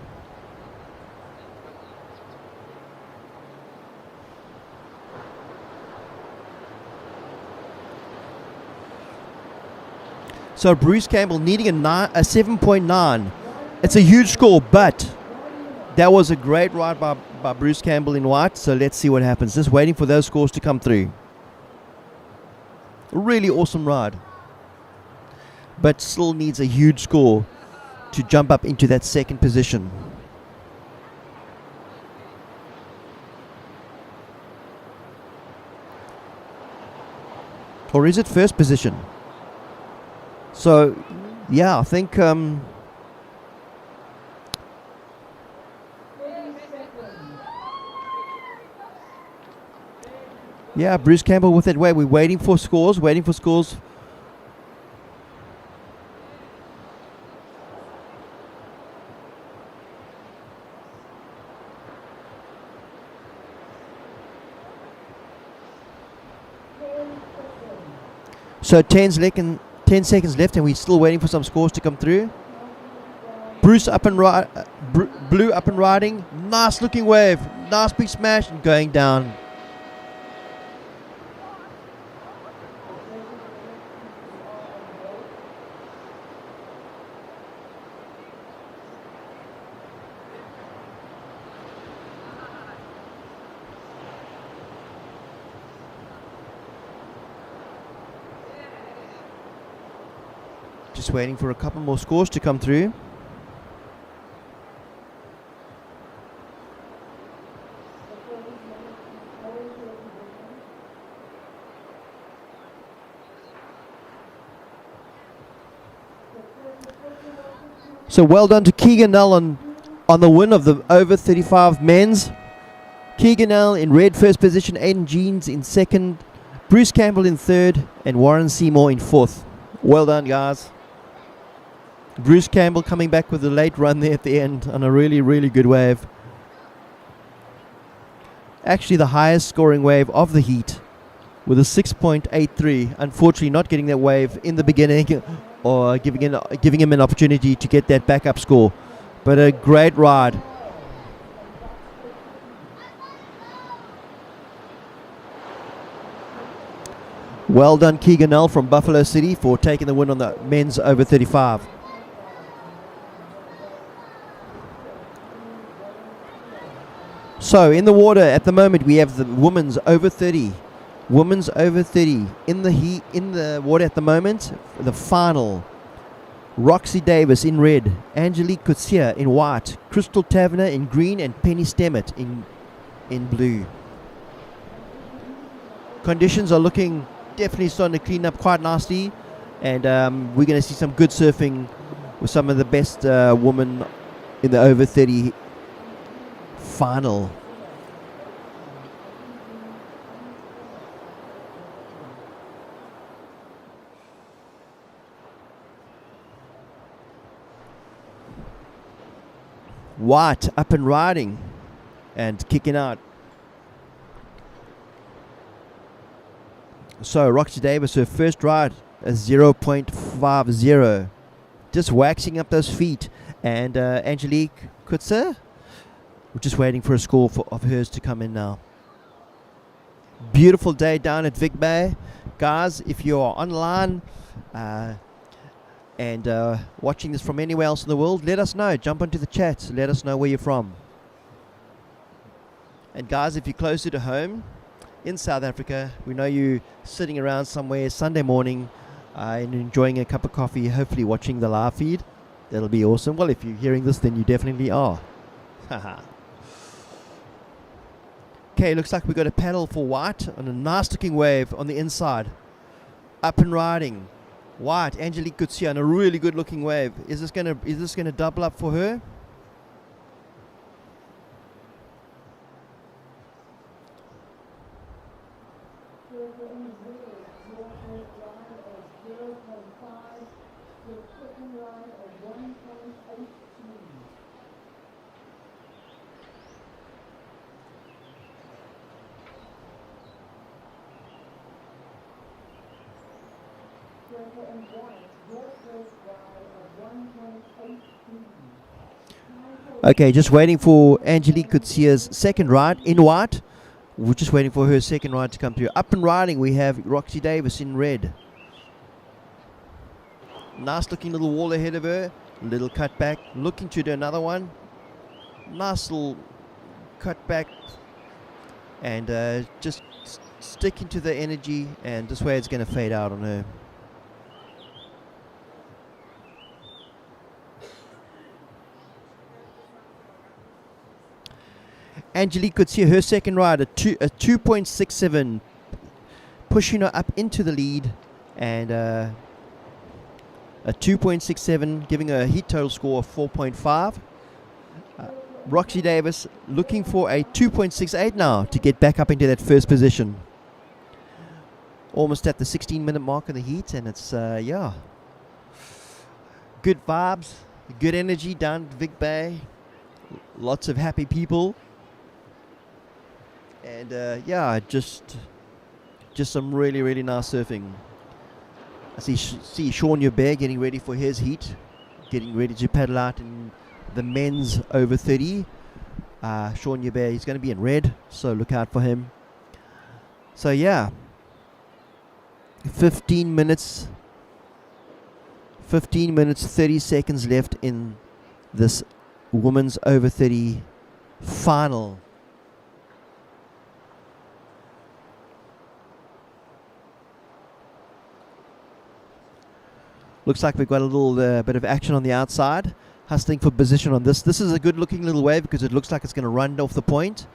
So Bruce Campbell needing a 7.9. It's a huge score, but that was a great ride by Bruce Campbell in white. So let's see what happens. Just waiting for those scores to come through. A really awesome ride, but still needs a huge score to jump up into that second position. Or is it first position? So, yeah, I think yeah, Bruce Campbell with it. We're waiting for scores. So 10 seconds left, and we're still waiting for some scores to come through. Bruce up and Blue up and riding. Nice looking wave. Nice big smash and going down. Just waiting for a couple more scores to come through. So well done to Keegan Nell on the win of the over 35 men's. Keegan Nell in red first position, Aiden Jeans in second, Bruce Campbell in third, and Warren Seymour in fourth. Well done, guys. Bruce Campbell coming back with a late run there at the end on a really, really good wave. Actually the highest scoring wave of the heat with a 6.83. Unfortunately not getting that wave in the beginning or giving him an opportunity to get that backup score. But a great ride. Well done Keegan Nell from Buffalo City for taking the win on the men's over 35. So in the water at the moment we have the women's over 30. Women's over 30 in the water at the moment. The final. Roxy Davis in red, Angelique Coetzee in white, Crystal Taverner in green, and Penny Stemmet in blue. Conditions are looking definitely starting to clean up quite nicely, and we're going to see some good surfing with some of the best women in the over 30 final. White up and riding. and kicking out. So Roxy Davis, her first ride, a 0.50. Just waxing up those feet. And Angelique Kutzer, we're just waiting for a score of hers to come in now. Beautiful day down at Vic Bay. Guys, if you are online and watching this from anywhere else in the world, let us know. Jump onto the chat. Let us know where you're from. And guys, if you're closer to home in South Africa, we know you sitting around somewhere Sunday morning and enjoying a cup of coffee, hopefully watching the live feed. That'll be awesome. Well, if you're hearing this, then you definitely are. Okay, looks like we got a paddle for White on a nice looking wave on the inside. Up and riding. White, Angelique Gutsia on a really good looking wave. Is this gonna double up for her? Okay, just waiting for Angelique Kutsia's second ride in White. We're just waiting for her second ride to come through. Up and riding, we have Roxy Davis in red. Nice looking little wall ahead of her. Little cut back. Looking to do another one. Nice little cut back. And just sticking to the energy. And this way it's going to fade out on her. Angelique could see her second ride, a 2.67, pushing her up into the lead, and a 2.67, giving her a heat total score of 4.5. Roxy Davis looking for a 2.68 now to get back up into that first position. Almost at the 16-minute mark of the heat, and it's, yeah. Good vibes, good energy down at Vic Bay. Lots of happy people. And yeah, just some really, really nice surfing. I see Sean Bear getting ready for his heat, getting ready to paddle out in the men's over 30. Sean Bear, he's going to be in red, so look out for him. So yeah, 15 minutes 30 seconds left in this women's over 30 final. Looks like we've got a little bit of action on the outside. Hustling for position on this. This is a good looking little wave because it looks like it's going to run off the point.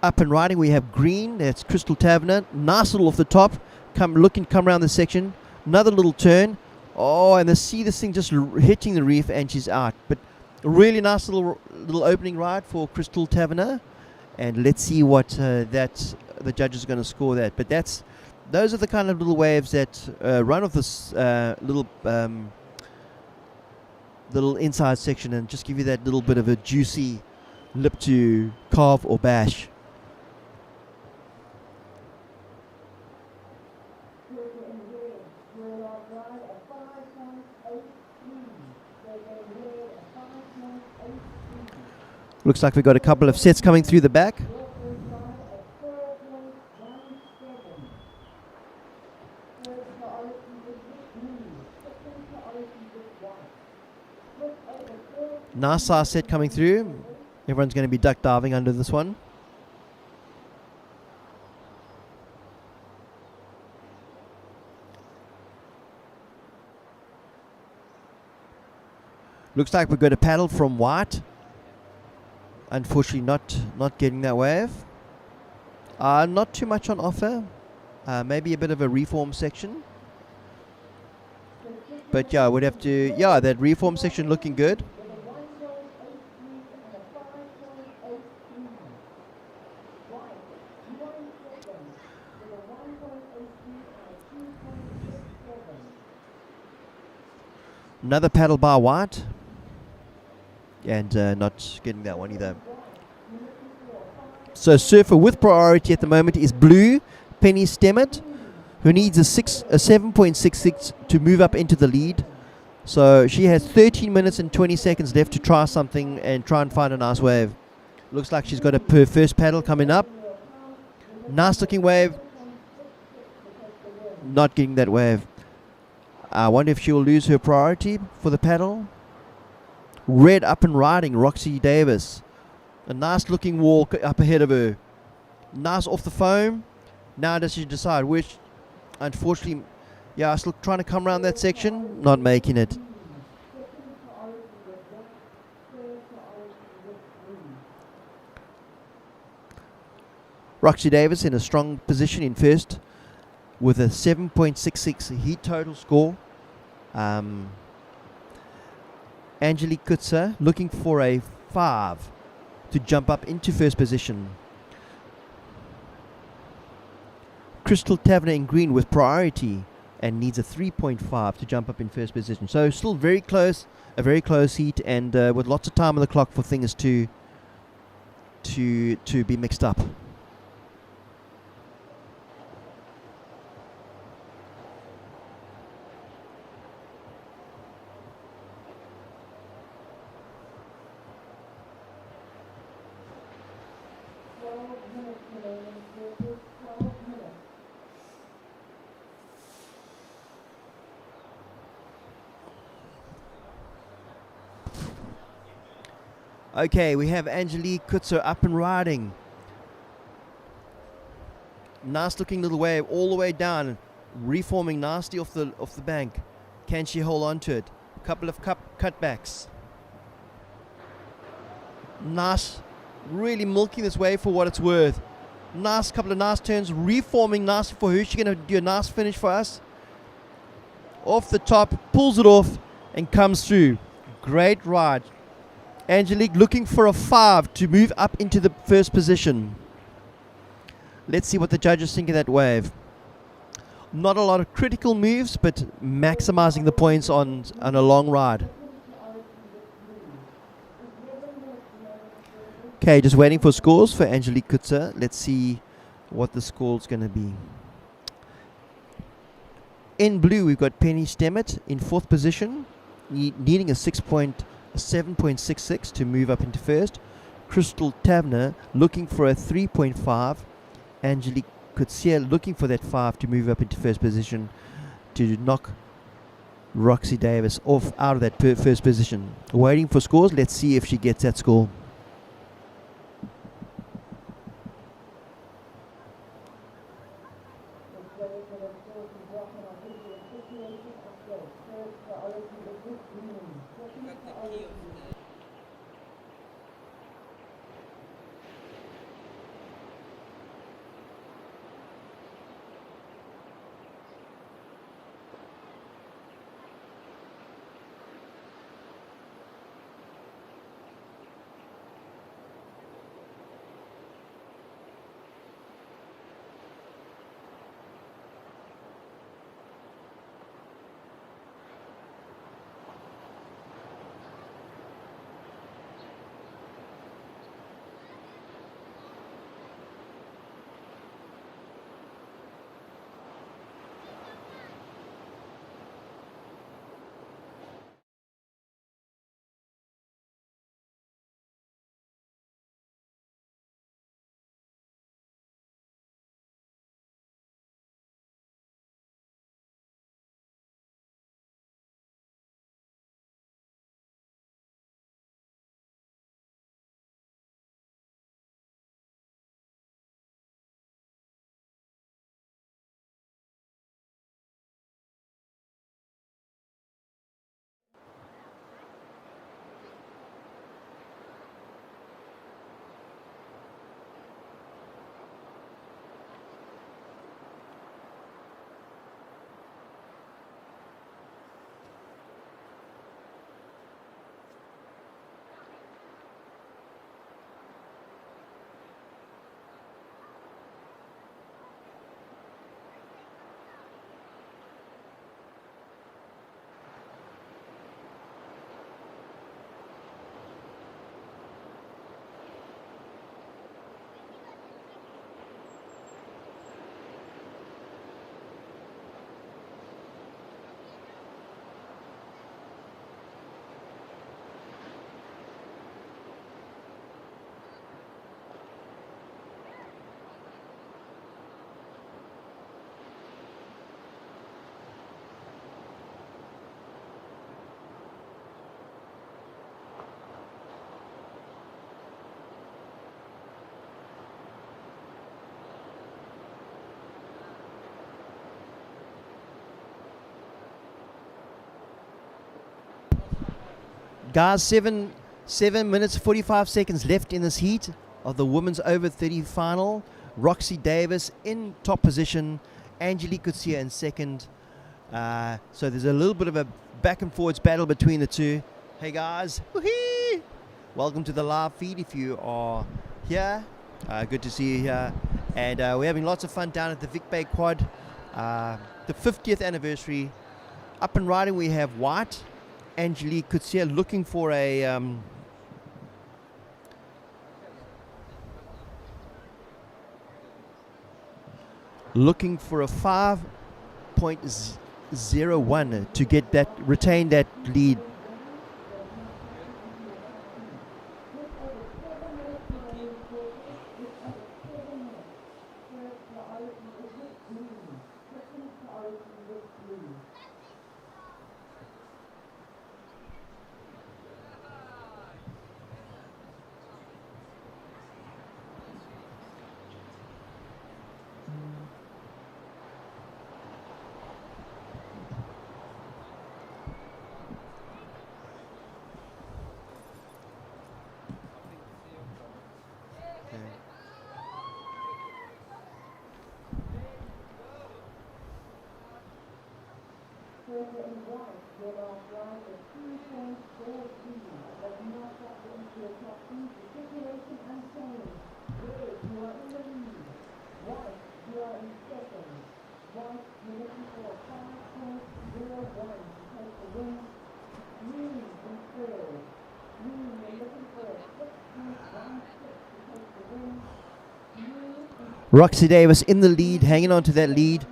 Up and riding, we have green. That's Crystal Taverner. Nice little off the top. Come around the section. Another little turn. Oh, and see this thing just hitting the reef and she's out. But a really nice little opening ride for Crystal Taverner. And let's see what the judges are going to score that. But those are the kind of little waves that run off this little inside section and just give you that little bit of a juicy lip to carve or bash. Looks like we've got a couple of sets coming through the back. Nice size set coming through. Everyone's going to be duck diving under this one. Looks like we've got a paddle from White. Unfortunately not getting that wave. Not too much on offer. Maybe a bit of a reform section. But yeah, we'd have to, that reform section looking good. Another paddle by White. And not getting that one either. So surfer with priority at the moment is Blue, Penny Stemmet, who needs a 7.66 to move up into the lead. So she has 13 minutes and 20 seconds left to try something and try and find a nice wave. Looks like she's got her first paddle coming up. Nice looking wave. Not getting that wave. I wonder if she'll lose her priority for the paddle. Red up and riding, Roxy Davis. A nice looking walk up ahead of her. Nice off the foam. Now does she decide which? Unfortunately, yeah, still trying to come around that section. Not making it. Roxy Davis in a strong position in first with a 7.66 heat total score. Angelique Kutzer looking for a 5 to jump up into first position. Crystal Taverner in green with priority and needs a 3.5 to jump up in first position. So still very close, a very close heat, and with lots of time on the clock for things to be mixed up. Okay, we have Angelique Kutzer up and riding. Nice looking little wave all the way down, reforming nasty off the bank. Can she hold on to it? A couple of cutbacks. Nice, really milking this wave for what it's worth. Nice couple of nice turns, reforming nicely for her. She's gonna do a nice finish for us. Off the top, pulls it off and comes through. Great ride. Angelique looking for a 5 to move up into the first position. Let's see what the judges think of that wave. Not a lot of critical moves, but maximizing the points on a long ride. Okay, just waiting for scores for Angelique Kutzer. Let's see what the score's going to be. In blue, we've got Penny Stemmet in 4th position, needing a 7.66 to move up into first. Crystal Taverner looking for a 3.5. Angelique Kutzer looking for that 5 to move up into first position to knock Roxy Davis off out of that first position. Waiting for scores. Let's see if she gets that score. Guys, 7 minutes 45 seconds left in this heat of the women's over 30 final. Roxy Davis in top position, Angelique Coetzee in second. So there's a little bit of a back and forwards battle between the two. Hey guys, woo-hee! Welcome to the live feed if you are here. Good to see you here. And we're having lots of fun down at the Vic Bay Quad. The 50th anniversary. Up and riding we have White, Angelique Coetzee looking for a looking for a 5.01 to get that, retain that lead. Roxy Davis in the lead, hanging on to that lead.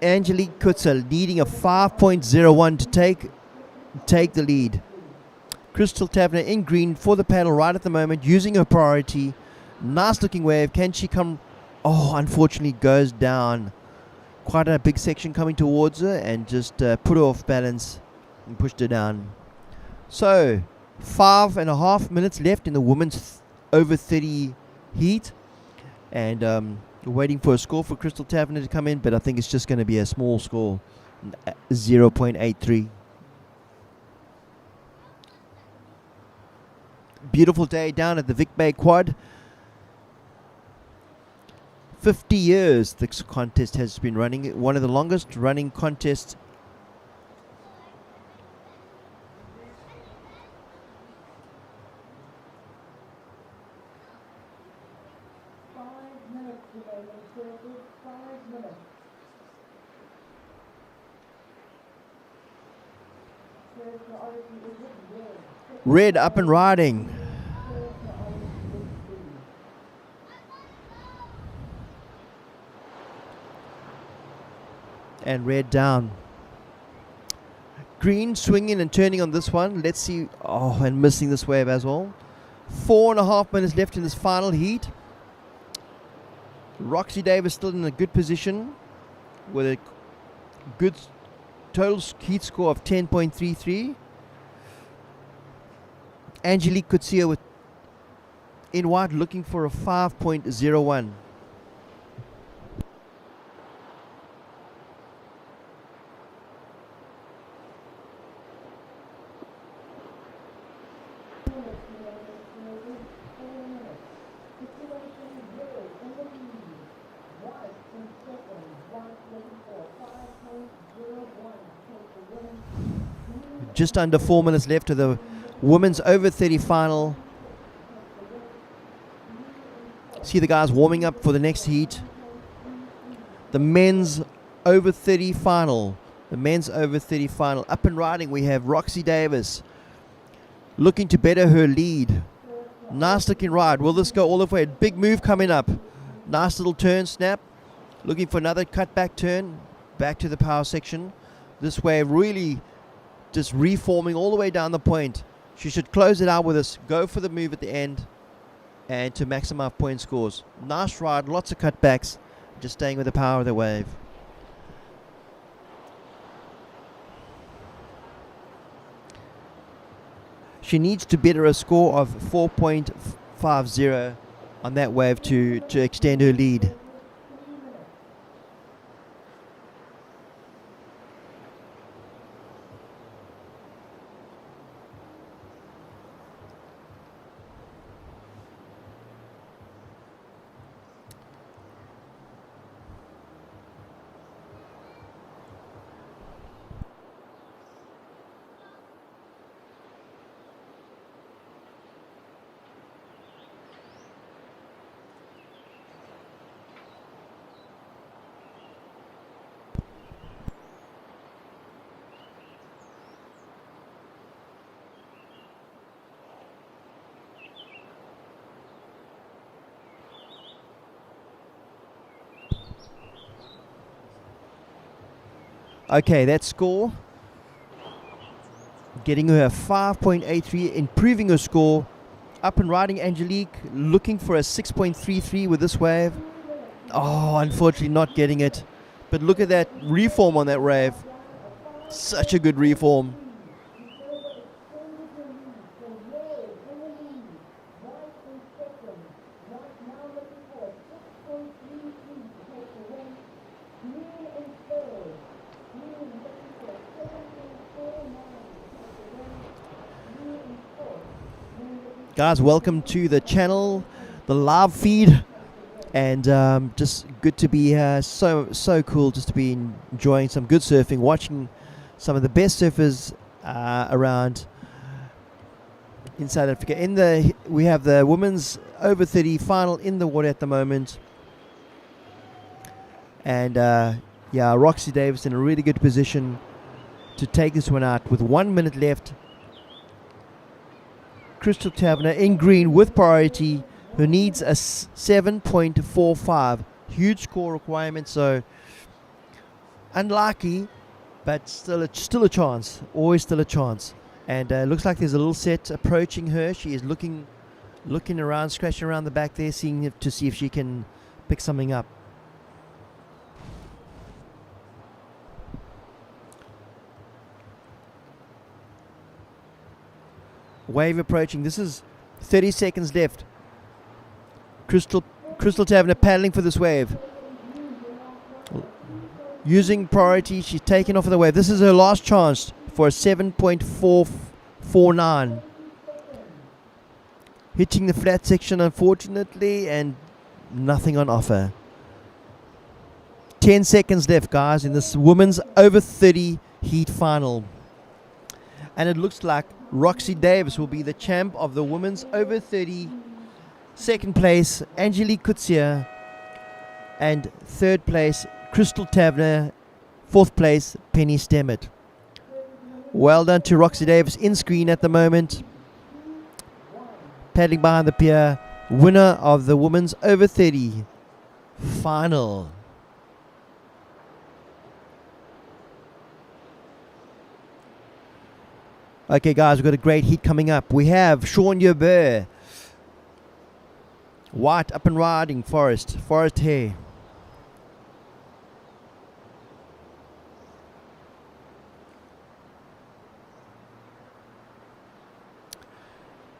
Angelique Coetzee leading a 5.01 to take the lead. Crystal Tavener in green for the paddle right at the moment, using her priority. Nice looking wave. Can she come? Oh, unfortunately goes down. Quite a big section coming towards her and just put her off balance and pushed her down. So 5.5 minutes left in the women's over 30 heat. And we're waiting for a score for Crystal Tavener to come in, but I think it's just going to be a small score, 0.83. Beautiful day down at the Vic Bay Quad. 50 years this contest has been running. One of the longest running contests. Red up and riding. And red down. Green swinging and turning on this one. Let's see. Oh, and missing this wave as well. 4.5 minutes left in this final heat. Roxy Davis still in a good position with a good total heat score of 10.33. Angelique Coetzee with in white looking for a 5.01. Just under 4 minutes left of the women's over 30 final. See the guys warming up for the next heat. The men's over 30 final. The men's over 30 final. Up and riding we have Roxy Davis looking to better her lead. Nice looking ride. Will this go all the way? Big move coming up. Nice little turn snap. Looking for another cutback turn. Back to the power section. This way really just reforming all the way down the point. She should close it out with us. Go for the move at the end and to maximize point scores. Nice ride. Lots of cutbacks. Just staying with the power of the wave. She needs to better a score of 4.50 on that wave to extend her lead. Okay, that score. Getting her a 5.83, improving her score. Up and riding Angelique, looking for a 6.33 with this wave. Oh, unfortunately not getting it. But look at that reform on that wave. Such a good reform. Guys, welcome to the channel, the live feed, and just good to be here. So cool just to be enjoying some good surfing, watching some of the best surfers around in South Africa. We have the women's over 30 final in the water at the moment, and yeah, Roxy Davis in a really good position to take this one out with 1 minute left. Crystal Taverner in green with priority, who needs a 7.45. Huge score requirement, so unlucky, but still a chance. Always still a chance. And looks like there's a little set approaching her. She is looking around, scratching around the back there, to see if she can pick something up. Wave approaching. This is 30 seconds left. Crystal Taverner paddling for this wave. Using priority, she's taken off of the wave. This is her last chance for a 7.449. Hitting the flat section, unfortunately, and nothing on offer. 10 seconds left, guys, in this women's over 30 heat final. And it looks like Roxy Davis will be the champ of the women's over 30. Second place, Angelique Kutsia. And third place, Crystal Taverner. Fourth place, Penny Stemmett. Well done to Roxy Davis in screen at the moment. Paddling behind the pier. Winner of the women's over 30 final. Okay, guys, we've got a great heat coming up. We have Sean Yobert. White up and riding, Forest Hair.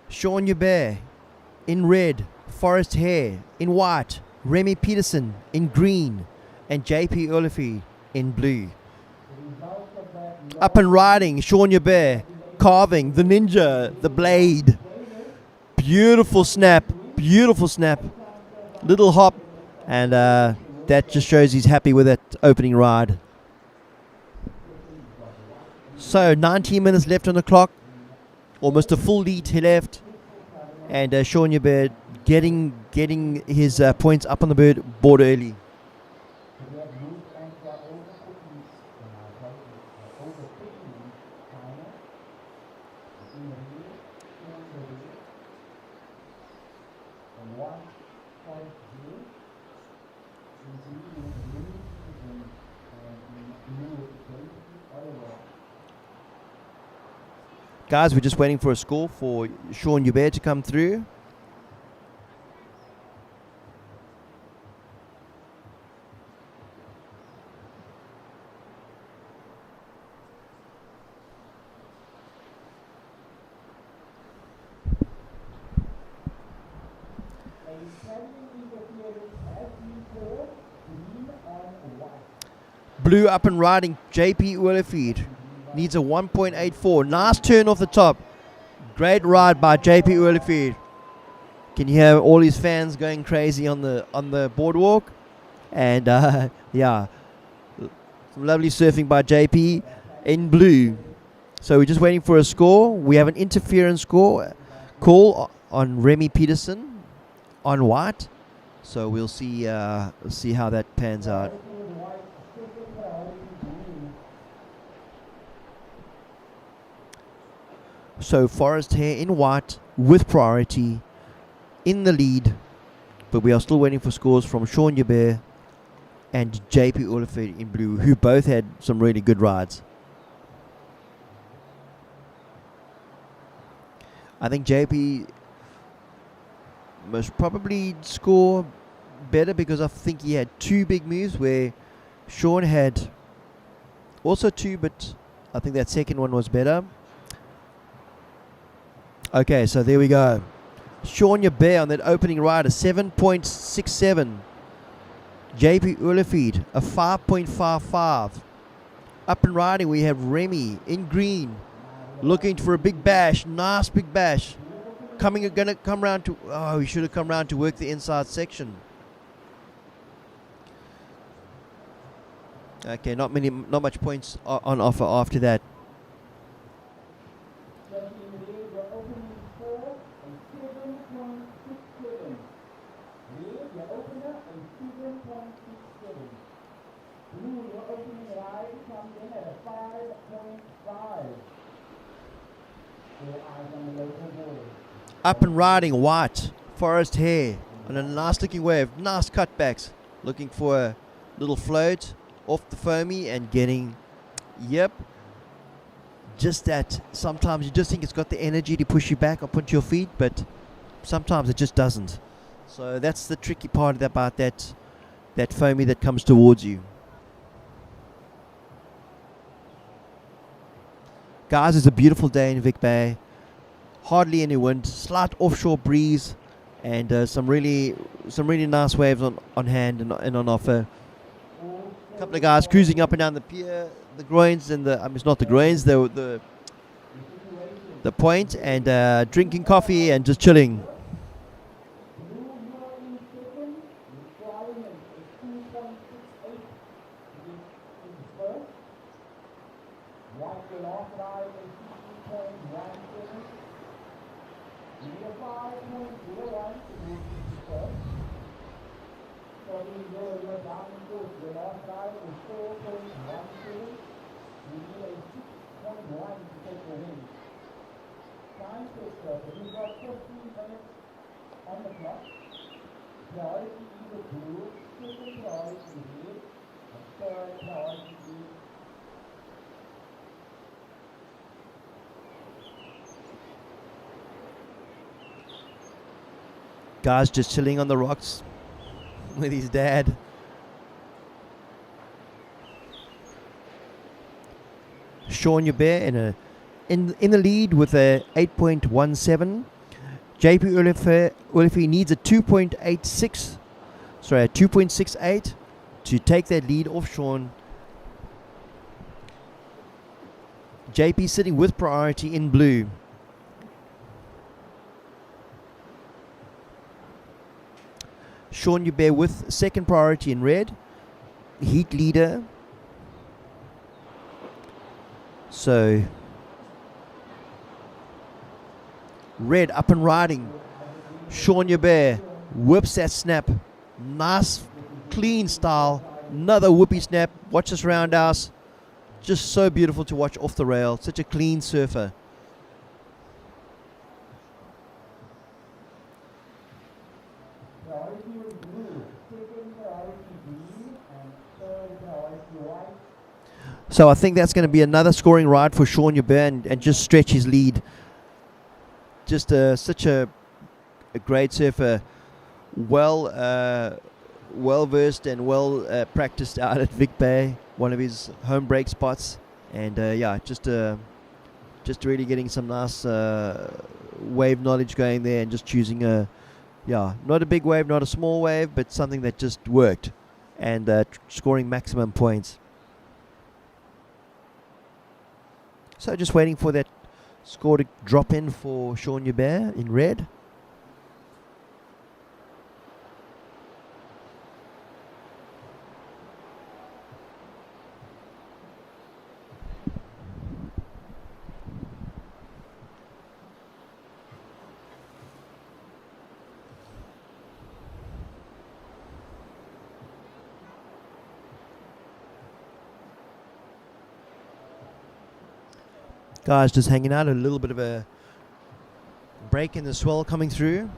Sean Yobert in red, Forest Hair in white, Remy Peterson in green, and JP Olifi in blue. Up and riding, Sean Yobert. Carving, the ninja, the blade. Beautiful snap. Little hop, and that just shows he's happy with that opening ride. So 19 minutes left on the clock. Almost a full lead left. And Sean Yobert getting his points up on the board early. Guys, we're just waiting for a score for Sean Yobert to come through. Blue up and riding, JP Uelefeed. Needs a 1.84. Nice turn off the top. Great ride by JP Uelefeed. Can you hear all his fans going crazy on the boardwalk? And yeah, some lovely surfing by JP in blue. So we're just waiting for a score. We have an interference call on Remy Peterson on white. So we'll see how that pans out. So Forest Hair in white with priority in the lead, but we are still waiting for scores from Sean Yobert and JP Oliver in blue, who both had some really good rides. I think JP most probably score better because I think he had two big moves where Sean had also two, but I think that second one was better. Okay, so there we go. Sean Bear on that opening ride, a 7.67. JP Ulefeed, a 5.55. Up and riding, we have Remy in green, looking for a big bash, nice big bash. Gonna come round to, he should have come round to work the inside section. Okay, not much points on offer after that. Up and riding, white, forest hair, on a nice looking wave, nice cutbacks, looking for a little float off the foamy and getting, just that. Sometimes you just think it's got the energy to push you back up onto your feet, but sometimes it just doesn't. So that's the tricky part about that foamy that comes towards you. Guys, it's a beautiful day in Vic Bay. Hardly any wind, slight offshore breeze, and some really nice waves on hand and on offer. A couple of guys cruising up and down the pier, the groins and it's not the groins, the point, and drinking coffee and just chilling. Guys just chilling on the rocks with his dad. Sean Bear in the lead with a 8.17. JP Ulifi needs a 2.68 to take that lead off Sean. JP sitting with priority in blue. Sean Bear with second priority in red. Heat leader. So red up and riding. Sean Bear whips that snap. Nice clean style. Another whoopie snap. Watch this roundhouse. Just so beautiful to watch off the rail. Such a clean surfer. So I think that's going to be another scoring ride for Sean Bear and just stretch his lead. Just such a great surfer. Well versed and well practiced out at Vic Bay, one of his home break spots, and just really getting some nice wave knowledge going there, and just choosing not a big wave, not a small wave, but something that just worked, and scoring maximum points. So just waiting for that score to drop in for Sean Bear in red. Guys just hanging out, a little bit of a break in the swell coming through.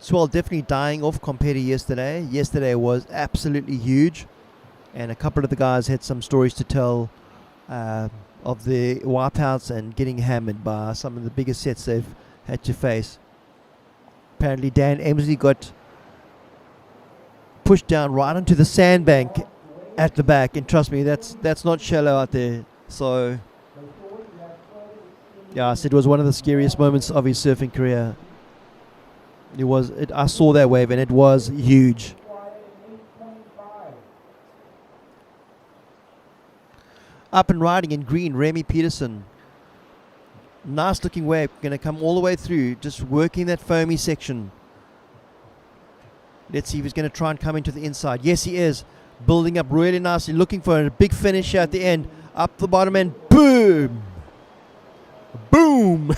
swell definitely dying off compared to yesterday. Yesterday was absolutely huge, and a couple of the guys had some stories to tell of the wipeouts and getting hammered by some of the biggest sets they've had to face. Apparently Dan Emsley got pushed down right onto the sandbank at the back, and trust me, that's not shallow out there. So yeah, I said it was one of the scariest moments of his surfing career. I saw that wave and it was huge. Up and riding in green, Remy Peterson. Nice looking wave, going to come all the way through, just working that foamy section. Let's see if he's going to try and come into the inside. Yes, he is. Building up really nicely, looking for a big finish here at the end. Up the bottom and boom! Boom!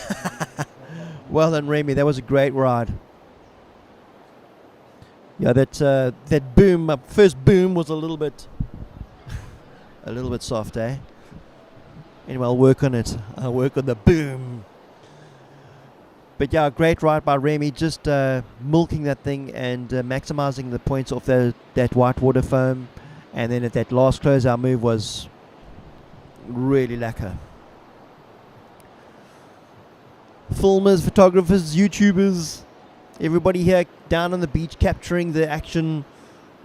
Well done, Remy. That was a great ride. Yeah, that boom, first boom was a little bit soft, eh? Anyway, I'll work on it. I'll work on the boom. But yeah, great ride by Remy, just milking that thing and maximizing the points off that whitewater foam. And then at that last closeout move was really lacquer. Filmers, photographers, YouTubers, everybody here down on the beach capturing the action.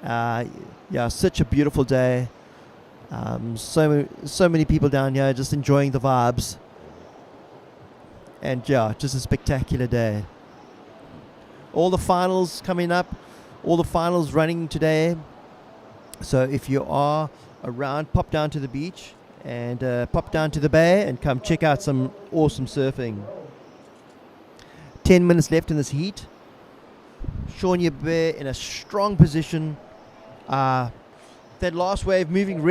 Yeah, such a beautiful day. So many people down here just enjoying the vibes. And yeah, just a spectacular day. All the finals coming up, all the finals running today. So if you are around, pop down to the beach and pop down to the bay and come check out some awesome surfing. 10 minutes left in this heat. Shawnee Bear in a strong position. That last wave moving.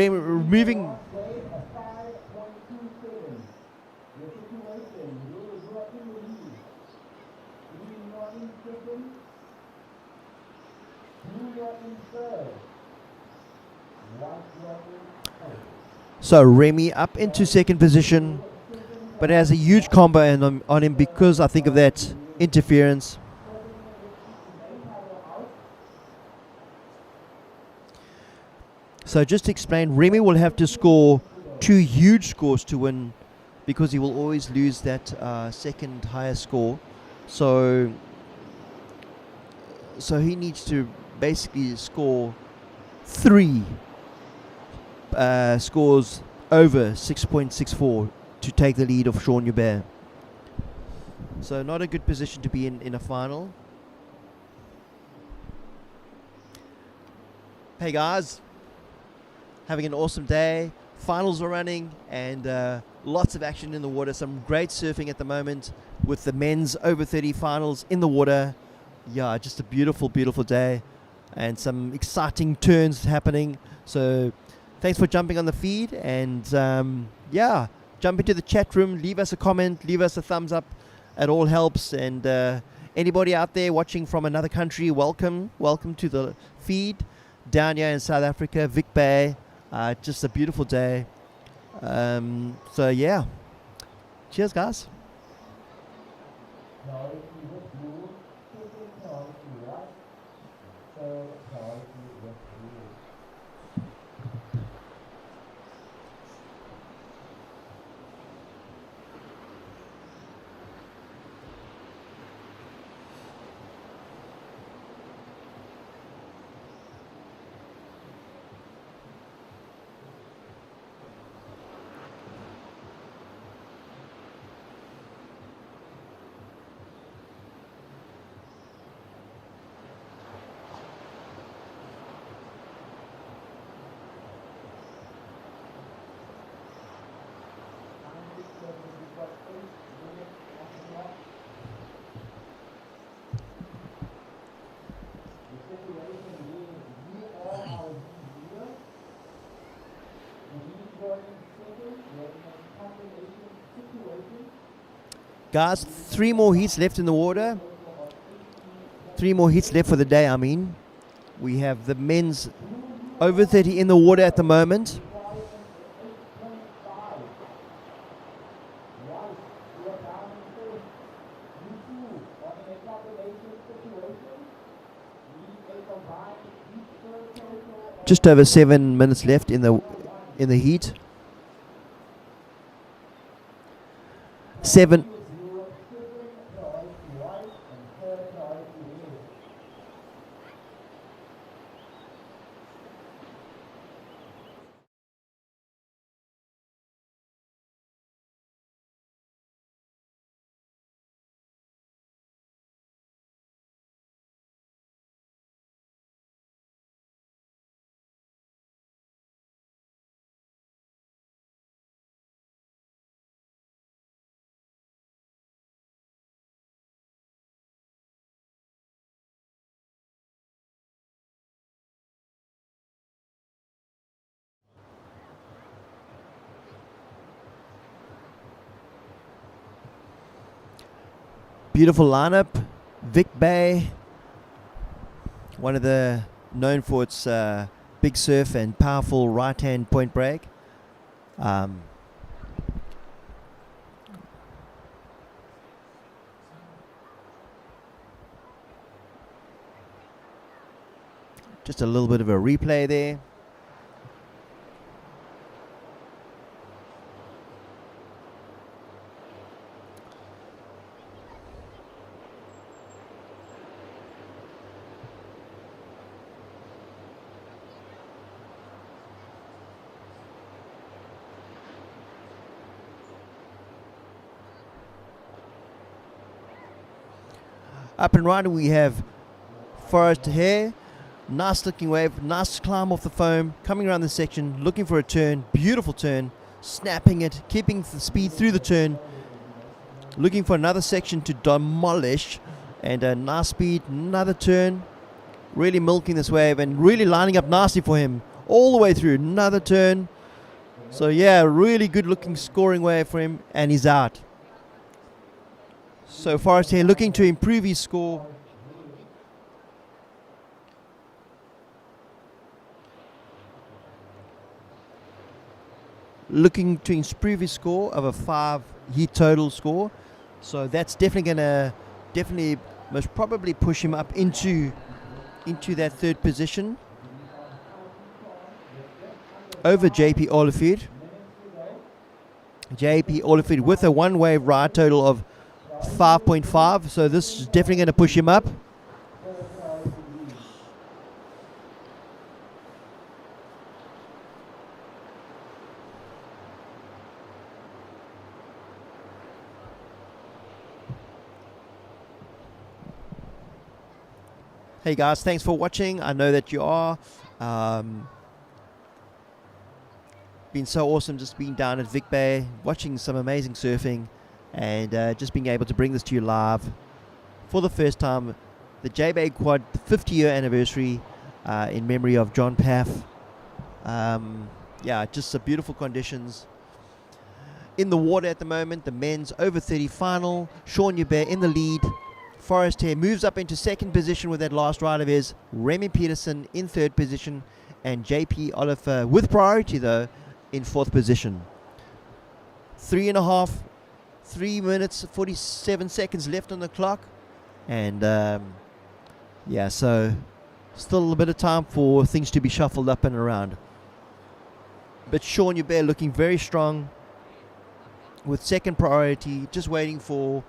So Remy up into second position, but has a huge combo on him because I think of that interference. So just to explain, Remy will have to score 2 huge scores to win because he will always lose that second highest score. So he needs to basically score 3 scores over 6.64 to take the lead of Sean Hubert. So not a good position to be in a final. Hey guys, having an awesome day. Finals are running and lots of action in the water. Some great surfing at the moment with the men's over 30 finals in the water. Yeah, just a beautiful, beautiful day and some exciting turns happening. So thanks for jumping on the feed and yeah, jump into the chat room, leave us a comment, leave us a thumbs up. It all helps. And anybody out there watching from another country, welcome to the feed down here in South Africa, Vic Bay. Just a beautiful day. So yeah, cheers guys. Guys, 3 more heats left in the water. 3 more heats left for the day, I mean. We have the men's over 30 in the water at the moment. Just over 7 minutes left in the heat. 7. Beautiful lineup. Vic Bay, one of the known for its big surf and powerful right-hand point break. Just a little bit of a replay there. Up and riding, we have Forrest Hare. Nice looking wave, nice climb off the foam, coming around the section, looking for a turn, beautiful turn, snapping it, keeping the speed through the turn, looking for another section to demolish, and a nice speed, another turn, really milking this wave and really lining up nicely for him all the way through, another turn. So yeah, really good looking scoring wave for him, and he's out. So Forrest here looking to improve his score. Looking to improve his score of a 5 heat total score. So that's definitely going to most probably push him up into that third position over JP Oliphant. JP Oliphant with a one wave ride total of 5.5, so this is definitely going to push him up. Hey guys, thanks for watching. I know that you are. Been so awesome just being down at Vic Bay, watching some amazing surfing, and just being able to bring this to you live for the first time. The Vic Bay Quad 50-year anniversary in memory of John Paff. Yeah, just some beautiful conditions. In the water at the moment, the men's over 30 final. Sean Hubert in the lead. Forrest Hare moves up into second position with that last ride of his. Remy Peterson in third position. And JP Oliver, with priority though, in fourth position. 3 minutes 47 seconds left on the clock, and yeah, so still a bit of time for things to be shuffled up and around. But Sean Hubert looking very strong with second priority, just waiting for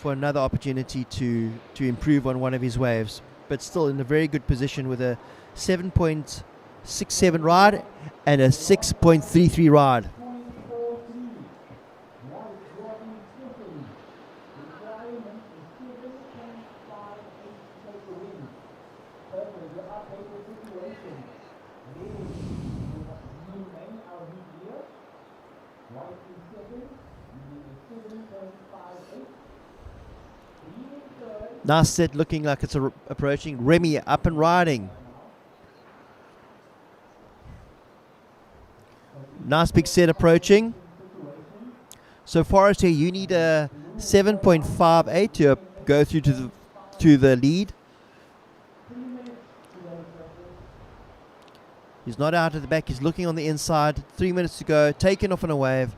another opportunity to improve on one of his waves, but still in a very good position with a 7.67 ride and a 6.33 ride. Nice set, looking like it's approaching. Remy up and riding. Nice big set approaching. So Forrest here, you need a 7.58 to go through to the lead. He's not out at the back. He's looking on the inside. 3 minutes to go. Taken off on a wave.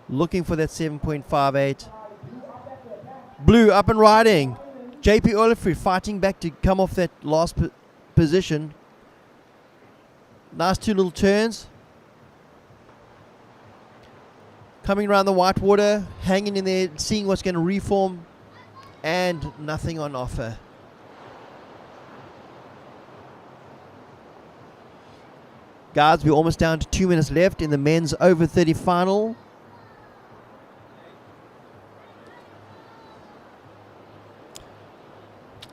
Looking for that 7.58. Blue up and riding. JP Oliver fighting back to come off that last position. Nice two little turns. Coming around the white water, hanging in there, seeing what's going to reform, and nothing on offer. Guys, we're almost down to 2 minutes left in the men's over 30 final.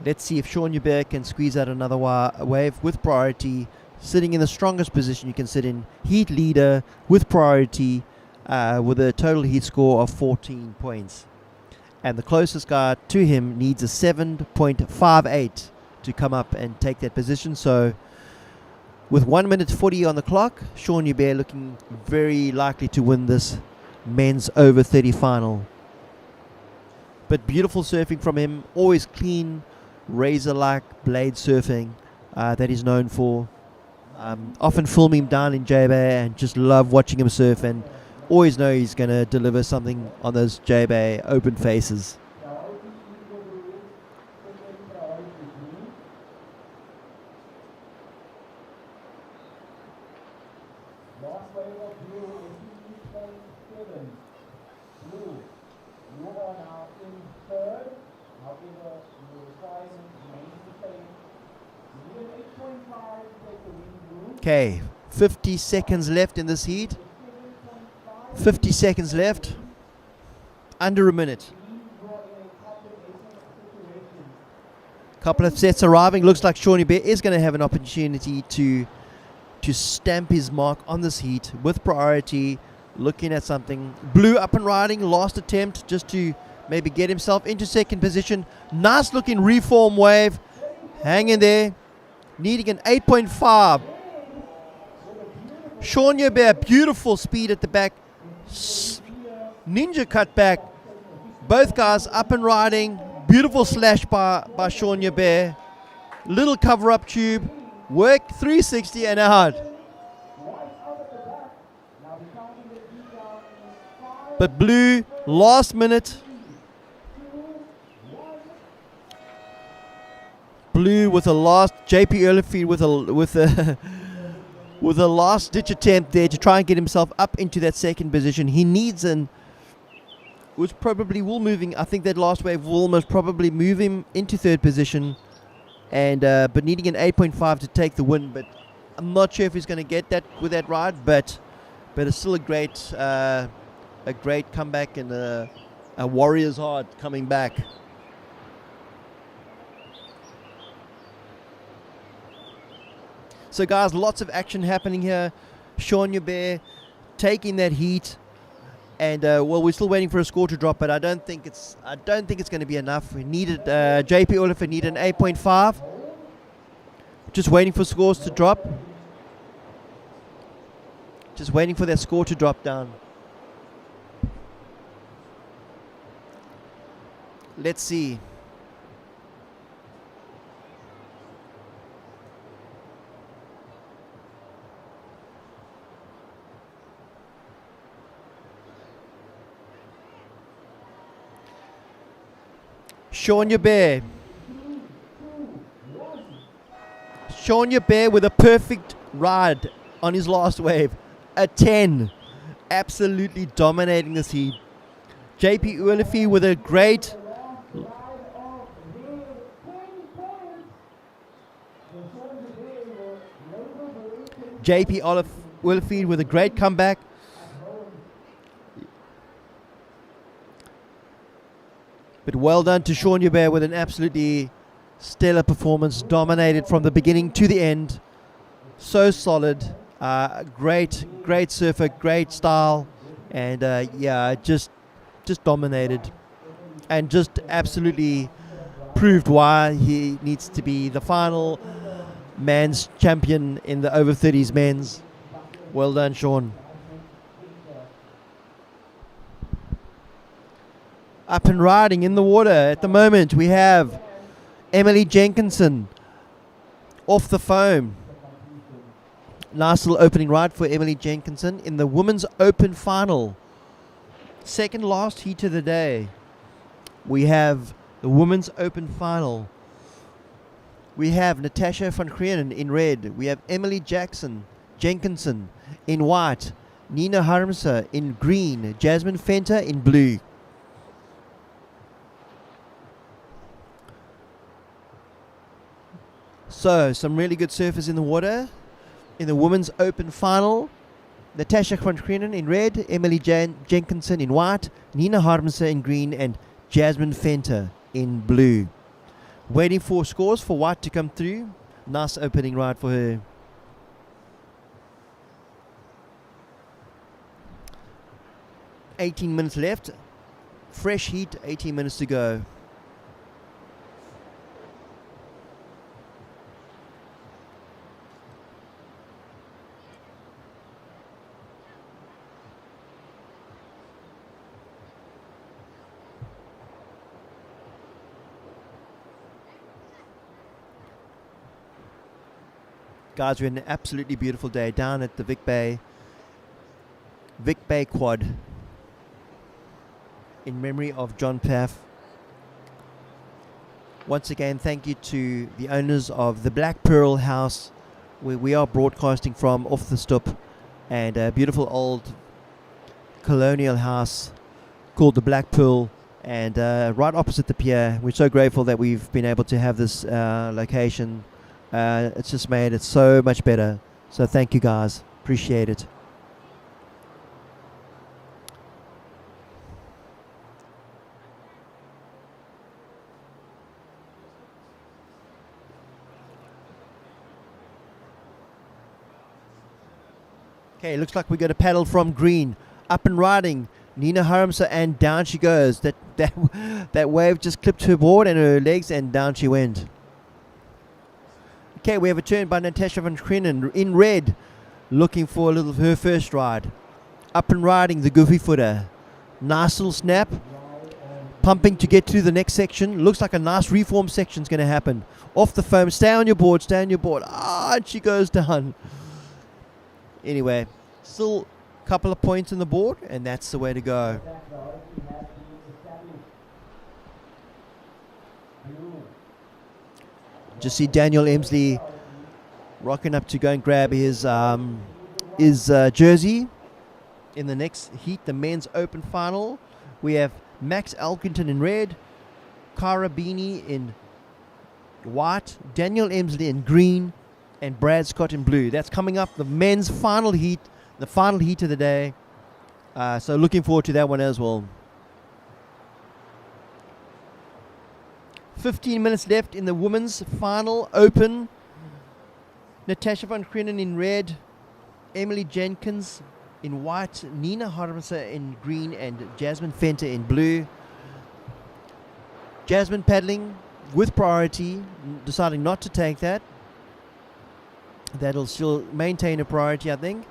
Let's see if Sean Hubert can squeeze out another wave with priority, sitting in the strongest position you can sit in. Heat leader with priority, with a total heat score of 14 points. And the closest guy to him needs a 7.58 to come up and take that position. So with 1 minute 40 on the clock, Sean Hubert looking very likely to win this men's over 30 final. But beautiful surfing from him, always clean, razor-like blade surfing that he's known for. Often film him down in J-Bay and just love watching him surf, and always know he's going to deliver something on those J-Bay open faces. Last wave of blue is 7. Blue, you are now in third. However, your requirement remains the same. You need an 8.5 to take the win, blue. Okay, 50 seconds left in this heat. 50 seconds left. Under a minute. Couple of sets arriving. Looks like Shawnee Bear is going to have an opportunity to stamp his mark on this heat with priority. Looking at something. Blue up and riding. Last attempt just to maybe get himself into second position. Nice looking reform wave. Hang in there. Needing an 8.5. Shawnee Bear, beautiful speed at the back. Ninja cut back. Both guys up and riding. Beautiful slash by Sean Bear. Little cover up tube. Work 360 and out. But Blue, last minute. Blue with a last JP Earlyfield with a last ditch attempt there to try and get himself up into that second position. He needs which probably will moving. I think that last wave will most probably move him into third position, and but needing an 8.5 to take the win. But I'm not sure if he's going to get that with that ride. But it's still a great comeback and a warrior's heart coming back. So guys, lots of action happening here. Sean Bear taking that heat, and well, we're still waiting for a score to drop, but I don't think it's going to be enough. We needed JP Oliver needed an 8.5. Just waiting for scores to drop. Just waiting for that score to drop down. Let's see. Sean Bear. Sean Bear with a perfect ride on his last wave. A 10. Absolutely dominating this heat. JP Ulifi with a great... JP Ulifi with a great comeback. But well done to Sean Bear with an absolutely stellar performance. Dominated from the beginning to the end. So solid. Great surfer, great style. And yeah, just dominated. And just absolutely proved why he needs to be the final man's champion in the over 30s men's. Well done, Sean. Up and riding in the water at the moment, we have Emily Jenkinson off the foam. Nice little opening ride for Emily Jenkinson in the women's open final. Second last heat of the day. We have the women's open final. We have Natasha van Krienen in red. We have Emily Jackson Jenkinson in white, Nina Harmser in green, Jasmine Fenter in blue. So, some really good surfers in the water. In the women's open final, Natasha van Krienen in red, Emily Jenkinson in white, Nina Harmser in green, and Jasmine Fenter in blue. Waiting for scores for white to come through. Nice opening ride for her. $18 minutes left. Fresh heat, 18 minutes to go. Guys, we had an absolutely beautiful day down at the Vic Bay Quad in memory of John Paff. Once again, thank you to the owners of the Black Pearl House, where we are broadcasting from off the stoop, and a beautiful old colonial house called the Black Pearl, and right opposite the pier. We're so grateful that we've been able to have this location. It's just made it so much better. So thank you guys. Appreciate it. Okay, looks like we're going to paddle from green. Up and riding. Nina Harmser, and down she goes. That wave just clipped her board and her legs, and down she went. Okay, we have a turn by Natasha van Krienen in red, looking for a little of her first ride. Up and riding the goofy footer. Nice little snap. Pumping to get to the next section. Looks like a nice reform section is going to happen. Off the foam. Stay on your board. Stay on your board. And she goes down. Anyway, still a couple of points on the board, and that's the way to go. Just see Daniel Emsley rocking up to go and grab his jersey. In the next heat, the men's open final, we have Max Elkington in red, Cara Beanie in white, Daniel Emsley in green, and Brad Scott in blue. That's coming up, the men's final heat, the final heat of the day. So looking forward to that one as well. 15 minutes left in the women's final open. Natasha van Krienen in red, Emily Jenkins in white, Nina Harmser in green, and Jasmine Fenter in blue. Jasmine paddling with priority, deciding not to take that. That'll still maintain a priority, I think.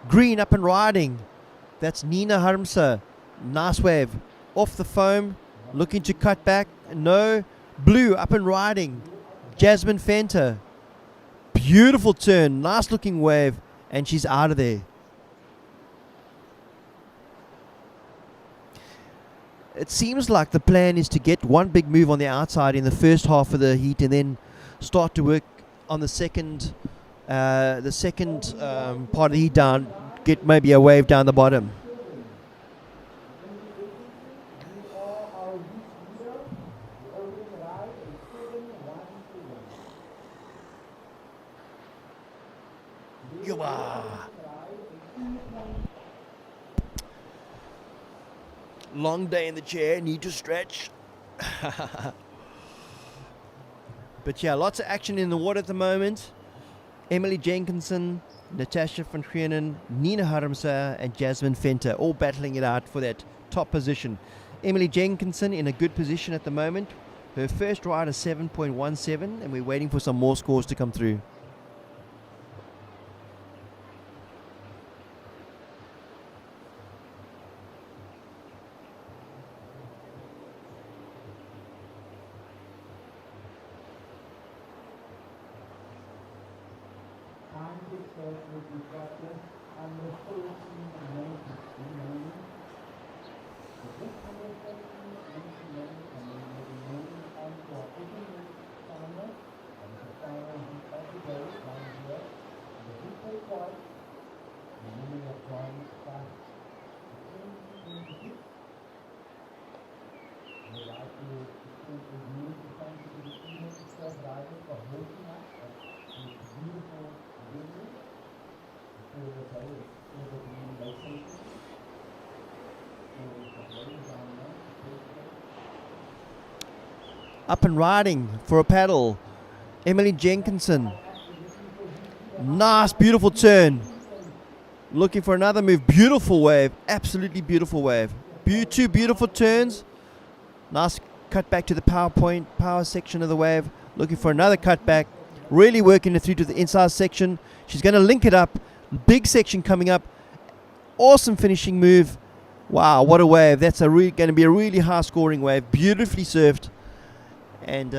Green up and riding. That's Nina Harmser. Nice wave. Off the foam, looking to cut back. No. Blue up and riding. Jasmine Fenter. Beautiful turn. Nice looking wave. And she's out of there. It seems like the plan is to get one big move on the outside in the first half of the heat, and then start to work on the second part of the heat down. Get maybe a wave down the bottom. Long day in the chair, need to stretch. But yeah, lots of action in the water at the moment. Emily Jenkinson, Natasha van Krienen, Nina Harmser, and Jasmine Fenter all battling it out for that top position. Emily Jenkinson in a good position at the moment. Her first ride is 7.17, and we're waiting for some more scores to come through. Up and riding for a paddle, Emily Jenkinson. Nice, beautiful turn. Looking for another move. Beautiful wave. Absolutely beautiful wave. Two beautiful turns. Nice cut back to the power section of the wave. Looking for another cut back. Really working it through to the inside section. She's going to link it up. Big section coming up. Awesome finishing move. Wow, what a wave. That's going to be a really high scoring wave. Beautifully surfed. And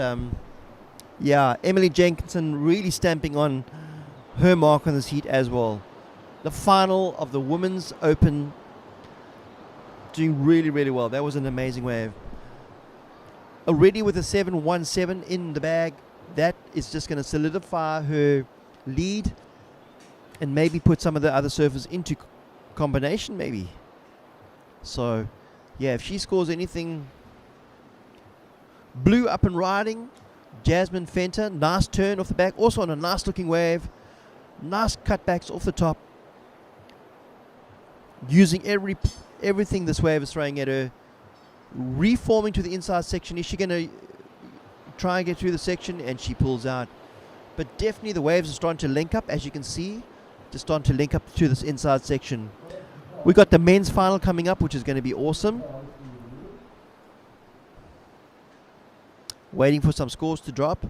yeah, Emily Jenkinson really stamping on her mark on this heat as well. The final of the Women's Open, doing really, really well. That was an amazing wave. Already with a 717 in the bag, that is just going to solidify her lead and maybe put some of the other surfers into combination maybe. So yeah, if she scores anything. Blue up and riding, Jasmine Fenter, nice turn off the back, also on a nice looking wave. Nice cutbacks off the top. Using everything this wave is throwing at her. Reforming to the inside section. Is she going to try and get through the section? And she pulls out. But definitely the waves are starting to link up, as you can see. Just starting to link up to this inside section. We got the men's final coming up, which is going to be awesome. Waiting for some scores to drop.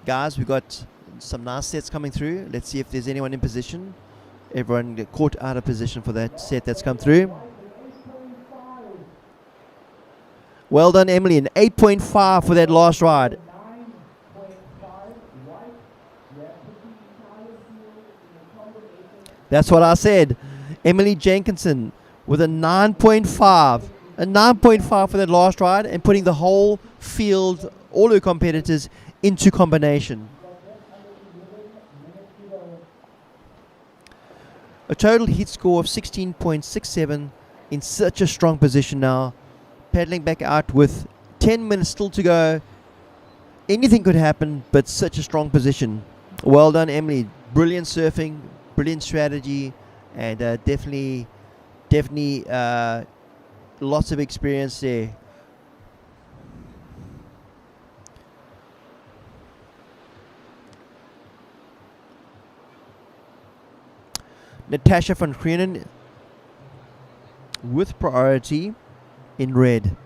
Guys, we got some nice sets coming through. Let's see if there's anyone in position. Everyone get caught out of position for that set that's come through. Well done, Emily. An 8.5 for that last ride. That's what I said. Emily Jenkinson with a 9.5. A 9.5 for that last ride and putting the whole field, all her competitors, into combination. A total heat score of 16.67 in such a strong position now. Paddling back out with 10 minutes still to go. Anything could happen, but such a strong position. Well done, Emily. Brilliant surfing, brilliant strategy, and definitely lots of experience there. Natasha van Grienen with priority in red.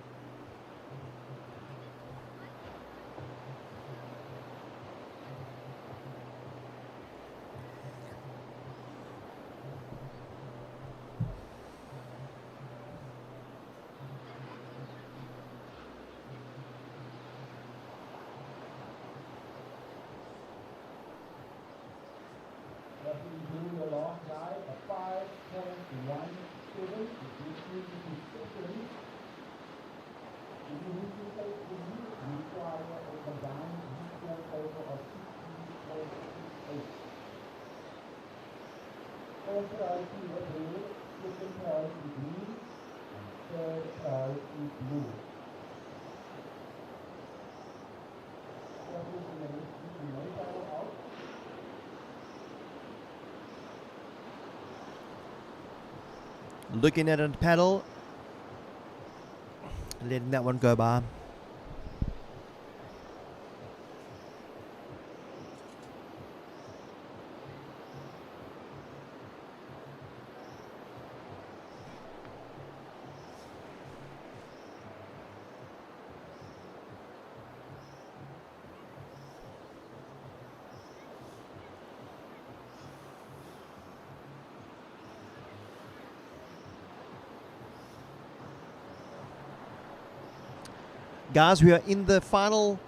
Looking at a paddle, letting that one go by. Guys, we are in the final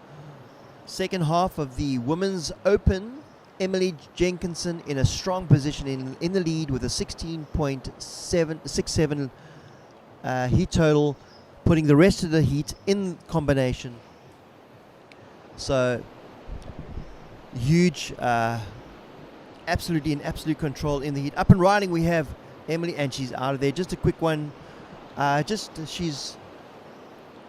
second half of the Women's Open. Emily Jenkinson in a strong position in the lead with a 16.67 heat total. putting the rest of the heat in combination. So huge, absolutely in absolute control in the heat. Up and riding we have Emily, and she's out of there. Just a quick one. She's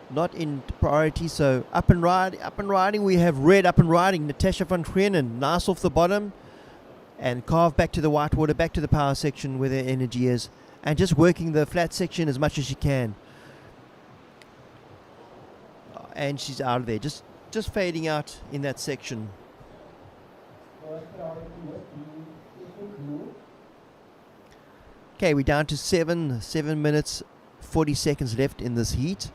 not in priority, so up and riding we have red up and riding Natasha van Grienen, nice off the bottom, and carve back to the whitewater, back to the power section where their energy is, and just working the flat section as much as she can. And she's out of there, just fading out in that section. Okay, we're down to 7 minutes 40 seconds left in this heat.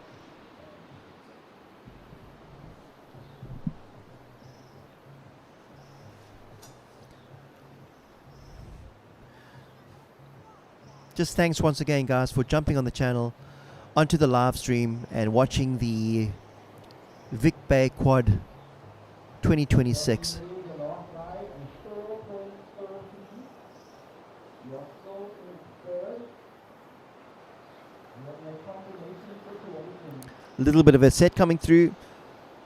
Just thanks once again, guys, for jumping on the channel, onto the live stream, and watching the Vic Bay Quad 2026. A little bit of a set coming through.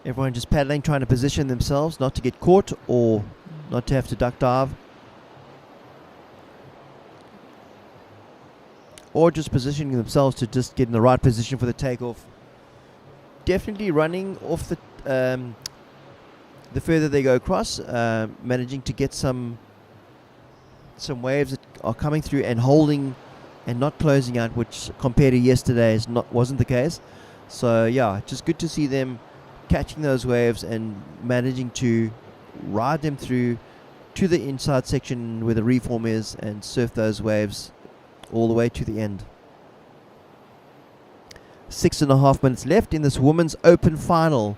Everyone just paddling, trying to position themselves, not to get caught or not to have to duck dive. Or just positioning themselves to just get in the right position for the takeoff. Definitely running off the further they go across, managing to get some waves that are coming through and holding and not closing out, which compared to yesterday wasn't the case. So yeah, just good to see them catching those waves and managing to ride them through to the inside section where the reform is and surf those waves all the way to the end. 6.5 minutes left in this women's open final,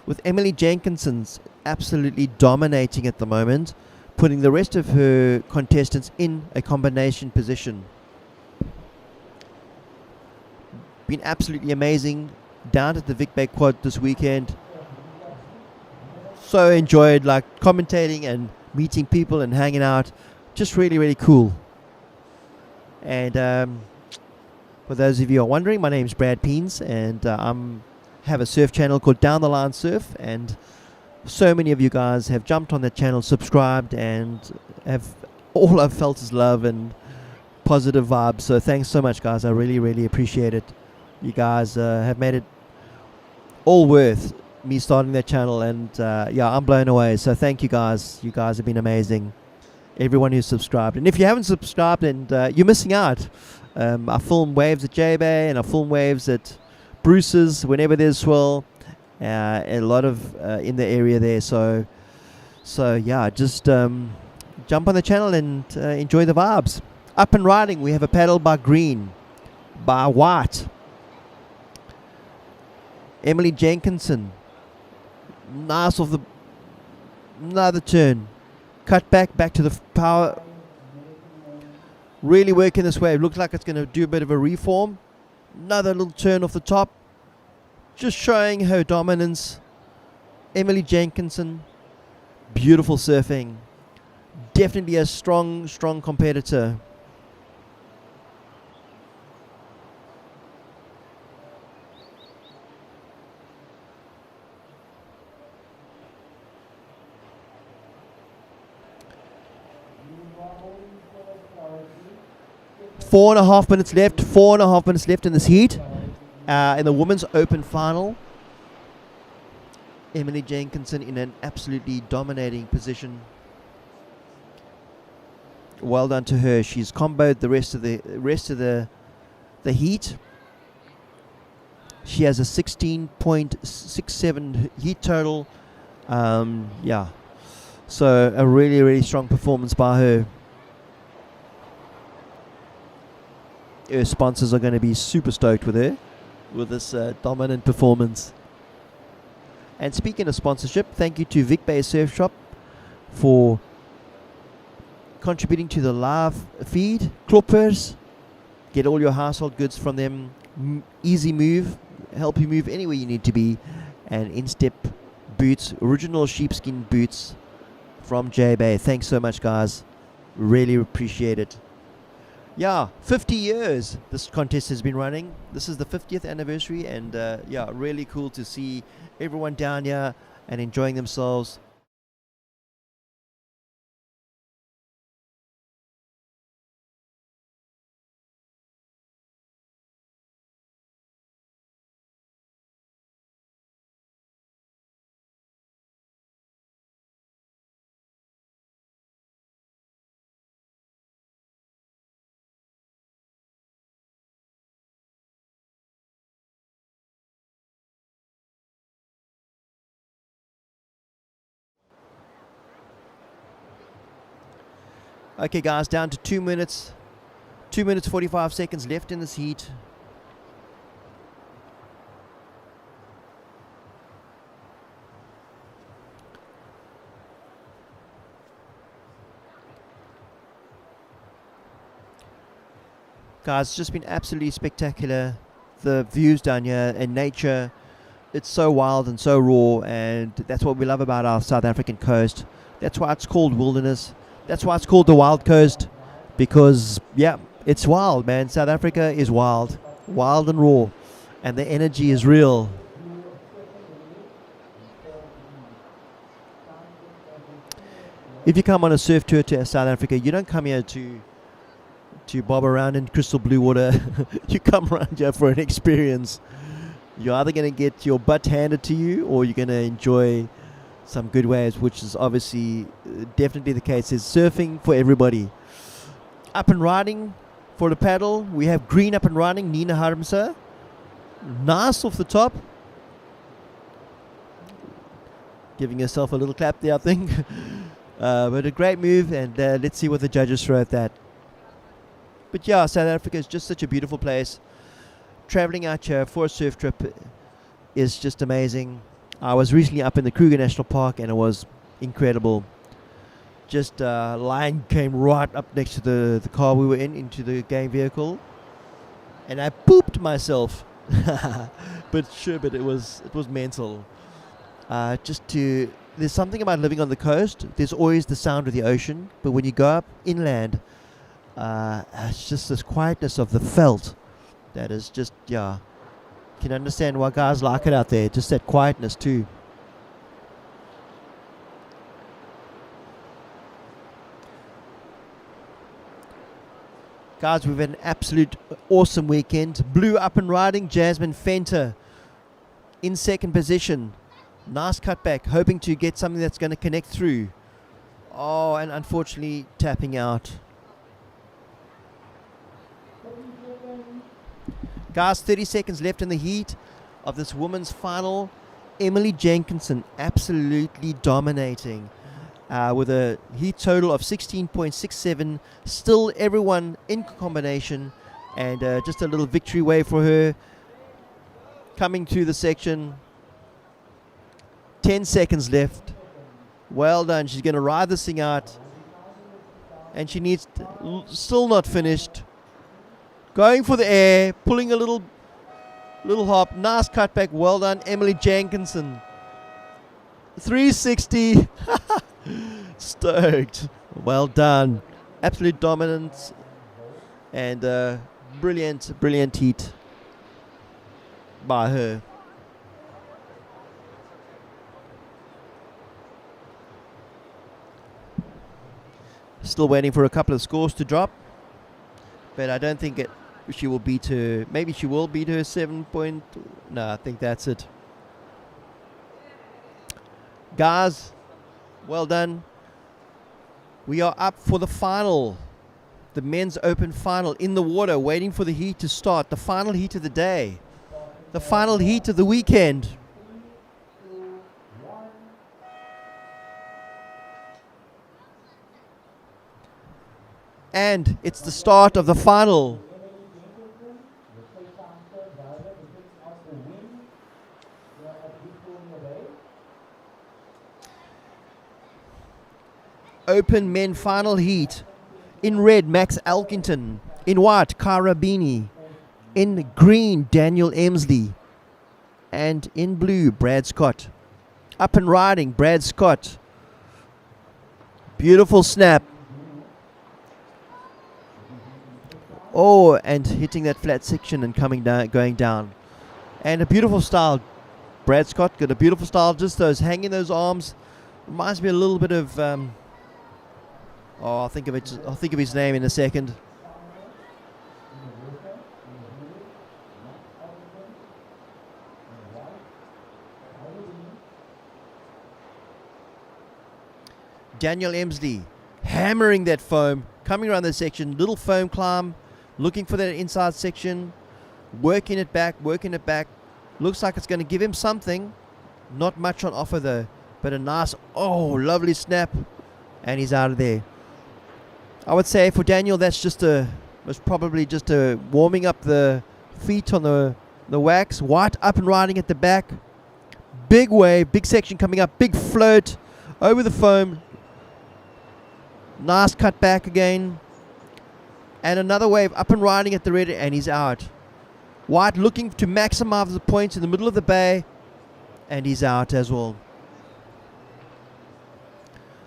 with Emily Jenkinson absolutely dominating at the moment, putting the rest of her contestants in a combination position. Been absolutely amazing down at the Vic Bay Quad this weekend. So enjoyed commentating and meeting people and hanging out. Just really, really cool. And for those of you who are wondering, my name is Brad Peens, and I have a surf channel called Down the Line Surf, and so many of you guys have jumped on that channel, subscribed, and all I've felt is love and positive vibes. So thanks so much, guys. I really, really appreciate it. You guys have made it all worth me starting that channel, and yeah, I'm blown away. So thank you guys. You guys have been amazing. Everyone who's subscribed, and if you haven't subscribed, and you're missing out. I film waves at J Bay, and I film waves at Bruce's whenever there's swell. A lot of in the area there. So yeah, just jump on the channel and enjoy the vibes. Up and riding, we have a paddle by green, by white. Emily Jenkinson, nice off the another turn, cut back to the power. Really working this wave. Looks like it's going to do a bit of a reform. Another little turn off the top, just showing her dominance. Emily Jenkinson, beautiful surfing. Definitely a strong competitor. Four and a half minutes left in this heat. In the women's open final, Emily Jenkinson in an absolutely dominating position. Well done to her. She's comboed the rest of the heat. She has a 16.67 heat total. Yeah, so a really, really strong performance by her. Her sponsors are going to be super stoked with her, with this dominant performance. And speaking of sponsorship, thank you to Vic Bay Surf Shop for contributing to the live feed. Kloppers, get all your household goods from them. Easy move, help you move anywhere you need to be. And Instep boots, original sheepskin boots from J Bay. Thanks so much, guys. Really appreciate it. Yeah, 50 years this contest has been running. This is the 50th anniversary, and yeah, really cool to see everyone down here and enjoying themselves. Okay, guys, down to 2 minutes. 2 minutes 45 seconds left in this heat. Guys, it's just been absolutely spectacular. The views down here and nature, it's so wild and so raw, and that's what we love about our South African coast. That's why it's called wilderness. That's why it's called the Wild Coast, because, yeah, it's wild, man. South Africa is wild. Wild and raw. And the energy is real. If you come on a surf tour to South Africa, you don't come here to bob around in crystal blue water. You come around here for an experience. You're either going to get your butt handed to you, or you're going to enjoy some good waves, which is obviously definitely the case. There's surfing for everybody. Up and riding for the paddle, we have green up and riding, Nina Harmsa. Nice off the top. Giving yourself a little clap there, I think. But a great move, and let's see what the judges throw at that. But yeah, South Africa is just such a beautiful place. Traveling out here for a surf trip is just amazing. I was recently up in the Kruger National Park, and it was incredible. Just lion came right up next to the car we were in, into the game vehicle, and I pooped myself. But it was mental. There's something about living on the coast. There's always the sound of the ocean, but when you go up inland, it's just this quietness of the veld that is just, yeah. Can understand why guys like it out there. Just that quietness too. Guys, we've had an absolute awesome weekend. Blue up and riding, Jasmine Fenter in second position. Nice cutback, hoping to get something that's going to connect through. Oh, and unfortunately tapping out. Guys, 30 seconds left in the heat of this women's final. Emily Jenkinson absolutely dominating with a heat total of 16.67. Still everyone in combination, and just a little victory wave for her. Coming to the section. 10 seconds left. Well done. She's going to ride this thing out. And she needs still not finished. Going for the air, pulling a little hop. Nice cutback. Well done, Emily Jenkinson. 360. Stoked. Well done. Absolute dominance. And brilliant heat by her. Still waiting for a couple of scores to drop. But I don't think she will beat her. Maybe she will beat her 7 point. No, I think that's it. Guys, well done. We are up for the final. The men's open final in the water, waiting for the heat to start. The final heat of the day. The final heat of the weekend. And it's the start of the final. Open men final heat. In red, Max Elkington. In white, Cara Beanie. In green, Daniel Emsley. And in blue, Brad Scott. Up and riding, Brad Scott. Beautiful snap. Oh, and hitting that flat section and coming down, going down. And a beautiful style. Brad Scott got a beautiful style. Just those hanging those arms. Reminds me a little bit of. I'll think of it. I'll think of his name in a second. Daniel Emsley hammering that foam, coming around the section, little foam climb, looking for that inside section, working it back. Looks like it's going to give him something. Not much on offer though, but a nice, lovely snap, and he's out of there. I would say for Daniel, that's was probably just a warming up the feet on the wax. White up and riding at the back. Big wave, big section coming up, big float over the foam. Nice cut back again. And another wave up and riding at the red, and he's out. White looking to maximize the points in the middle of the bay, and he's out as well.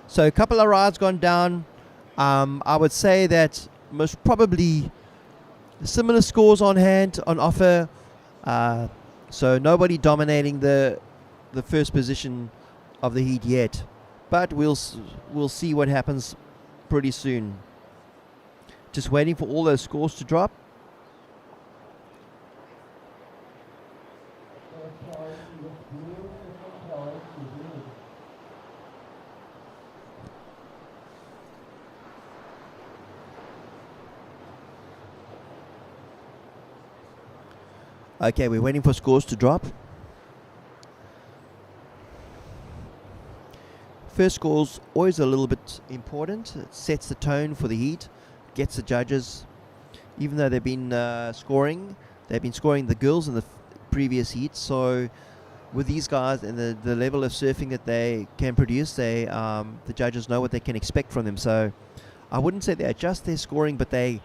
So a couple of rides gone down. I would say that most probably similar scores on hand, on offer. So nobody dominating the first position of the heat yet. But we'll see what happens pretty soon. Just waiting for all those scores to drop. Okay, we're waiting for scores to drop. First score's always a little bit important. It sets the tone for the heat, gets the judges. Even though they've been scoring the girls in the previous heat. So with these guys and the level of surfing that they can produce, the judges know what they can expect from them. So I wouldn't say they adjust their scoring, but they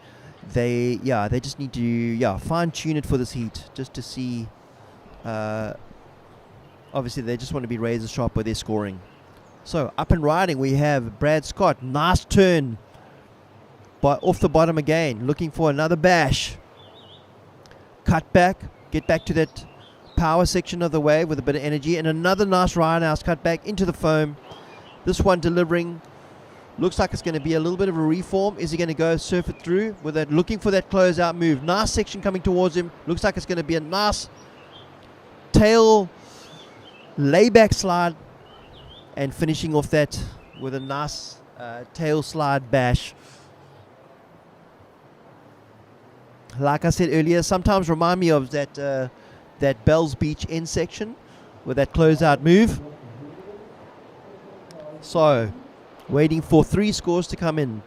just need to fine tune it for this heat, just to see. Obviously, they just want to be razor sharp with their scoring. So up and riding, we have Brad Scott. Nice turn, but off the bottom again, looking for another bash. Cut back, get back to that power section of the wave with a bit of energy, and another nice ride house cut back into the foam. This one delivering. Looks like it's going to be a little bit of a reform. Is he going to go surf it through with that? Looking for that closeout move. Nice section coming towards him. Looks like it's going to be a nice tail layback slide, and finishing off that with a nice tail slide bash. Like I said earlier, sometimes remind me of that Bells Beach end section with that closeout move. So waiting for 3 scores to come in.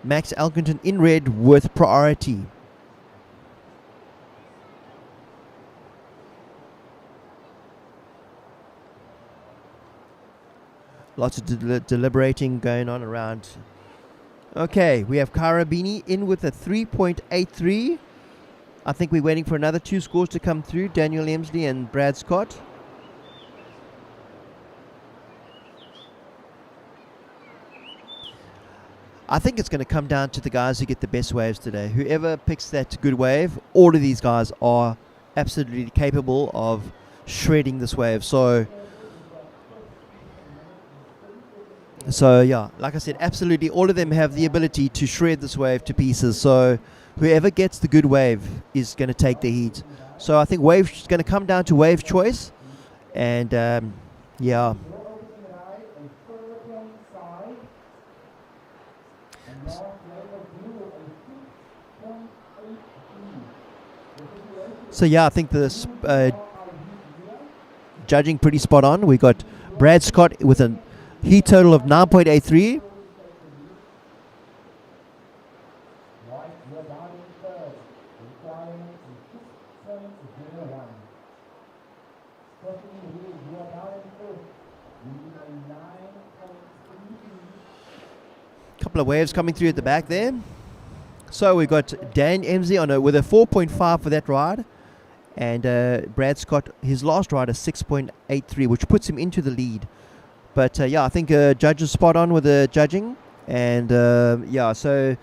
Max Elkington in red with priority. Lots of deliberating going on around. Okay, we have Karabini in with a 3.83. I think we're waiting for another 2 scores to come through. Daniel Emsley and Brad Scott. I think it's going to come down to the guys who get the best waves today. Whoever picks that good wave, all of these guys are absolutely capable of shredding this wave. So yeah, like I said, absolutely all of them have the ability to shred this wave to pieces. So whoever gets the good wave is going to take the heat. So I think wave is going to come down to wave choice. And yeah. So yeah, I think this judging pretty spot on. We got Brad Scott with a heat total of 9.83. Couple of waves coming through at the back there. So we've got Dan Emsley with a 4.5 for that ride. And Brad Scott, his last ride, is 6.83, which puts him into the lead. But yeah, I think judges spot on with the judging. And yeah, so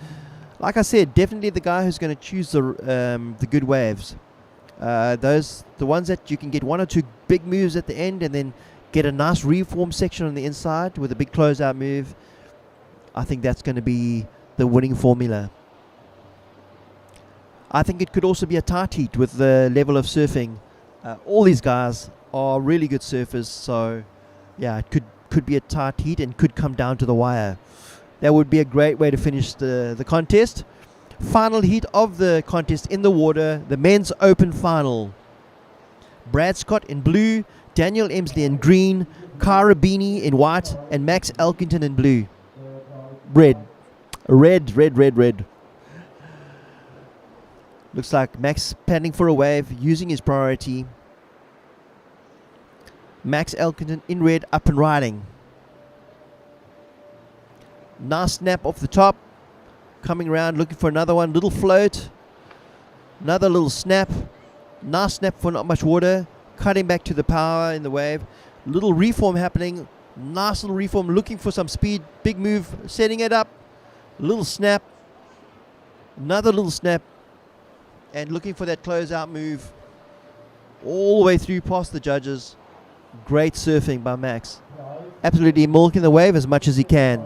Like I said, definitely the guy who's going to choose the good waves. The ones that you can get one or two big moves at the end and then get a nice reform section on the inside with a big closeout move. I think that's going to be the winning formula. I think it could also be a tight heat with the level of surfing. All these guys are really good surfers, so yeah, it could be a tight heat and could come down to the wire. That would be a great way to finish the contest. Final heat of the contest in the water, the men's open final. Brad Scott in blue, Daniel Emsley in green, Cara Beanie in white, and Max Elkington in blue. Red. Looks like Max paddling for a wave, using his priority. Max Elkington in red, up and riding. Nice snap off the top. Coming around, looking for another one. Little float. Another little snap. Nice snap for not much water. Cutting back to the power in the wave. Little reform happening. Nice little reform. Looking for some speed. Big move. Setting it up. Little snap. Another little snap. And looking for that closeout move. All the way through past the judges. Great surfing by Max. Absolutely milking the wave as much as he can.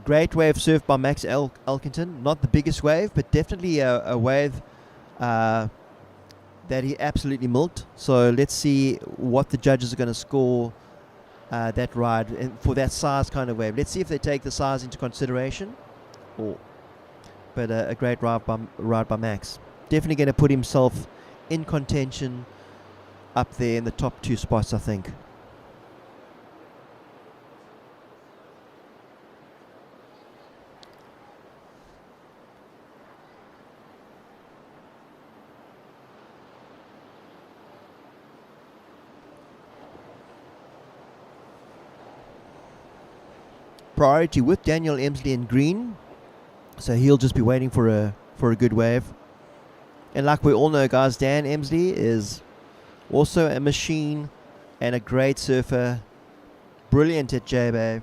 Great wave surf by Max Elkington. Not the biggest wave, but definitely a wave that he absolutely milked. So let's see what the judges are going to score that ride and for that size kind of wave. Let's see if they take the size into consideration. But a great ride by Max. Definitely going to put himself in contention up there in the top two spots, I think. Priority with Daniel Emsley in green, so he'll just be waiting for a good wave. And like we all know, guys, Dan Emsley is also a machine and a great surfer, brilliant at J-Bay,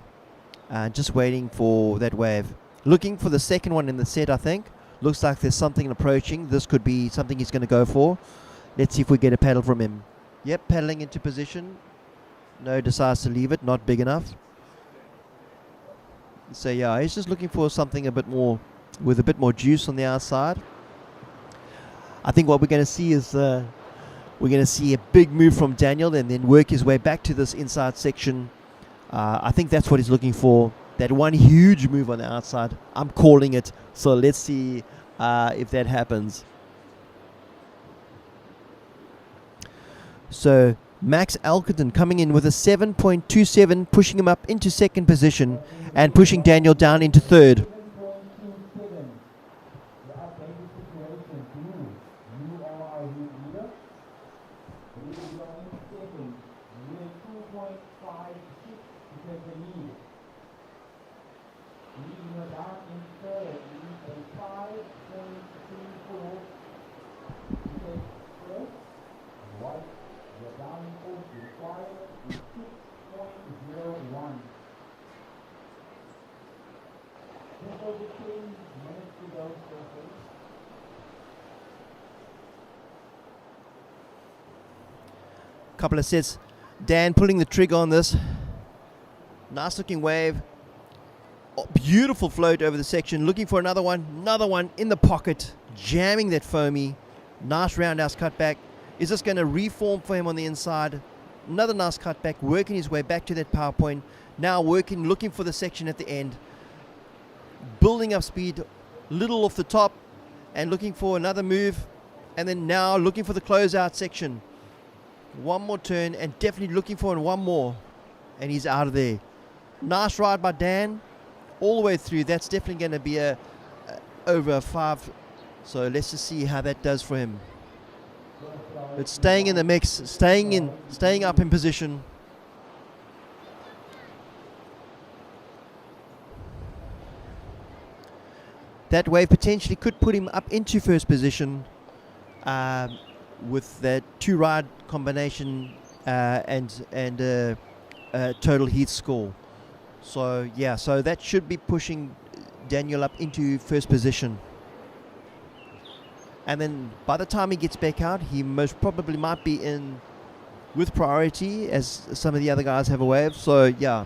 just waiting for that wave. Looking for the second one in the set, I think. Looks like there's something approaching. This could be something he's going to go for. Let's see if we get a paddle from him. Yep, paddling into position. No, decides to leave it, not big enough. So yeah, he's just looking for something a bit more, with a bit more juice on the outside. I think what we're going to see is we're going to see a big move from Daniel and then work his way back to this inside section. I think that's what he's looking for. That one huge move on the outside. I'm calling it. So let's see if that happens. So Max Elkington coming in with a 7.27, pushing him up into second position and pushing Daniel down into third. Couple of sets. Dan pulling the trigger on this. Nice looking wave. Oh, beautiful float over the section. Looking for another one. Another one in the pocket. Jamming that foamy. Nice roundhouse cutback. Is this going to reform for him on the inside? Another nice cutback. Working his way back to that power point. Now working, looking for the section at the end. Building up speed. Little off the top. And looking for another move. And then now looking for the closeout section. One more turn and definitely looking for one more. And he's out of there. Nice ride by Dan. All the way through. That's definitely going to be over a 5. So let's just see how that does for him. It's staying in the mix. Staying up in position. That wave potentially could put him up into first position. with that 2-ride combination and total heat score. So yeah, so that should be pushing Daniel up into first position. And then by the time he gets back out, he most probably might be in with priority, as some of the other guys have a wave. So yeah,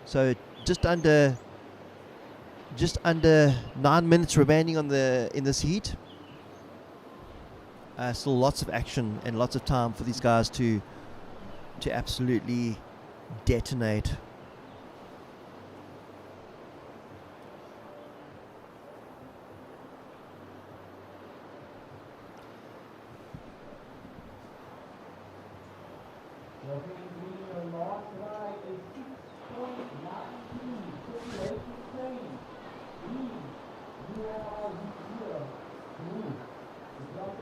so just under 9 minutes remaining in this heat. Still lots of action and lots of time for these guys to absolutely detonate.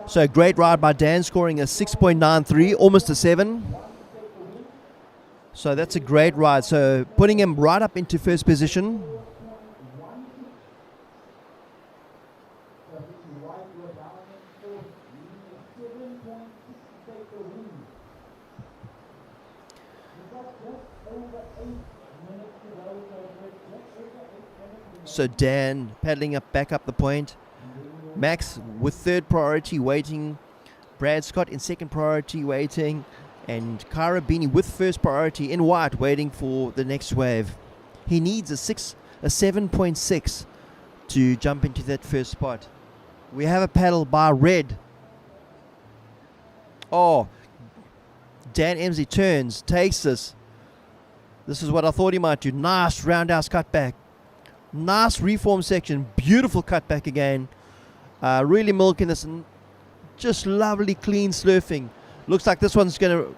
So great ride by Dan, scoring a 6.93, almost a 7. So that's a great ride. So putting him right up into first position. So Dan paddling back up the point. Max with third priority waiting. Brad Scott in second priority waiting. And Karabini with first priority in white waiting for the next wave. He needs a 7.6 to jump into that first spot. We have a paddle by red. Oh, Dan Emsley turns, takes this. This is what I thought he might do. Nice roundhouse cutback. Nice reform section. Beautiful cutback again. Really milking this, and just lovely clean slurfing. Looks like this one's going to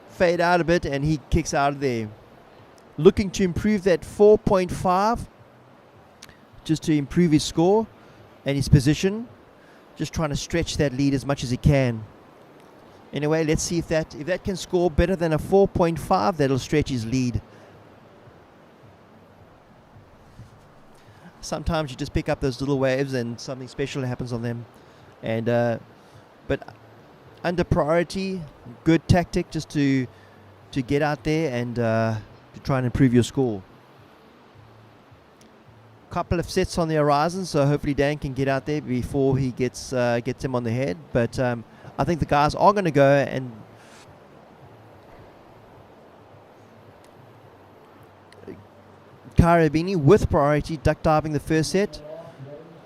fade out a bit, and he kicks out of there. Looking to improve that 4.5, just to improve his score and his position. Just trying to stretch that lead as much as he can. Anyway, let's see if that can score better than a 4.5, that'll stretch his lead. Sometimes you just pick up those little waves and something special happens on them. And but under priority, good tactic just to get out there and to try and improve your score. Couple of sets on the horizon, so hopefully Dan can get out there before he gets him on the head. But I think the guys are going to go and Karabini with priority, duck diving the first set.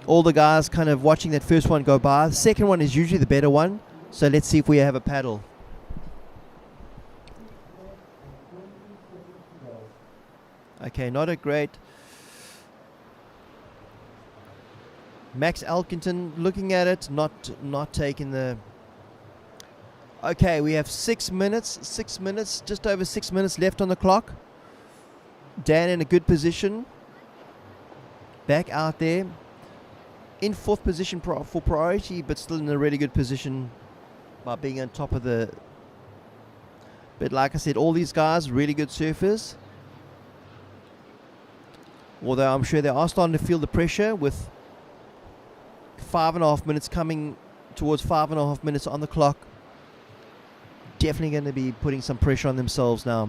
All the guys kind of watching that first one go by. The second one is usually the better one. So let's see if we have a paddle. Okay, not a great. Max Elkington looking at it, not taking the. Okay, we have 6 minutes, just over 6 minutes left on the clock. Dan in a good position. Back out there. In fourth position for priority, but still in a really good position by being on top of the. But like I said, all these guys, really good surfers. Although I'm sure they are starting to feel the pressure with 5.5 minutes coming towards 5.5 minutes on the clock. Definitely going to be putting some pressure on themselves now.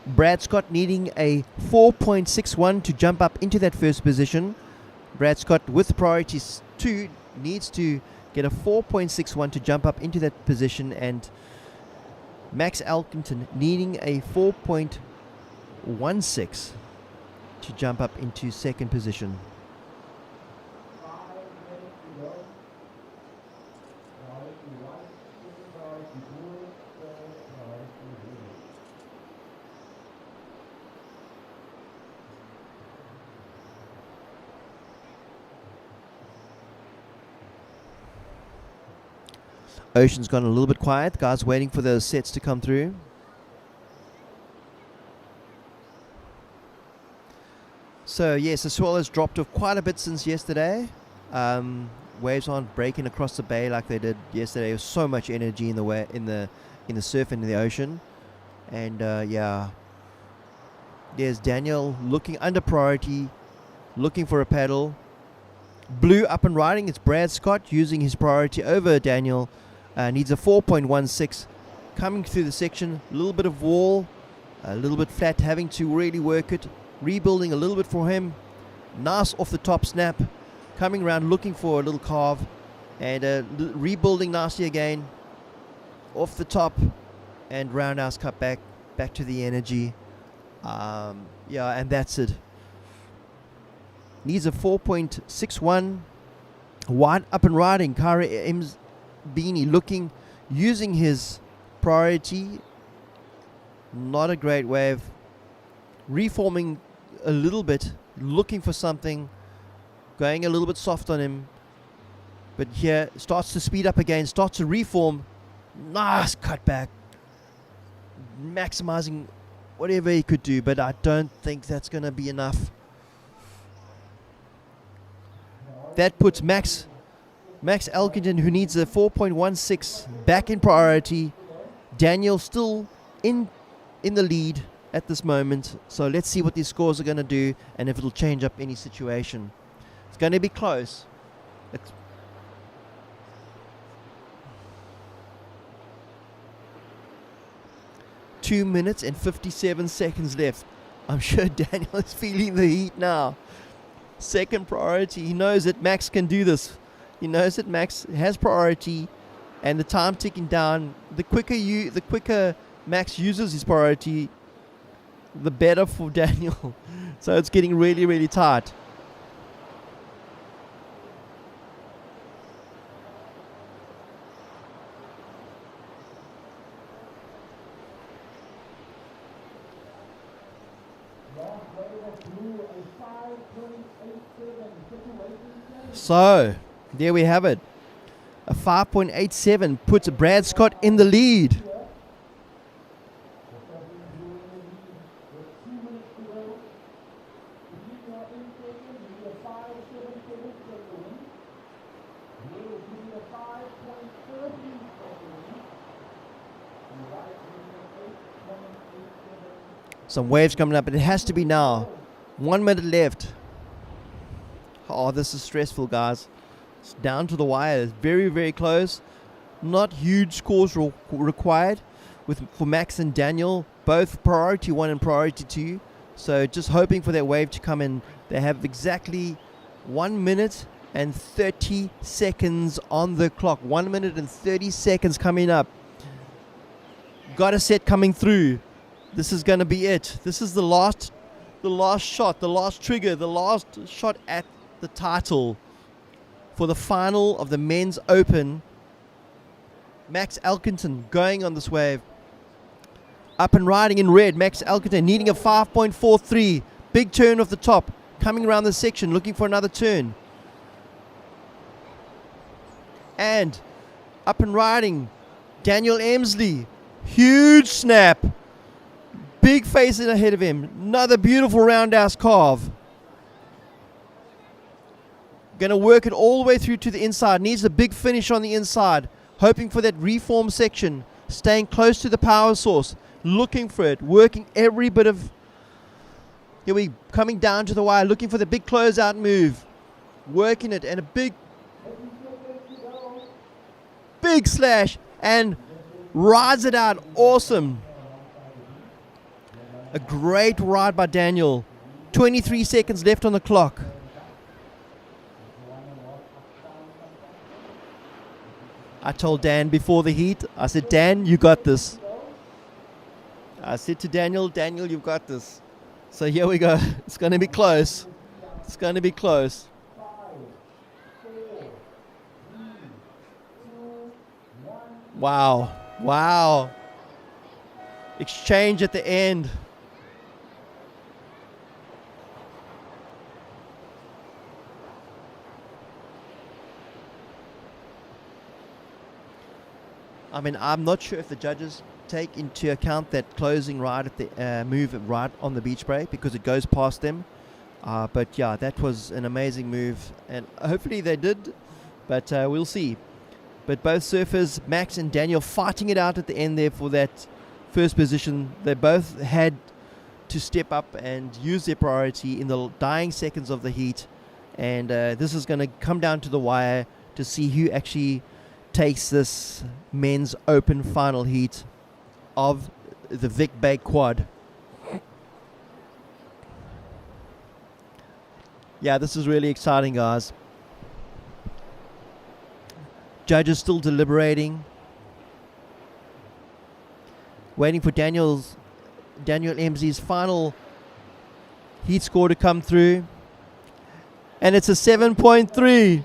Brad Scott needing a 4.61 to jump up into that first position. Brad Scott with priorities 2 needs to get a 4.61 to jump up into that position, and Max Elkington needing a 4.16 to jump up into second position. Ocean's gone a little bit quiet. Guys waiting for those sets to come through. So yes, the swell has dropped off quite a bit since yesterday. Waves aren't breaking across the bay like they did yesterday. There was so much energy in the surf and in the ocean, and yeah, There's Daniel looking under priority, looking for a paddle. Blue up and riding. It's Brad Scott using his priority over Daniel. Needs a 4.16. Coming through the section, a little bit of wall, a little bit flat, having to really work it. Rebuilding a little bit for him. Nice off the top snap. Coming around looking for a little carve. And rebuilding nicely again. Off the top. And roundhouse cut back to the energy. Yeah, and that's it. Needs a 4.61. Wide up and riding. Kara M's Beanie looking, using his priority. Not a great wave. Reforming a little bit. Looking for something. Going a little bit soft on him. But here, starts to speed up again. Starts to reform. Nice cutback. Maximizing whatever he could do, but I don't think that's going to be enough. That puts Max Elkington, who needs a 4.16, back in priority. Daniel still in the lead at this moment. So let's see what these scores are going to do and if it'll change up any situation. It's going to be close. It's 2 minutes and 57 seconds left. I'm sure Daniel is feeling the heat now. Second priority. He knows that Max can do this. He knows that Max has priority, and the time ticking down. The quicker Max uses his priority, the better for Daniel. So it's getting really, really tight. So, there we have it. A 5.87 puts Brad Scott in the lead. Some waves coming up, but it has to be now. 1 minute left. Oh, this is stressful, guys. It's down to the wire. It's very, very close. Not huge scores required for Max and Daniel. Both priority 1 and priority 2. So just hoping for that wave to come in. They have exactly 1 minute and 30 seconds on the clock. 1 minute and 30 seconds coming up. Got a set coming through. This is going to be it. This is the last shot, the last trigger, the last shot at the title for the final of the Men's Open. Max Elkington going on this wave. Up and riding in red. Max Elkington needing a 5.43. Big turn off the top. Coming around the section, looking for another turn. And up and riding, Daniel Emsley. Huge snap. Big face in ahead of him. Another beautiful roundhouse carve. Going to work it all the way through to the inside. Needs a big finish on the inside. Hoping for that reform section. Staying close to the power source. Looking for it. Working every bit of... Here we coming down to the wire. Looking for the big closeout move. Working it. And a big slash. And rides it out. Awesome. A great ride by Daniel. 23 seconds left on the clock. I told Dan before the heat, I said, Dan, you got this. I said to Daniel, Daniel, you've got this. So here we go. It's going to be close. It's going to be close. Wow. Wow. Exchange at the end. I mean, I'm not sure if the judges take into account that closing ride at the move right on the beach break because it goes past them. But yeah, that was an amazing move, and hopefully they did. But we'll see. But both surfers, Max and Daniel, fighting it out at the end there for that first position. They both had to step up and use their priority in the dying seconds of the heat. And this is going to come down to the wire to see who actually takes this men's open final heat of the Vic Bay Quad. Yeah, this is really exciting, guys. Judges still deliberating, waiting for Daniel Eezi's final heat score to come through, and it's a 7.3.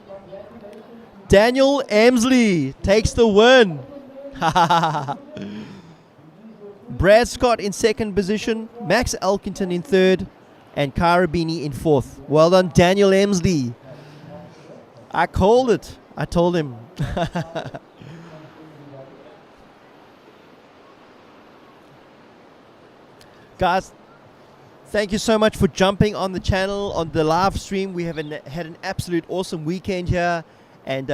Daniel Eezi takes the win. Brad Scott in second position, Max Elkington in third, and Karabini in fourth. Well done, Daniel Eezi. I called it. I told him. Guys, thank you so much for jumping on the channel, on the live stream. We have had an absolute awesome weekend here, and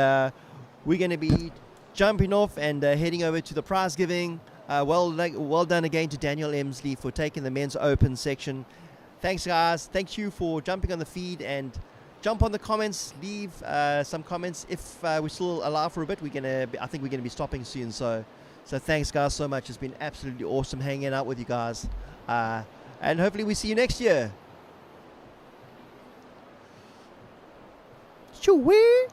we're going to be jumping off and heading over to the prize giving. Well done again to Daniel Eezi for taking the men's open section. Thanks, guys. Thank you for jumping on the feed, and jump on the comments. Leave some comments. If we're still alive for a bit, I think we're gonna be stopping soon. So thanks, guys, so much. It's been absolutely awesome hanging out with you guys, and hopefully we see you next year. Shoo-wee.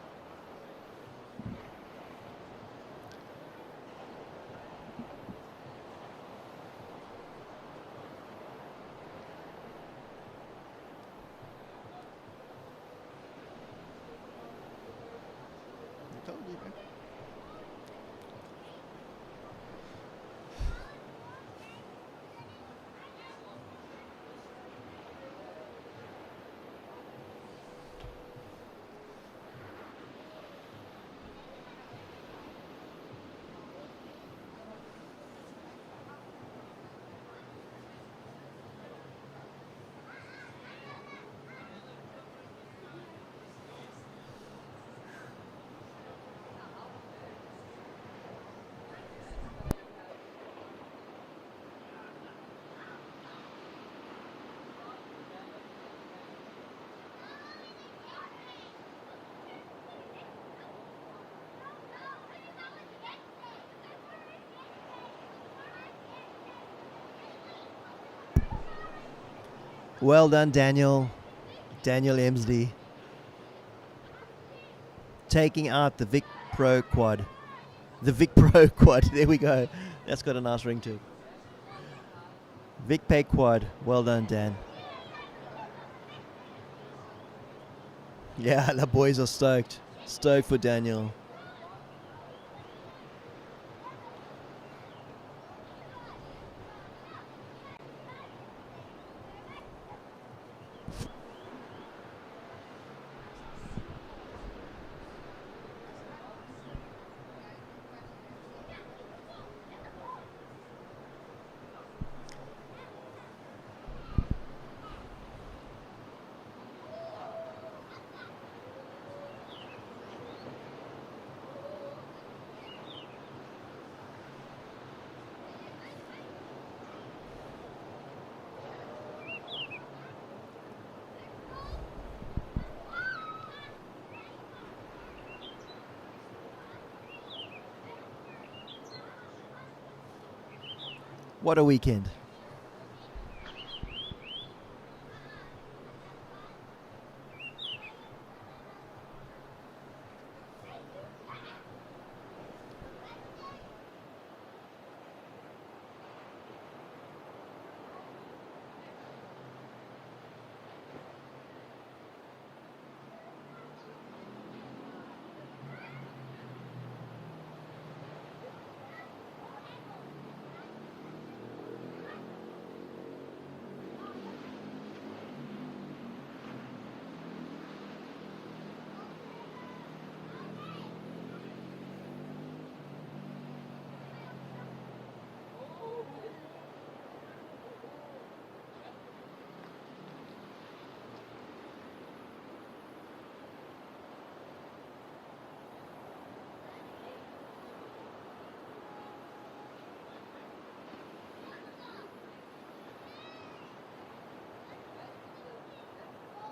Well done, Daniel Eezi, taking out the Vic Pro Quad. The Vic Pro Quad. There we go. That's got a nice ring to it. Vic Bay Quad. Well done, Dan. Yeah, the boys are stoked. Stoked for Daniel. What a weekend.